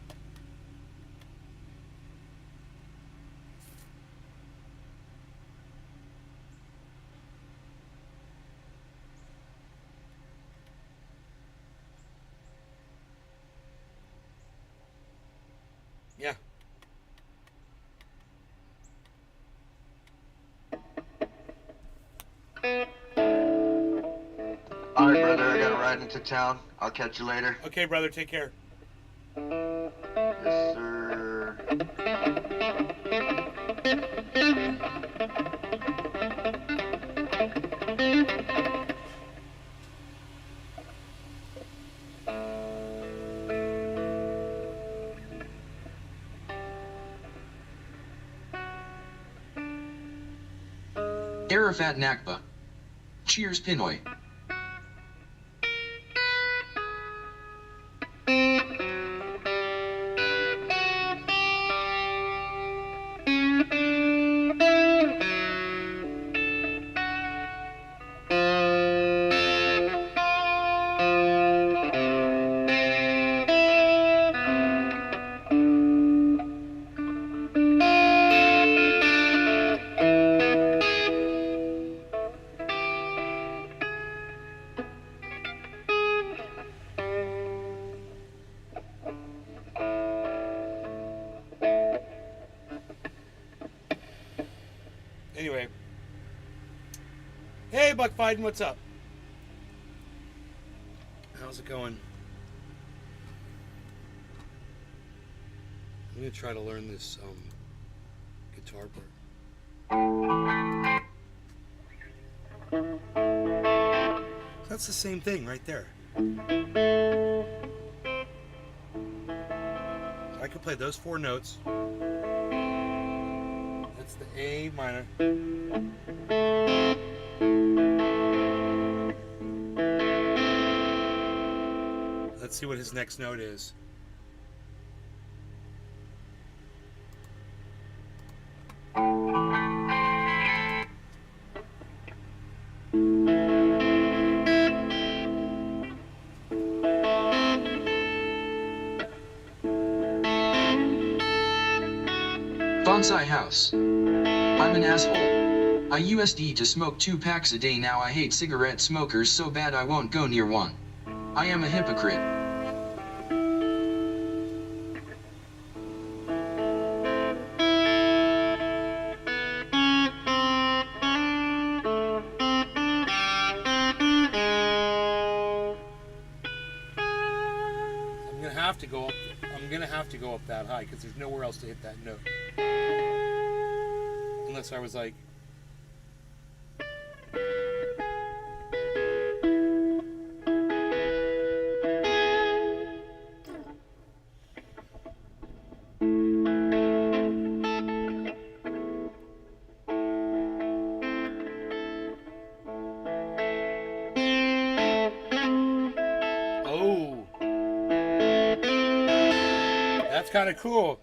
Yeah. All right, brother, I gotta ride into town. I'll catch you later. Okay, brother, take care. Yes, sir. Arafat Nakba. Cheers, Pinoy. Anyway. Hey, Buck Biden, what's up? How's it going? I'm gonna try to learn this guitar part. That's the same thing right there. I can play those 4 notes. That's the A minor. Let's see what his next note is. Bonsai house. I'm an asshole. I USD to smoke 2 packs a day now. I hate cigarette smokers so bad I won't go near one. I am a hypocrite. I'm gonna have to go up that high because there's nowhere else to hit that note. Unless I was like, oh, that's kind of cool.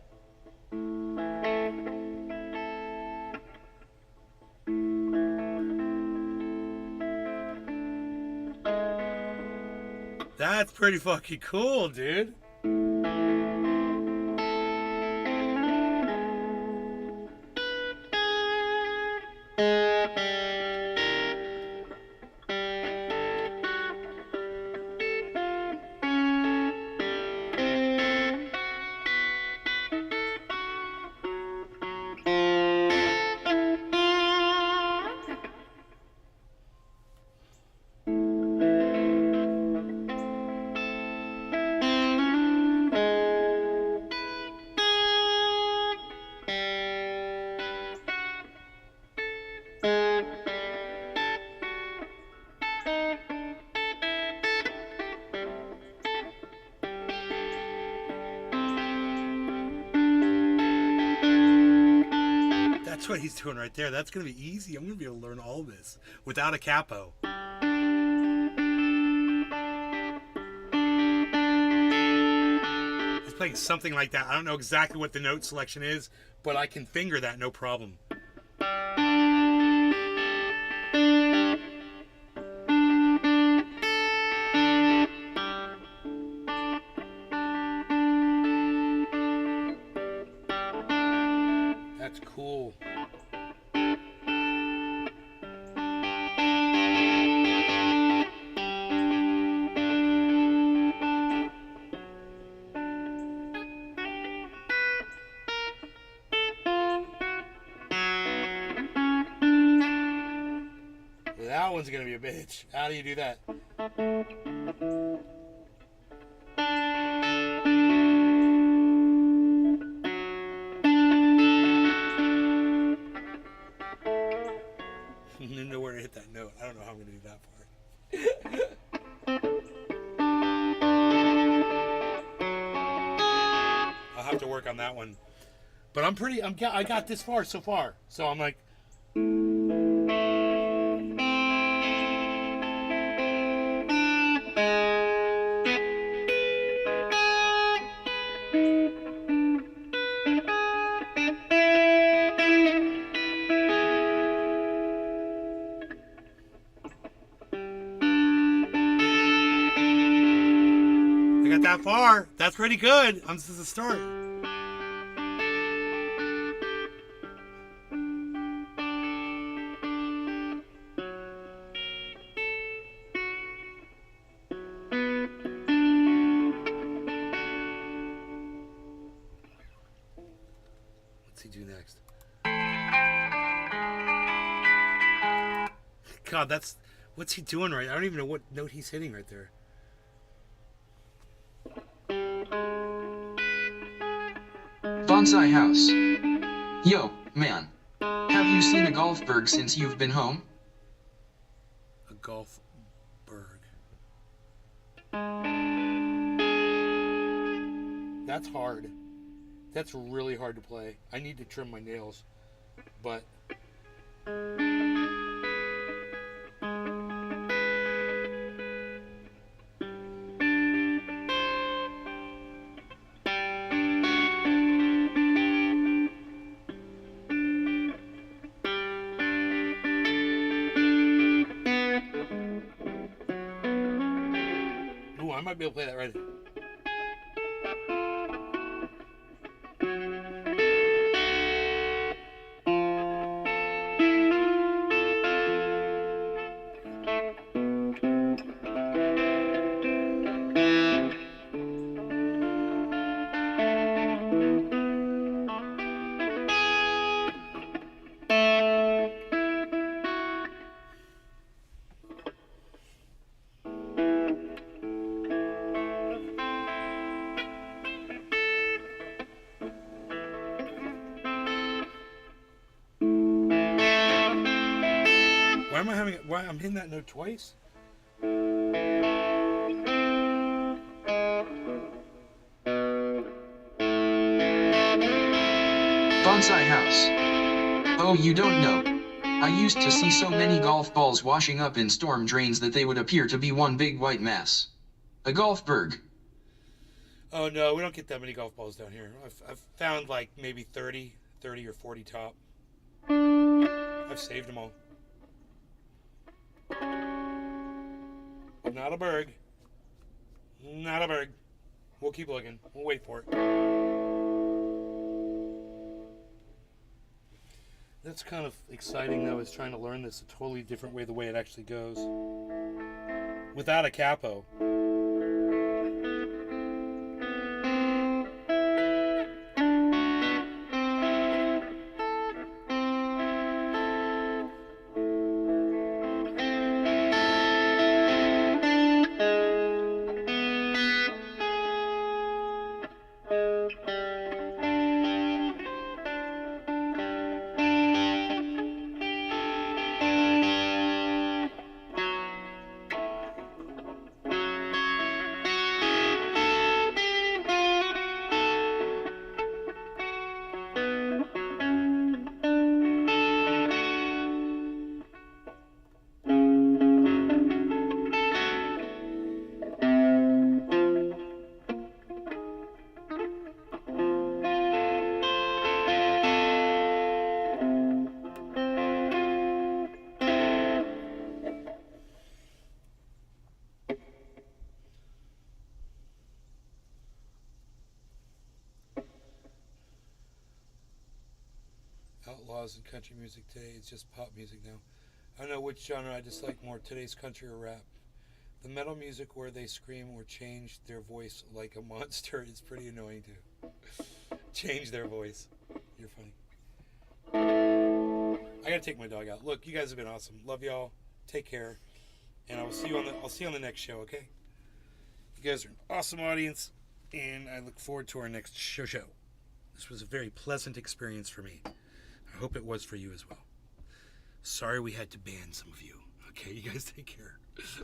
That's pretty fucking cool, dude. That's what he's doing right there. That's going to be easy. I'm going to be able to learn all this without a capo. He's playing something like that. I don't know exactly what the note selection is, but I can finger that no problem. That's cool. That one's gonna be a bitch. How do you do that? I know where to hit that note. I don't know how I'm gonna do that part. I'll have to work on that one. But I got this far so far. So I'm like, that far. That's pretty good. This is a start. What's he do next? God, what's he doing right? I don't even know what note he's hitting right there. Bonsai house. Yo, man. Have you seen a golf berg since you've been home? A golf berg. That's hard. That's really hard to play. I need to trim my nails. But... I might be able to play that right. Why I'm hitting that note twice? Bonsai house. Oh, you don't know. I used to see so many golf balls washing up in storm drains that they would appear to be one big white mass. A golf berg. Oh no, we don't get that many golf balls down here. I've found like maybe 30 or 40 top. I've saved them all. Not a berg. Not a berg. We'll keep looking. We'll wait for it. That's kind of exciting though, is trying to learn this a totally different way, the way it actually goes. Without a capo. Outlaws in country music today. It's just pop music now. I don't know which genre I dislike more, today's country or rap. The metal music where they scream or change their voice like a monster is pretty annoying too. Change their voice. You're funny. I gotta take my dog out. Look, you guys have been awesome. Love y'all. Take care. And I'll see you on the next show, okay? You guys are an awesome audience, and I look forward to our next show. This was a very pleasant experience for me. I hope it was for you as well. Sorry we had to ban some of you. Okay, you guys take care.